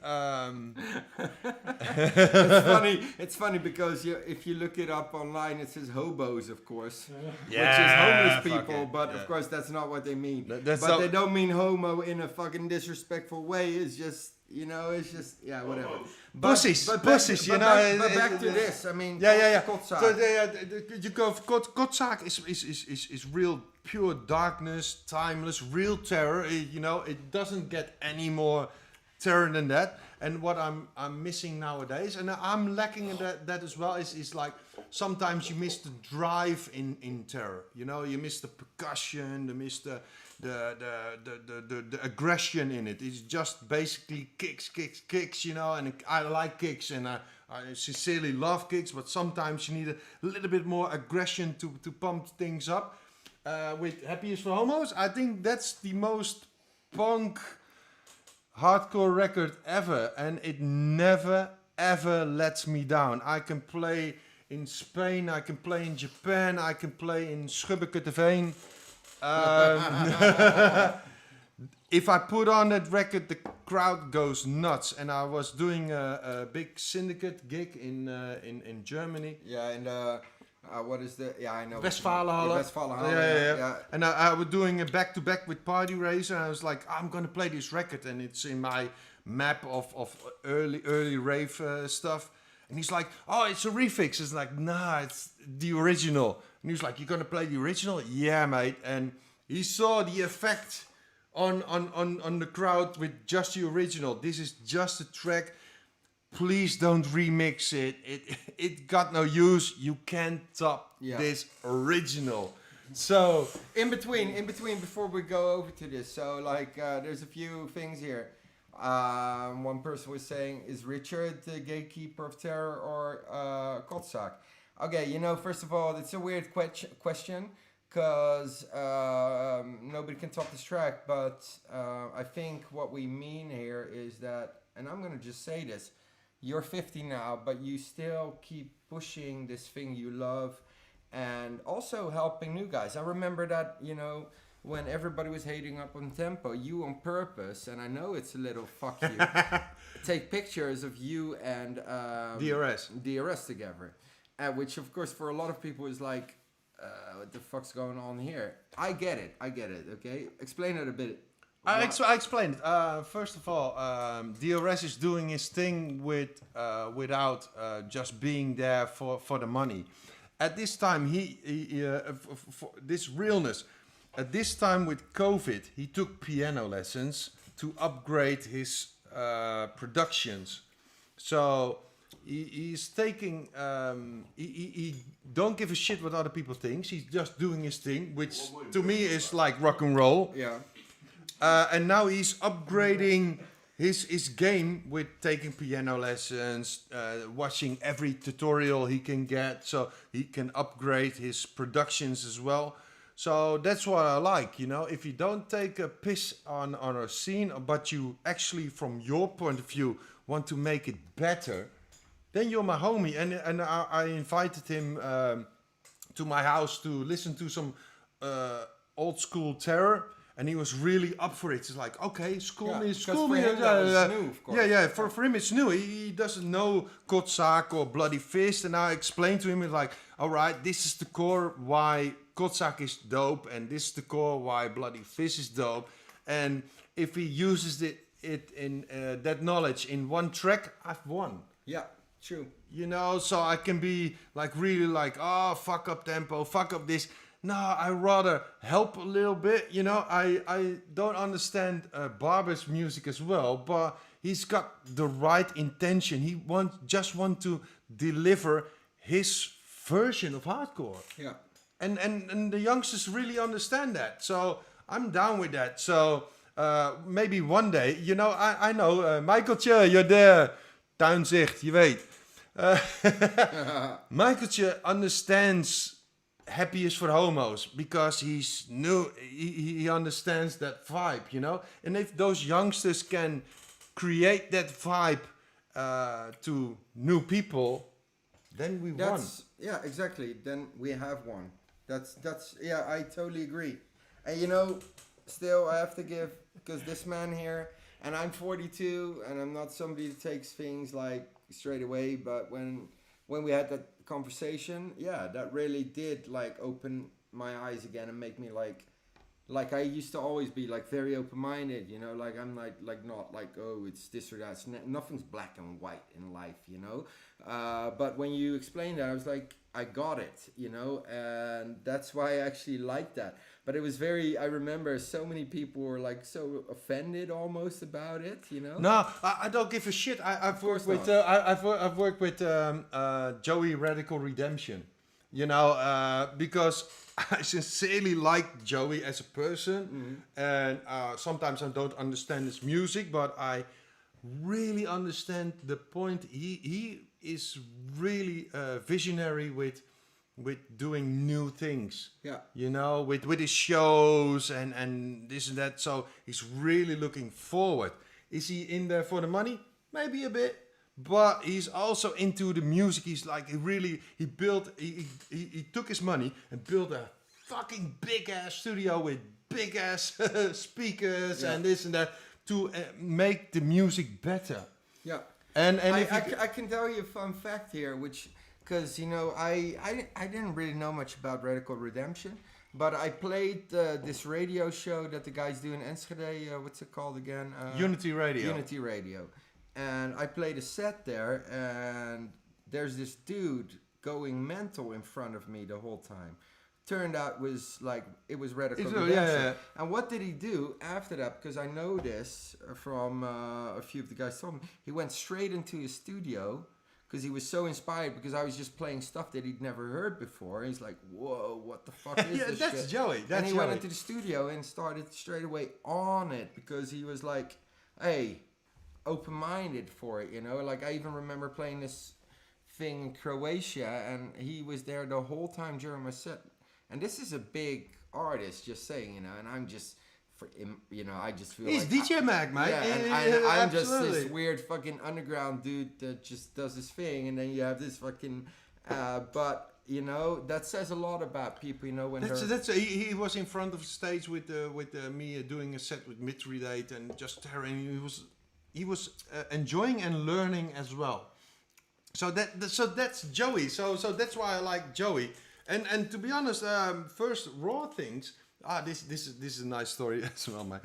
A: It's funny because if you look it up online, it says hobos, of course, which is
C: Yeah,
A: homeless
C: fuck
A: people.
C: it,
A: But
C: yeah.
A: of course, that's not what they mean.
C: That's
A: but
C: so-
A: they don't mean homo in a fucking disrespectful way. It's just, it's just, whatever.
C: Pussies,
A: back,
C: pussies,
A: but back to this. I mean, Kotzak.
C: So, you go for Kotzak is real pure darkness, timeless, real terror. It doesn't get any more terror than that. And what I'm missing nowadays, and I'm lacking in that as well, is like sometimes you miss the drive in terror. You miss the percussion, you miss the aggression in it. It's just basically kicks, and I like kicks, and I sincerely love kicks, but sometimes you need a little bit more aggression to pump things up. With Happy is for Homos, I think that's the most punk hardcore record ever, and it never ever lets me down. I can play in Spain, I can play in Japan, I can play in Schubbeketeveen. If I put on that record, the crowd goes nuts. And I was doing a big syndicate gig in Germany.
A: Yeah, and what is the? Yeah, I know.
C: Westfalenhalle.
A: Westfalenhalle.
C: Yeah. And I was doing a back-to-back with Party Racer. And I was like, I'm gonna play this record, and it's in my map of early rave stuff. And he's like, oh, it's a refix. It's like, nah, it's the original. And he was like, you're gonna play the original? Yeah, mate. And he saw the effect on the crowd with just the original. This is just a track. Please don't remix it. It got no use. You can't top this original. So
A: in between, before we go over to this, so like there's a few things here. One person was saying, is Richard the gatekeeper of terror or Kotzak? Okay, first of all, it's a weird question because nobody can top this track, but I think what we mean here is that, and I'm going to just say this, you're 50 now, but you still keep pushing this thing you love and also helping new guys. I remember that, when everybody was hating up on Tempo, you on purpose, and I know it's a little fuck you, take pictures of you and DRS together. Which, of course, for a lot of people is like, what the fuck's going on here? I get it, okay? Explain it a bit.
C: I explained it. First of all, DRS is doing his thing without just being there for the money. At this time, for this realness, at this time with COVID, he took piano lessons to upgrade his productions. So he's taking, he don't give a shit what other people think. He's just doing his thing, which to me is like rock and roll.
A: Yeah.
C: And now he's upgrading his game with taking piano lessons, watching every tutorial he can get, so he can upgrade his productions as well. So that's what I like, if you don't take a piss on a scene, but you actually, from your point of view, want to make it better, then you're my homie. And I invited him to my house to listen to some old school terror. And he was really up for it. It's like, okay, school me.
A: For him, that was new, of course.
C: Yeah. For him, it's new. He doesn't know Kotzak or Bloody Fist. And I explained to him, like, all right, this is the core why Kotzak is dope. And this is the core why Bloody Fist is dope. And if he uses it in that knowledge in one track, I've won.
A: Yeah, true.
C: So I can be like, really like, oh, fuck up tempo, fuck up this. No, I rather help a little bit. I don't understand Barber's music as well, but he's got the right intention. He just want to deliver his version of hardcore.
A: Yeah.
C: And the youngsters really understand that. So I'm down with that. So maybe one day, I know, Michaeltje, you're there. Tuinzicht, je weet. Michaeltje understands Happy is for Homos because he's new. He understands that vibe, you know. And if those youngsters can create that vibe to new people, then we won.
A: Yeah, exactly. Then we have won. That's yeah, I totally agree. And you know, still I have to give, because this man here, and I'm 42, and I'm not somebody that takes things like straight away, but when we had that conversation, yeah, that really did like open my eyes again and make me like I used to always be like very open-minded, you know, like I'm like not like, oh, it's this or that. Nothing's black and white in life, you know. But when you explained that, I was like, I got it, you know, and that's why I actually liked that. But it was I remember so many people were like so offended almost about it, you know.
C: No, I don't give a shit. I've worked with I've worked with Joey Radical Redemption, you know, because I sincerely like Joey as a person, and sometimes I don't understand his music, but I really understand the point. He is really visionary with doing new things. Yeah. You know, with his shows and this and that. So he's really looking forward. Is he in there for the money? Maybe a bit. But he's also into the music. He's like, he took his money and built a fucking big ass studio with big ass speakers and this and that to make the music better. Yeah. And
A: I can tell you a fun fact here, which, because, you know, I didn't really know much about Radical Redemption, but I played this radio show that the guys do in Enschede, what's it called again?
C: Unity Radio.
A: Unity Radio. And I played a set there, and there's this dude going mental in front of me the whole time. Turned out it was Radical Redemption. Yeah. And what did he do after that? Because I know this from a few of the guys told me. He went straight into his studio because he was so inspired, because I was just playing stuff that he'd never heard before. He's like, whoa, what the fuck is this
C: that's
A: shit?
C: Joey.
A: And he went into the studio and started straight away on it, because he was like, hey, open-minded for it, you know? Like, I even remember playing this thing in Croatia, and he was there the whole time during my set. And this is a big artist, just saying, you know, and I'm just, you know, I just feel
C: he's
A: like...
C: DJ Mag, mate.
A: Yeah, and I'm just this weird fucking underground dude that just does his thing, and then you have this fucking... but, you know, that says a lot about people, you know, when
C: he was in front of the stage with me doing a set with Mithridate and just tearing. He was enjoying and learning as well. So that's Joey. So that's why I like Joey. And to be honest, first Raw things. This is a nice story as well, mate.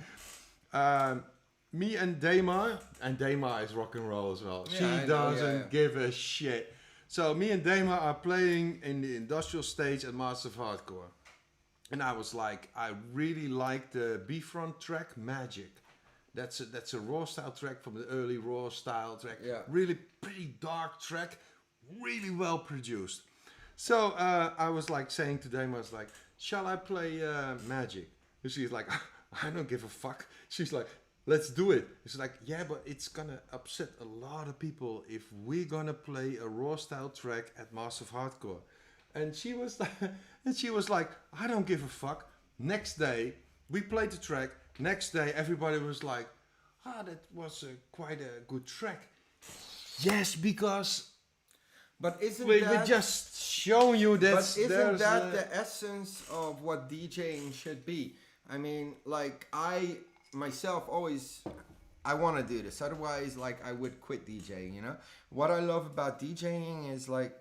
C: Me and Dama is rock and roll as well.
A: Yeah,
C: She doesn't give a shit. So me and Dama are playing in the industrial stage at Master of Hardcore, and I was like, I really like the B-front track Magic. That's a raw style track from the early raw style track. Yeah. Really pretty dark track, really well produced. So I was like saying to Dama, I was like, shall I play Magic? And she's like, I don't give a fuck. She's like, let's do it. She's like, yeah, but it's gonna upset a lot of people if we're gonna play a raw style track at Master of Hardcore. And she was like, I don't give a fuck. Next day, we played the track. Next day, everybody was like, that was quite a good track. Yes, because...
A: But
C: we just showing you that.
A: But isn't that the essence of what DJing should be? I mean, like, I myself I want to do this. Otherwise, like, I would quit DJing, you know? What I love about DJing is, like,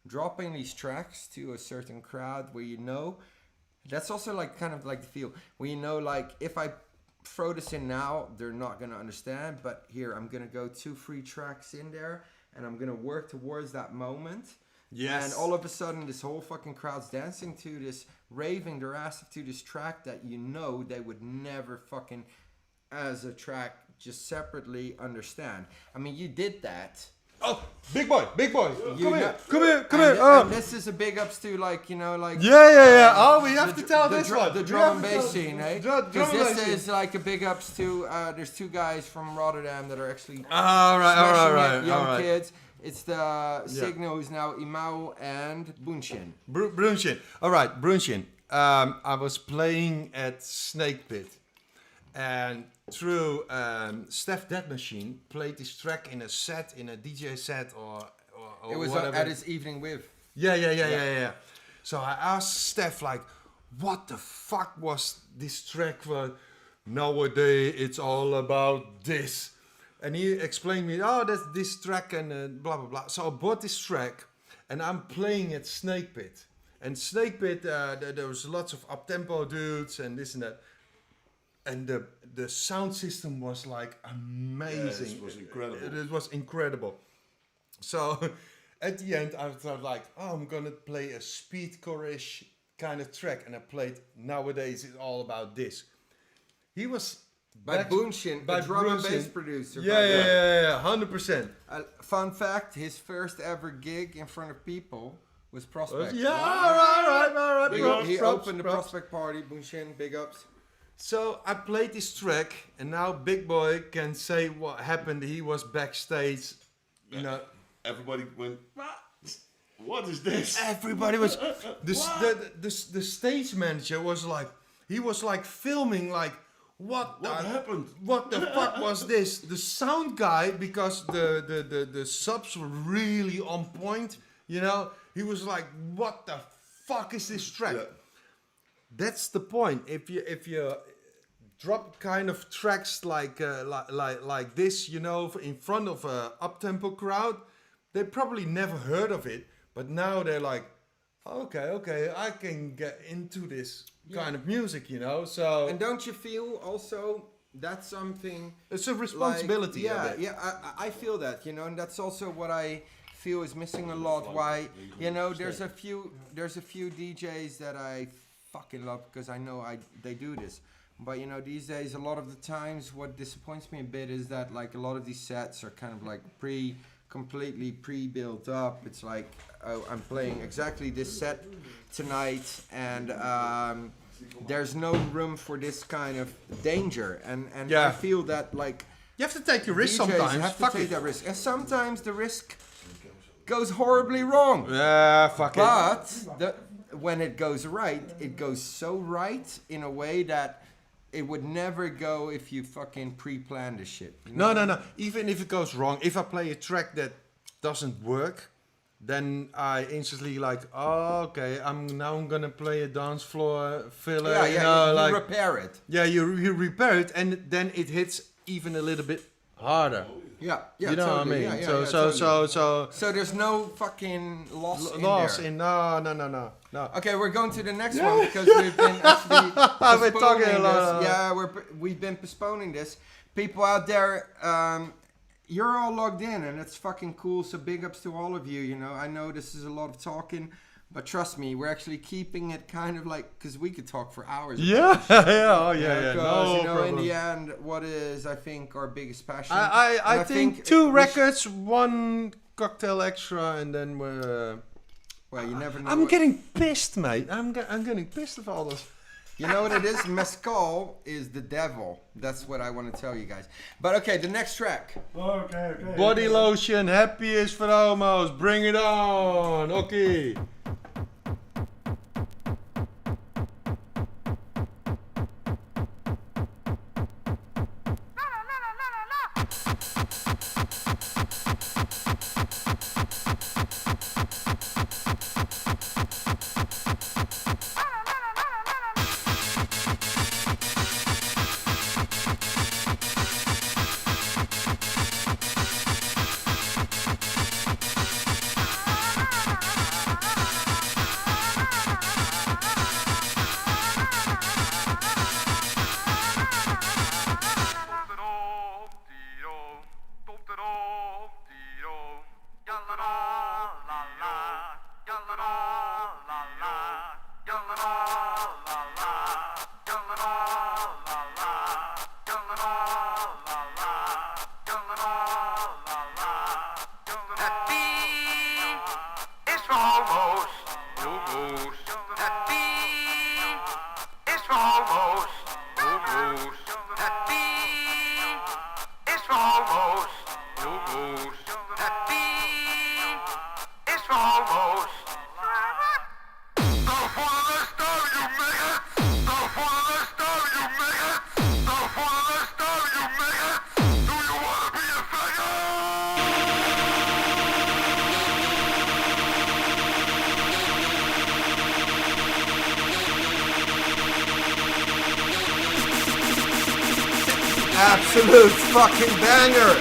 A: dropping these tracks to a certain crowd where you know... That's also, like, kind of like the feel. Where you know, like, if I throw this in now, they're not going to understand. But here, I'm going to go 2-3 tracks in there. And I'm going to work towards that moment. Yes. And all of a sudden, this whole fucking crowd's dancing to this, raving their ass off to this track that you know they would never fucking, as a track, just separately understand. I mean, you did that.
C: Oh, big boy. Come here.
A: And this is a big ups to, like, you know, like...
C: Yeah. Oh, we have to tell this one.
A: The drum and bass scene, eh? Because this is like a big ups to... there's 2 guys from Rotterdam that are actually...
C: All right.
A: Young kids. It's the Signal who's now Imao and Bunshin.
C: Brunshin. All right, Brunshin. I was playing at Snake Pit, and through Steph Dead Machine played this track in a DJ set or
A: it was
C: whatever.
A: at his evening with.
C: Yeah. So I asked Steph, like, what the fuck was this track for? Nowadays it's all about this. And he explained me, oh, that's this track and blah, blah, blah. So I bought this track and I'm playing at Snake Pit. And Snake Pit, there was lots of Uptempo dudes and this and that. And the sound system was like amazing.
I: Yeah, it was incredible.
C: It was incredible. So at the end, I thought like, oh, I'm going to play a speedcore-ish kind of track. And I played Nowadays It's All About This. He was...
A: By Bunshin, a drum and bass producer.
C: Yeah, 100%.
A: Fun fact, his first ever gig in front of people was Prospect.
C: Yeah, all right.
A: He opened the Prospect party, Bunshin, big ups.
C: So I played this track, and now Big Boy can say what happened. He was backstage, you know.
I: Everybody went, what is this?
C: Everybody was... The stage manager was like, he was like filming like, What
I: happened?
C: What the fuck was this? The sound guy, because the subs were really on point, you know, he was like, what the fuck is this track? Yeah. That's the point. If you drop kind of tracks like this, you know, in front of a uptempo crowd, they probably never heard of it, but now they're like, okay, I can get into this kind of music, you know. So
A: and don't you feel also that's something?
C: It's a responsibility.
A: Like, I feel that, you know, and that's also what I feel is missing a lot. Why, you know, there's a few DJs that I fucking love because I know they do this, but you know, these days a lot of the times what disappoints me a bit is that like a lot of these sets are kind of like completely pre-built up. It's like, oh, I'm playing exactly this set tonight, and there's no room for this kind of danger. And I feel that like
C: you have to take your risk
A: DJs
C: sometimes.
A: have to take that risk, and sometimes the risk goes horribly wrong.
C: Yeah, fuck it.
A: But when it goes right, it goes so right in a way that it would never go if you fucking pre-planned this shit. You know?
C: No. Even if it goes wrong, if I play a track that doesn't work, then I instantly like, oh, okay, I'm gonna play a dance floor filler.
A: Yeah,
C: you know,
A: you
C: like,
A: repair it.
C: Yeah, you repair it, and then it hits even a little bit harder.
A: Yeah,
C: you know
A: totally.
C: what I mean.
A: So there's no fucking loss in there. No. Okay, we're going to the next one because we've been actually
C: we're talking a lot.
A: We've been postponing this. People out there, you're all logged in, and it's fucking cool. So big ups to all of you. You know, I know this is a lot of talking, but trust me, we're actually keeping it kind of like, because we could talk for hours.
C: Yeah.
A: Because,
C: No
A: you know,
C: problem.
A: in the end, what is, I think, our biggest passion?
C: I think 2 records, 1 cocktail extra, and then we're...
A: Well, you never know.
C: I'm getting pissed, mate. I'm getting pissed of all this.
A: You know what it is? Mezcal is the devil. That's what I want to tell you guys. But okay, the next track.
D: Okay.
C: Body lotion, happiest for homos. Bring it on. Okay.
A: Absolute fucking banger.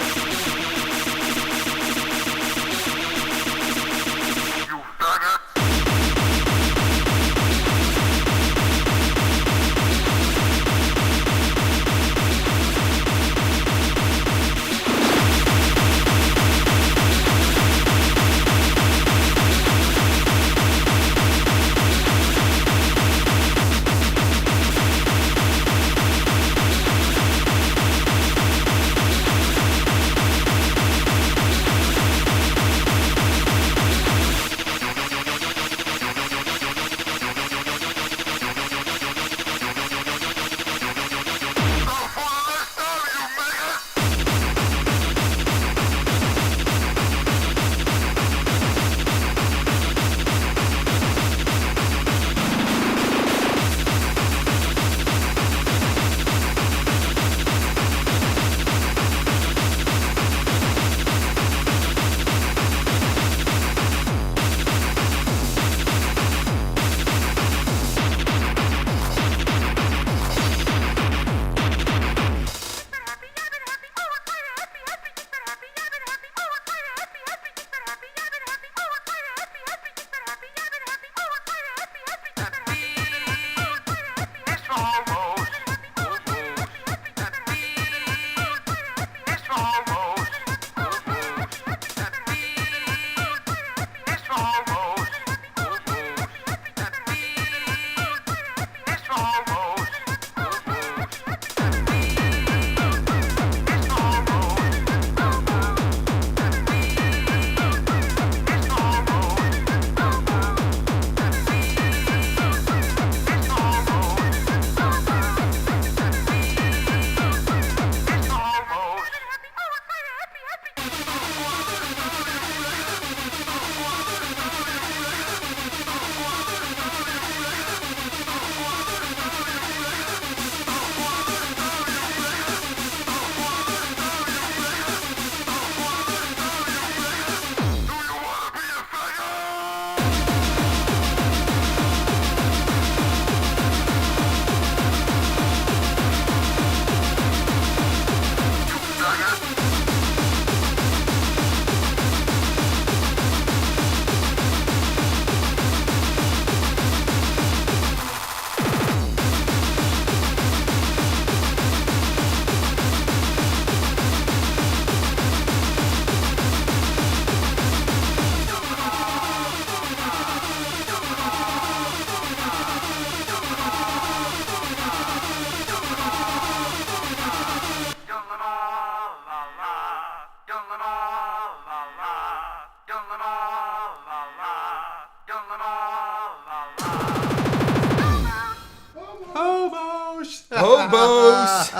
A: Hobos!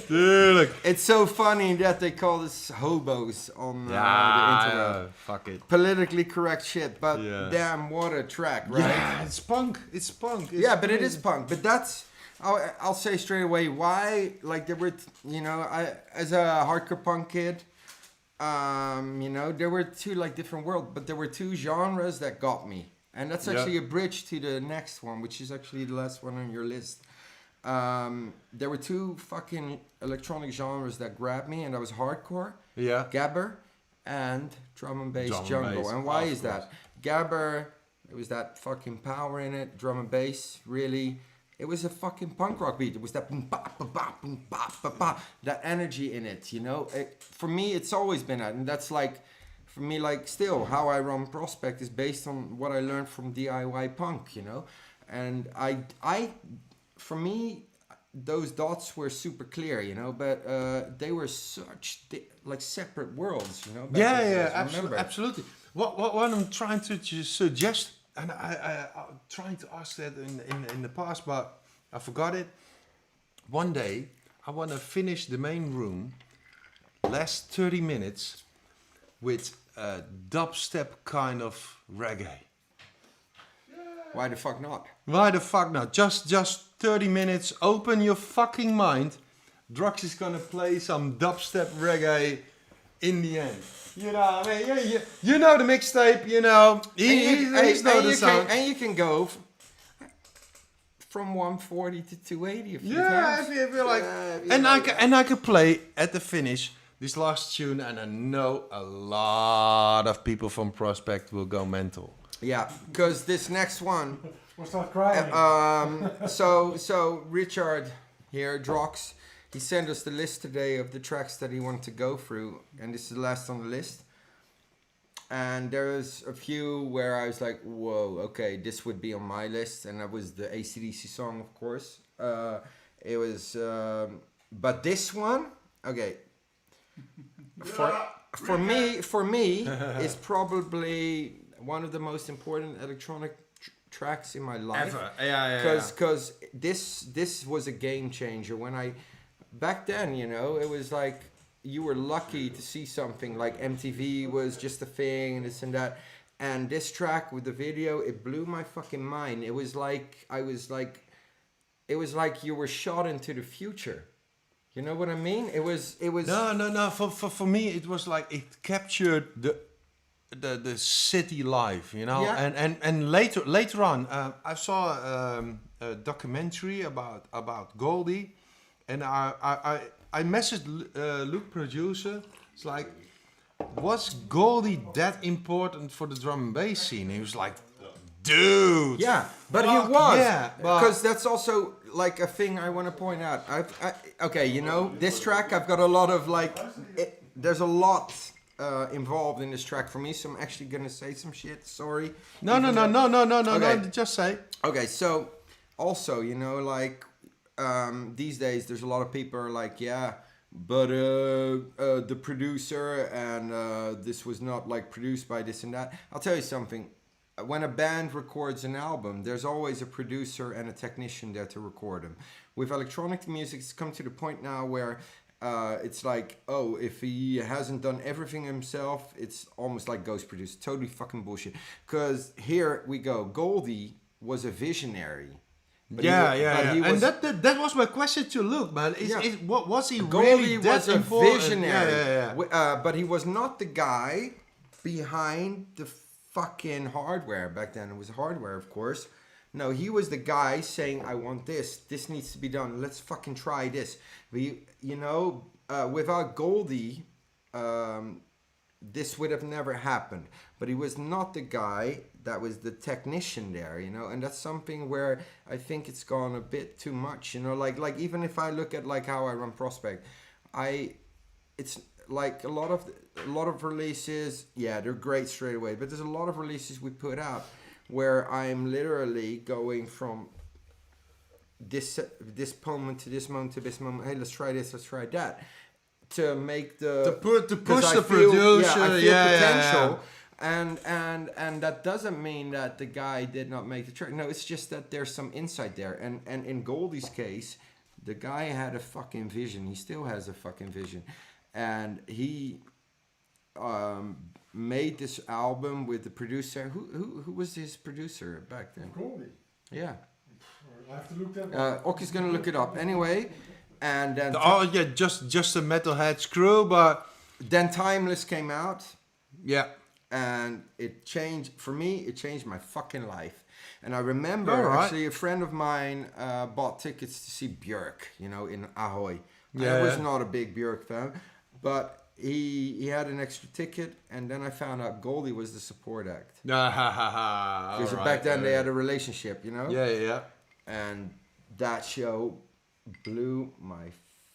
M: Tuurlijk.
A: It's so funny that they call us hobos on the internet.
M: Fuck it.
A: Politically correct shit, but damn, what a track, right?
M: Yeah, it's punk. It's punk. It's
A: yeah, but it is punk. But that's, I'll say straight away why, like there were, I as a hardcore punk kid, there were two like different worlds, but there were two genres that got me. And that's actually a bridge to the next one, which is actually the last one on your list. There were two fucking electronic genres that grabbed me, and that was hardcore, gabber, and drum and bass jungle. And why is that? Gabber, it was that fucking power in it. Drum and bass, really, it was a fucking punk rock beat. It was that boom, ba, ba, ba, boom, ba, ba, ba, that energy in it. For me, it's always been that, and that's like. For me, like, still, how I run Prospect is based on what I learned from DIY punk, And for me, those dots were super clear, but they were such, separate worlds,
M: Absolutely. What I'm trying to suggest, and I'm trying to ask that in the past, but I forgot it. One day, I want to finish the main room, last 30 minutes, with a dubstep kind of reggae.
A: Why the fuck not?
M: Why the fuck not? Just 30 minutes, open your fucking mind. DROKZ is gonna play some dubstep reggae in the end. You know what I mean? You know the mixtape, he knows the sound.
A: And you can go from 140 to 280 a few
M: Yeah,
A: times.
M: if you like,
A: if you
M: and
A: like-
M: I could play at the finish this last tune, and I know a lot of people from Prospect will go mental.
A: Yeah, because this next one.
D: We'll start crying.
A: So Richard here, DROKZ, he sent us the list today of the tracks that he wanted to go through, and this is the last on the list. And there's a few where I was like, whoa, okay, this would be on my list, and that was the AC/DC song, of course. It was, but this one, okay. For me, it's probably one of the most important electronic tracks in my life.
M: Ever. Yeah.
A: Because this was a game changer. When back then, you know, it was like you were lucky to see something like MTV was just a thing and this and that. And this track with the video, it blew my fucking mind. It was like you were shot into the future. You know what I mean? It was.
M: No. For me, it was like it captured the city life, you know.
A: Yeah.
M: And later on, I saw a documentary about Goldie, and I messaged Luke, producer. It's like, was Goldie that important for the drum and bass scene? He was like, dude.
A: Yeah, but
M: fuck
A: he was.
M: yeah,
A: Because that's also like a thing I want to point out. Okay, you know, this track, I've got a lot of like, there's a lot involved in this track for me, so I'm actually going to say some shit. Sorry.
M: No, just say.
A: Okay, so also, you know, like these days there's a lot of people are like, yeah, but the producer and this was not like produced by this and that. I'll tell you something. When a band records an album, there's always a producer and a technician there to record them. With electronic music, it's come to the point now where it's like, oh, if he hasn't done everything himself, it's almost like ghost produced. Totally fucking bullshit. Because here we go. Goldie was a visionary. But
M: And that was my question to Luke, man. What was he
A: Goldie
M: really that
A: was a
M: important?
A: visionary. But he was not the guy behind the fucking hardware. Back then it was hardware, of course. No, he was the guy saying, I want this. This needs to be done. Let's fucking try this. But you know, without Goldie, this would have never happened. But he was not the guy that was the technician there, you know. And that's something where I think it's gone a bit too much, you know. Like even if I look at like how I run Prospect, it's like a lot of releases, yeah, they're great straight away. But there's a lot of releases we put out where I'm literally going from this moment to this moment to this moment. Hey, let's try this, let's try that, to make
M: to push the producer.
A: I feel potential. And that doesn't mean that the guy did not make the track. No, it's just that there's some insight there. And in Goldie's case, the guy had a fucking vision. He still has a fucking vision. And he made this album with the producer. Who was his producer back then?
D: Goldie.
A: Yeah.
D: I have to look that up.
A: Oki's gonna look it up anyway. And then
M: just a metalhead crew, but
A: then Timeless came out.
M: Yeah.
A: And it changed, for me, it changed my fucking life. And I remember actually a friend of mine bought tickets to see Björk, you know, in Ahoy. I was not a big Björk fan, but he had an extra ticket, and then I found out Goldie was the support act. Because back then they had a relationship, you know?
M: Yeah.
A: And that show blew my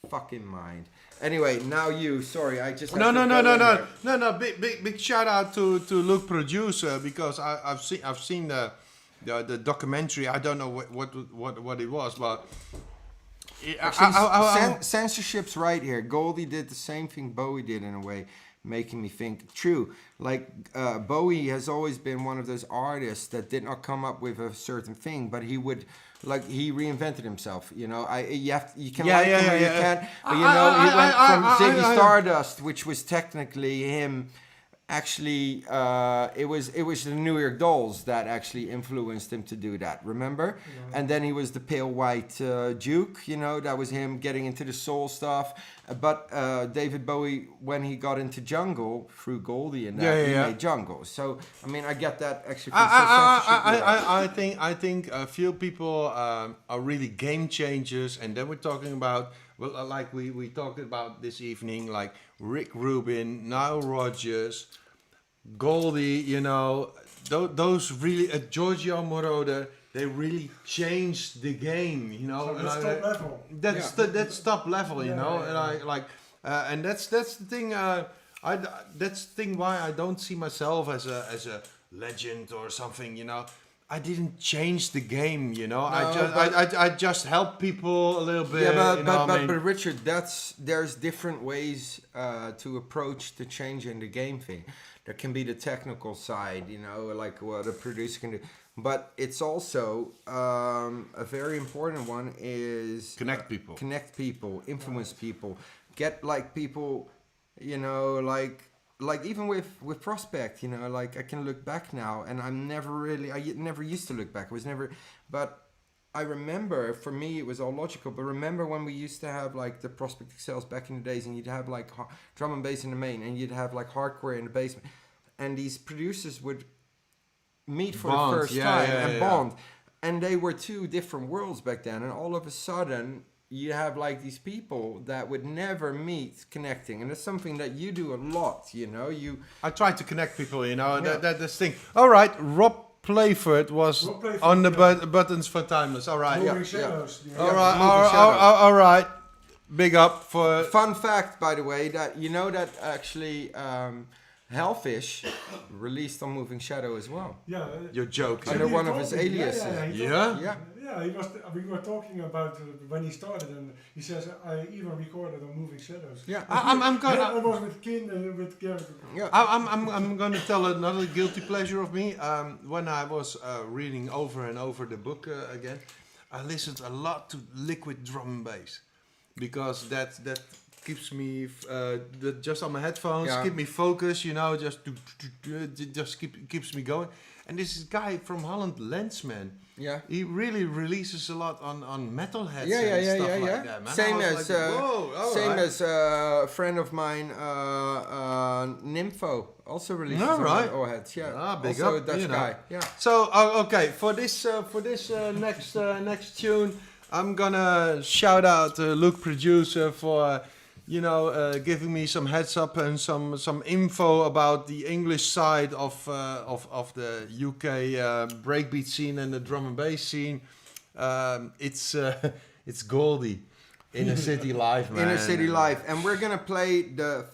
A: fucking mind. Anyway, now you. Sorry, I just
M: no. Big shout out to Luke, producer, because I've seen the documentary. I don't know what it was, but
A: censorship's right here. Goldie did the same thing Bowie did in a way, making me think. True, like Bowie has always been one of those artists that did not come up with a certain thing, but he would. Like he reinvented himself, you know. You can like him or you can't. But you know, he went from Ziggy Stardust, which was technically him actually it was the New York Dolls that actually influenced him to do that. Remember? And then he was the Pale White Duke. You know, that was him getting into the soul stuff. But David Bowie, when he got into jungle through Goldie and that, he made jungle. So I mean, I get that actually.
M: I think a few people are really game changers, and then we're talking about, well, like we talked about this evening, like Rick Rubin, Nile Rodgers, Goldie, you know, those really, Giorgio Moroder, they really changed the game, you know.
D: So that's top level.
M: That's top level, you know. And that's the thing. That's the thing why I don't see myself as a legend or something, you know. I didn't change the game, you know. I just help people a little bit.
A: Yeah,
M: you know
A: but Richard, there's different ways to approach the change in the game thing. There can be the technical side, you know, like what a producer can do. But it's also a very important one is
M: connect people,
A: influence people, get like people, you know, like even with Prospect, you know, like I can look back now, and I never used to look back. But I remember, for me, it was all logical. But remember when we used to have like the Prospect Excels back in the days, and you'd have like drum and bass in the main, and you'd have like hardcore in the basement, and these producers would meet for the first time and bond, and they were two different worlds back then, and all of a sudden you have like these people that would never meet connecting, and it's something that you do a lot, you know.
M: I try to connect people, you know. That's thing. All right, Rob Playford was on the buttons for Timeless. All right,
D: Moving Shadows.
M: All right. Big up for.
A: Fun fact, by the way, that you know that actually Hellfish released on Moving Shadow as well.
D: Yeah.
M: You're joking.
A: Under one of his aliases.
D: Yeah, we were talking about when he started, and he says, I even recorded on Moving Shadows.
A: Yeah.
M: I'm gonna.
D: I was with Kin and with Gary.
A: Yeah.
M: I'm gonna tell another guilty pleasure of me. When I was reading over and over the book again, I listened a lot to liquid drum and bass, because that keeps me just on my headphones, keep me focused, you know, just keeps me going. And this guy from Holland, Lensman, he really releases a lot on metalheads and stuff like that, man.
A: Same as a friend of mine, Nympho, also releases on metalheads.
M: Big
A: also
M: up,
A: a Dutch guy. Yeah.
M: So okay, for this next tune, I'm gonna shout out Luke Producer for giving me some heads up and some info about the English side of the UK breakbeat scene and the drum and bass scene. It's Goldie, Inner City Live, man.
A: Inner City Live, and we're gonna play the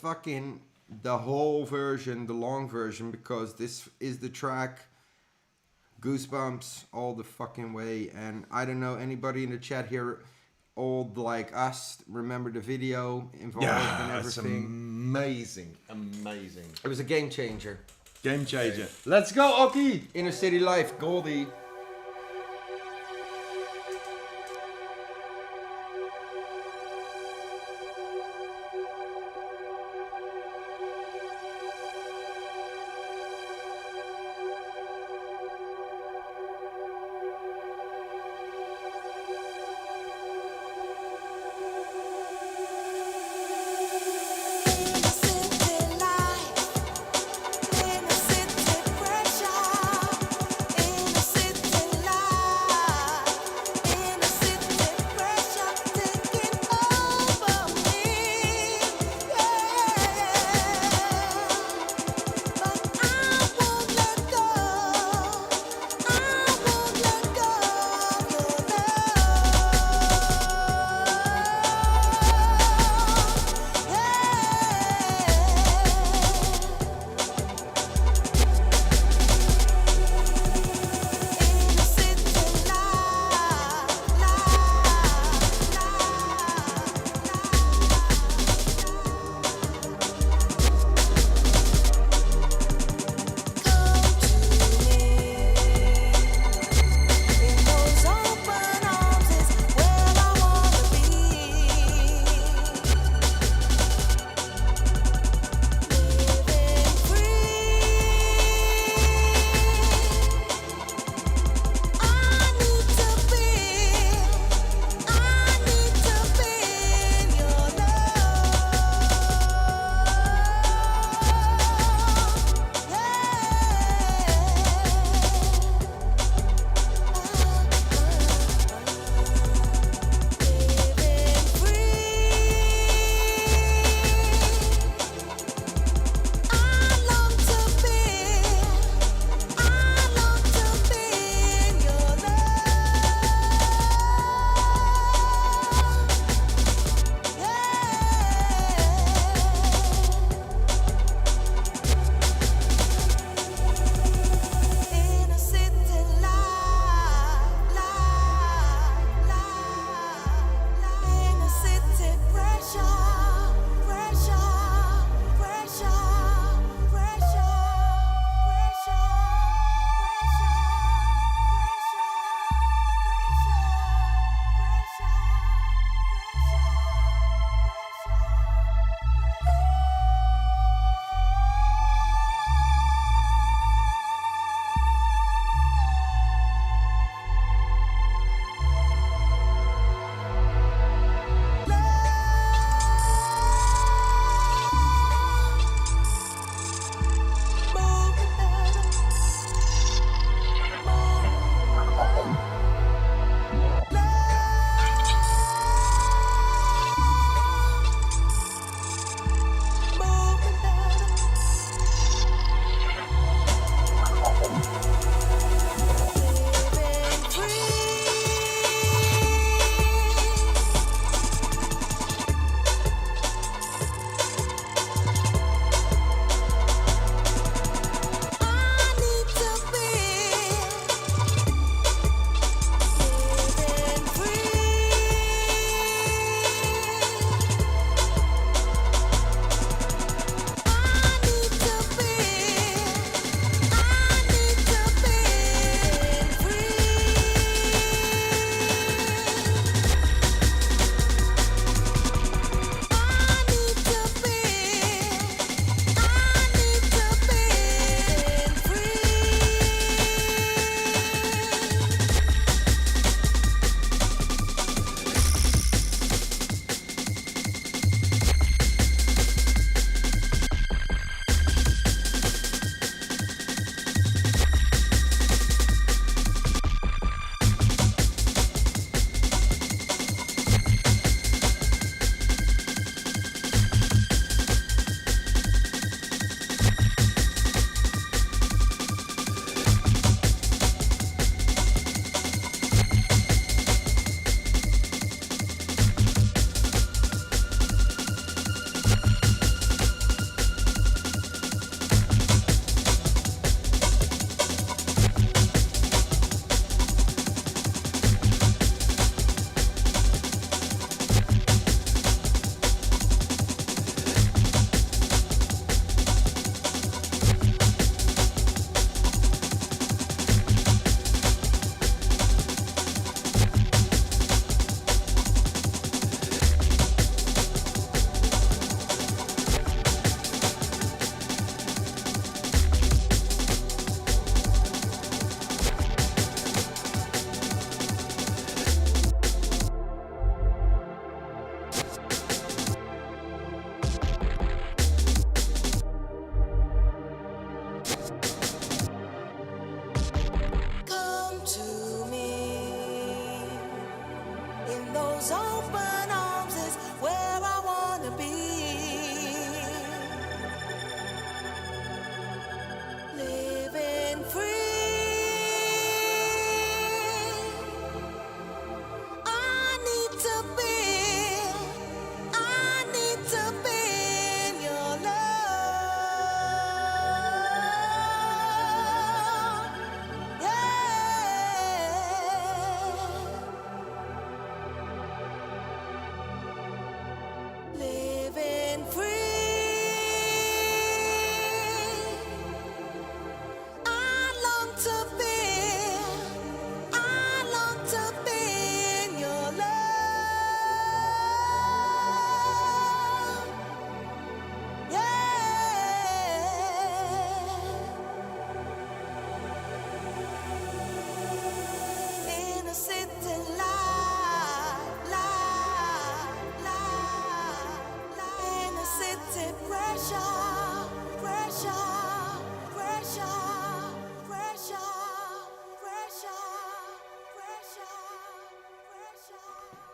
A: whole version, the long version, because this is the track. Goosebumps all the fucking way, and I don't know anybody in the chat here. Old like us, remember the video involved and everything.
M: Amazing.
A: It was a game changer.
M: Let's go, Oki.
A: Inner City Life, Goldie.
K: City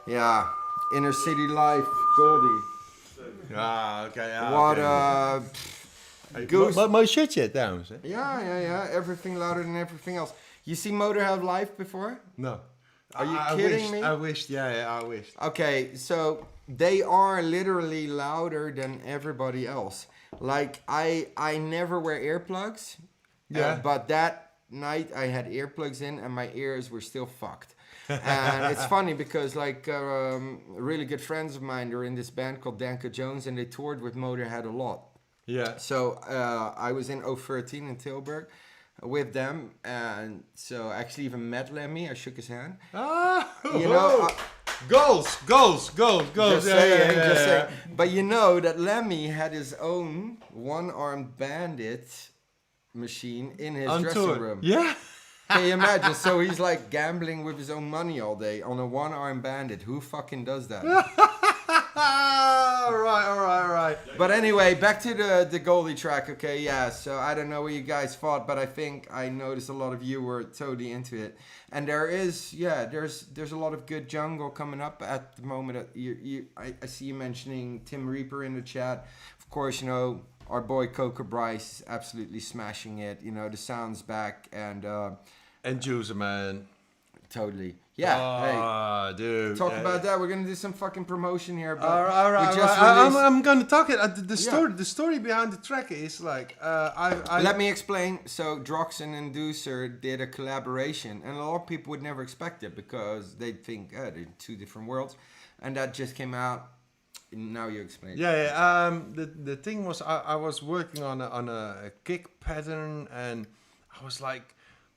A: Yeah, Inner City Life, Goldie.
M: Ah, okay.
A: What Goose.
M: But my shit yet down.
A: Yeah. Everything louder than everything else. You see Motorhead live before?
M: No.
A: Are you kidding
M: wished,
A: me?
M: I wished, I wished.
A: Okay, so they are literally louder than everybody else. Like I never wear earplugs.
M: Yeah.
A: But that night I had earplugs in and my ears were still fucked. And it's funny because like really good friends of mine are in this band called Danko Jones and they toured with Motorhead a lot.
M: Yeah.
A: So I was in 013 in Tilburg with them, and so I actually even met Lemmy. I shook his hand. You know,
M: goals.
A: Just saying. But you know that Lemmy had his own one-armed bandit machine in his dressing room.
M: Yeah.
A: Can you imagine? So he's like gambling with his own money all day on a one-armed bandit. Who fucking does that?
M: All right.
A: But anyway, back to the Goldie track, okay? Yeah, so I don't know what you guys thought, but I think I noticed a lot of you were totally into it. And there's a lot of good jungle coming up at the moment. I see you mentioning Tim Reaper in the chat. Of course, you know, our boy Coca Bryce is absolutely smashing it. You know, the sound's back and
M: Juicer, man.
A: Totally. Yeah.
M: Oh, dude.
A: Talk about that. We're gonna do some fucking promotion here. But
M: all right. I'm gonna talk it. The story behind the track is like
A: Let me explain. So DROKZ and Inducer did a collaboration, and a lot of people would never expect it because they'd think they're two different worlds, and that just came out. Now you explain.
M: Yeah. The thing was I was working on a kick pattern, and I was like,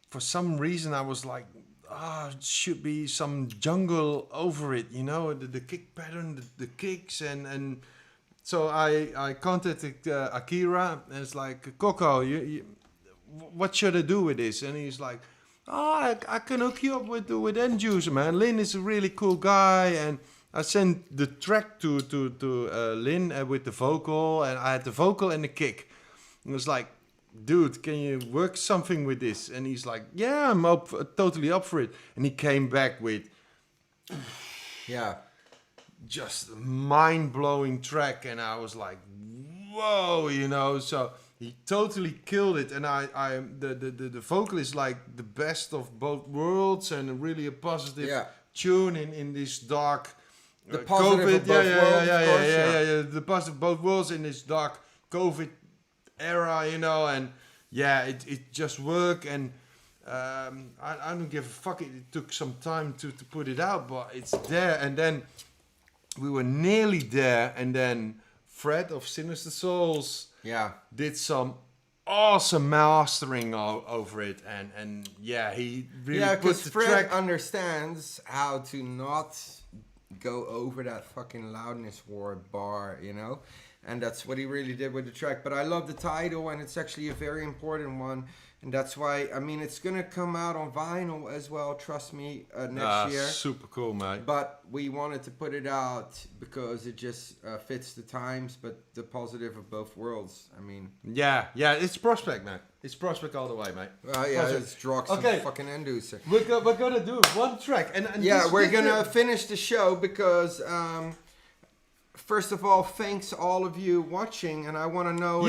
M: for some reason I was like, should be some jungle over it, you know, the kick pattern, the kicks, and so I contacted Akira, and it's like, Coco, you what should I do with this? And he's like, I can hook you up with End User, man. Lynn is a really cool guy, and I sent the track to Lynn with the vocal, and I had the vocal and the kick. And it was like, dude, can you work something with this? And he's like, yeah, I'm totally up for it. And he came back with just a mind-blowing track, and I was like, whoa, you know. So he totally killed it, and the vocal is like the best of both worlds, and really a positive tune in this dark
A: the positive
M: COVID,
A: of both worlds,
M: the positive of both worlds in this dark COVID era, you know, and it just worked, and I don't give a fuck. It took some time to put it out, but it's there. And then we were nearly there, and then Fred of Sinister Souls did some awesome mastering over it, and he really put the
A: Fred
M: track.
A: understands how to not go over that fucking loudness war bar, you know. And that's what he really did with the track. But I love the title, and it's actually a very important one. And that's why, I mean, it's going to come out on vinyl as well, trust me, next year.
M: Super cool, mate.
A: But we wanted to put it out because it just fits the times, but the positive of both worlds. I mean...
M: Yeah, it's Prospect, man. It's Prospect all the way, mate.
A: It's DROKZ and fucking Inducer.
M: We're going to do one track. And
A: we're going to finish the show because... first of all, thanks all of you watching, and I want to know...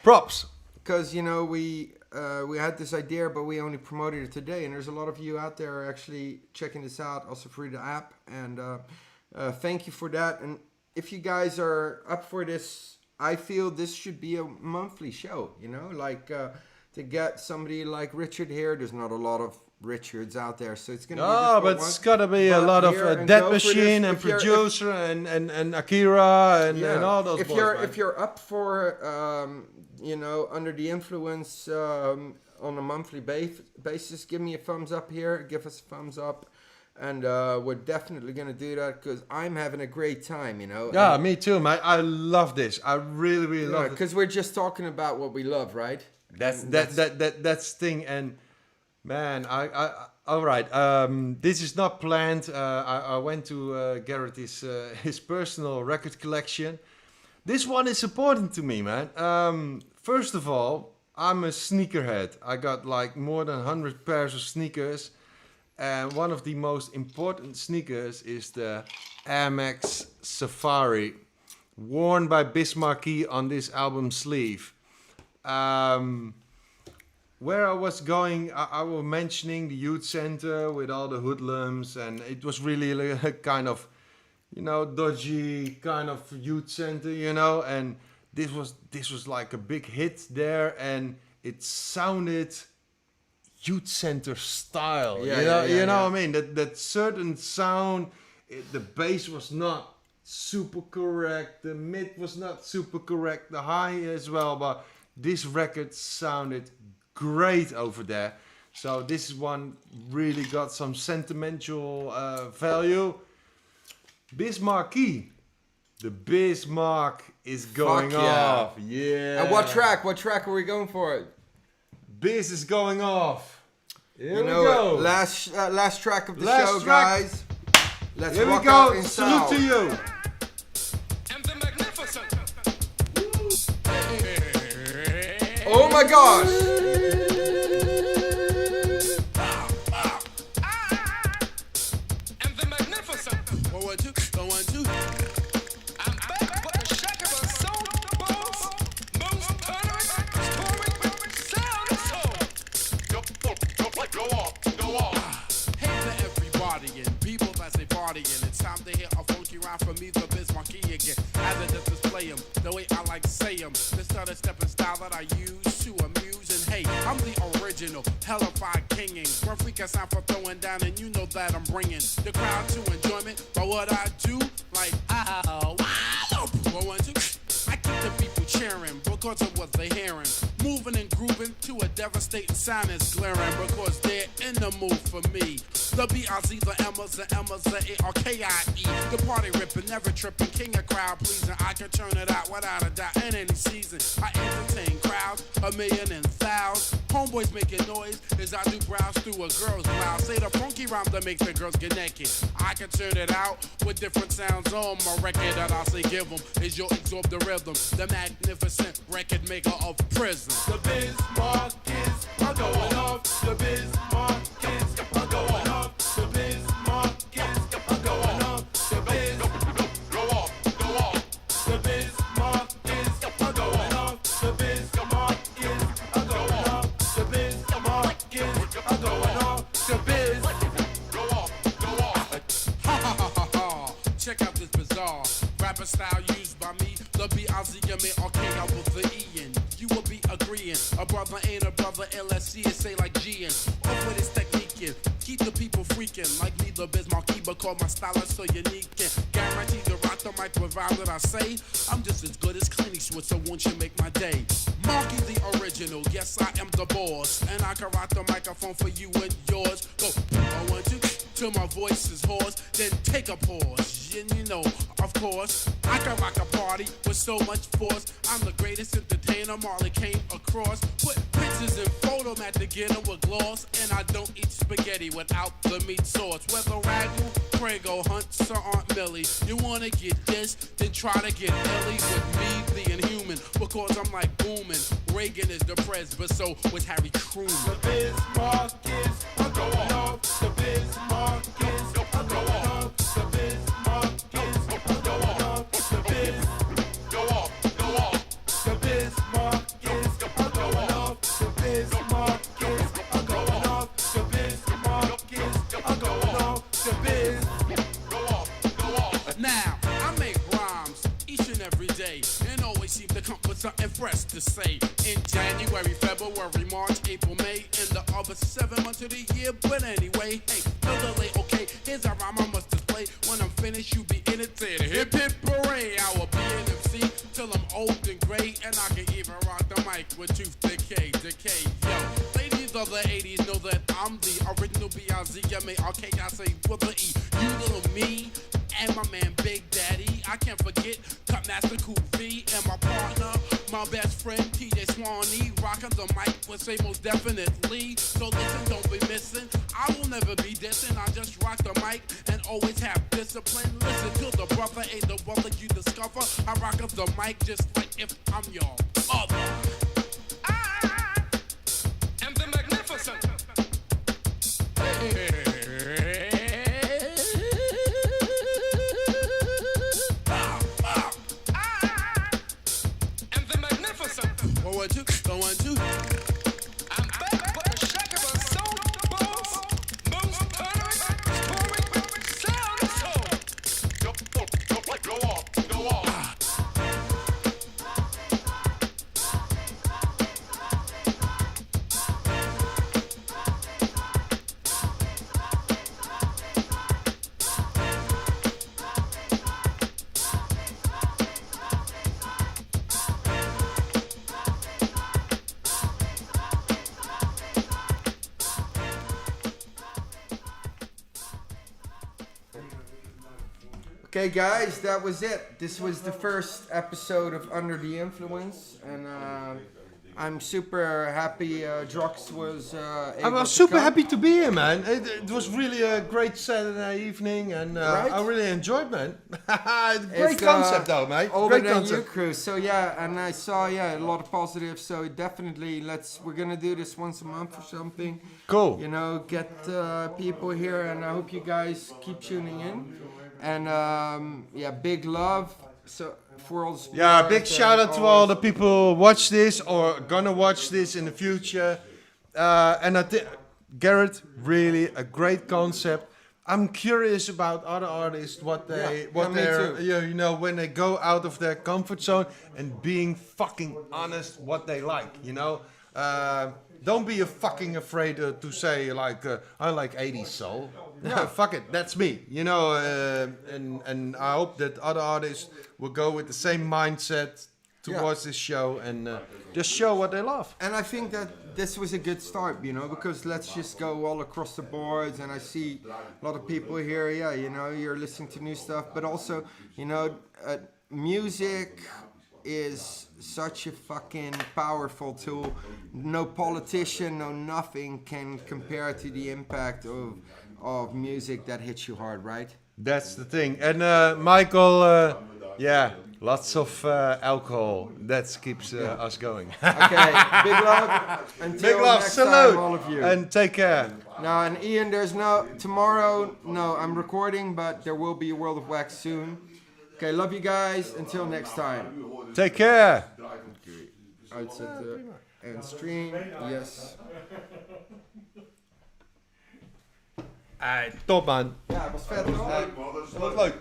M: props.
A: Because, you know, we had this idea, but we only promoted it today, and there's a lot of you out there actually checking this out, also through the app, and thank you for that. And if you guys are up for this, I feel this should be a monthly show, you know, like to get somebody like Richard here. There's not a lot of Richards out there, so it's gonna be
M: but it's gotta be a lot of Dead Machine and Producer and Akira and all those boys,
A: if you're up for you know, Under the Influence on a monthly basis, give me a thumbs up here, give us a thumbs up, and we're definitely gonna do that because I'm having a great time, you know.
M: Yeah, me too, mate. I love this. I really love it
A: because we're just talking about what we love, right?
M: That's thing. And man, I all right. This is not planned. I went to Garrett his personal record collection. This one is important to me, man. First of all, I'm a sneakerhead. I got like more than 100 pairs of sneakers, And one of the most important sneakers is the Air Max Safari, worn by Bismarcky on this album sleeve. Where I was going, I was mentioning the youth center with all the hoodlums, and it was really like a kind of, dodgy kind of youth center, and this was like a big hit there, and it sounded youth center style. You know what I mean? That certain sound, the bass was not super correct, the mid was not super correct, the high as well, but this record sounded great over there. So this one really got some sentimental value. Bismarcky. The Bismarck is going off. Yeah.
A: And what track are we going for?
M: Biz is going off. Here we
A: go.
M: go.
A: Last track of the
M: Last
A: show,
M: track.
A: guys. Let's
M: Here we
A: rock
M: go.
A: out in
M: Salute
A: style.
M: to you.
A: Oh my gosh.
J: It's time to hear a funky rhyme from me, the Bismarcky again. As I just display them, the way I like to say them. This other stepping style that I use to amuse. And hey, I'm the original, hellified kinging. One freak sound for throwing down, and you know that I'm bringing the crowd to enjoyment by what I do. Like, wow, I keep the people cheering because of what they're hearing. Moving and grooving to a devastating sound is glaring because they're in the mood for me. The B-I-Z, the M's, the M's, the A-R-K-I-E. The party ripping, never tripping, king of crowd pleasing. I can turn it out without a doubt in any season. I entertain crowds, a million and thousands. Homeboys making noise as I do browse through a girl's blouse. Say the funky rhyme that makes the girls get naked. I can turn it out with different sounds on my record that I say give them. Is your absorb the rhythm, the magnificent record maker of prison. The Bismarck kids are going off. The Bismarck kids are going off. The Bismarck kids are going off. The go off. The Bismarck kids are going off. The Bismarck kids are going off. The Bismarck kids are going off. The Biz go off. Ha ha ha ha ha. Check out this bizarre rapper style used by me. The B-I-Z-M-A-R-K out with the E-N. You will be agreeing. A brother ain't a brother, LSC is say like G-N. Off with his technique in. Keep the people freaking. Like me, the Bismarcky, because my style is so unique. And guaranteed to rock the mic with vibe that I say. I'm just as good as Clint Eastwood, so won't you make my day? Marky the original, yes I am the boss. And I can rock the microphone for you and yours. Go, I want you till my voice is hoarse. Then take a pause. And you know, of course, I can rock a party with so much force. I'm the greatest entertainer Marley came across. Put pictures and photo at the dinner with gloss. And I don't eat spaghetti without the meat sauce. Whether Ragu, Prego, Hunts, or Aunt Millie, you wanna get this, then try to get Millie with me, the inhuman. Because I'm like booming. Reagan is the pres, but so was Harry Truman. The Bismarck kids are going off. The Bismarck kids are going off. The Bismarck kids are going off. The Biz go off. The Bismarck kids are going off. The Bismarck kids are going off. The Bismarck kids are going off. The Biz go off. Now I make rhymes each and every day, and always seem to come with something fresh to say. In January, February, March, April, May, and the other 7 months of the year. But anyway, hey, no delay, okay. Here's a rhyme I must display. When I'm finished, you be in it to the hip hip parade. I will be an MC till I'm old and gray, and I can even rock the mic with tooth decay. Yo, ladies of the 80s know that I'm the original B-I-Z-M-A-R-K. I say with the E. You little me and my man Big Daddy. I can't forget Cutmaster Cool V and my partner, my best friend TJ Swanee. Rocking the mic would say most definitely. So listen, don't be missing. I will never be dissing. I just rock the mic and always have discipline. Listen to the brother, ain't the brother you discover. I rock the mic just like if I'm your mother. I am the magnificent.
A: Okay, guys, that was it. This was the first episode of Under the Influence, and I'm super happy DROKZ was able
M: I was
A: to
M: super
A: come.
M: happy to be here, man. It was really a great Saturday evening, and
A: Right?
M: I really enjoyed, man. Great
A: It's,
M: concept, though, mate.
A: Older
M: Great
A: than you
M: concept.
A: crew. So yeah, and I saw a lot of positives. So definitely, we're gonna do this once a month or something.
M: Cool.
A: You know, get people here, and I hope you guys keep tuning in. And big love. So for all the support.
M: Yeah, big shout out to all
A: always-
M: the people who watch this or gonna watch this in the future. And I think Garrett, really a great concept. I'm curious about other artists, what
A: me
M: they're,
A: too.
M: you know, when they go out of their comfort zone and being fucking honest what they like, you know. Don't be fucking afraid to say like I like 80s soul. Fuck it, that's me, you know. And I hope that other artists will go with the same mindset towards this show and just show what they love.
A: And I think that this was a good start, you know, because let's just go all across the boards. And I see a lot of people here, you know, you're listening to new stuff, but also, you know, music is such a fucking powerful tool. No politician, no nothing can compare to the impact of music that hits you hard, right?
M: That's the thing. And Michael, lots of alcohol. That keeps us going.
A: Okay, big love. Until
M: Big love,
A: next
M: salute,
A: time, all of you.
M: and take care.
A: No, and Ian, there's no tomorrow. No, I'm recording, but there will be a World of Wax soon. Okay, love you guys. Until next time.
M: Take care.
A: Uitzetten en stream. Yes.
M: Top man.
A: Ja, het was vet, hoor.
M: Dat was leuk.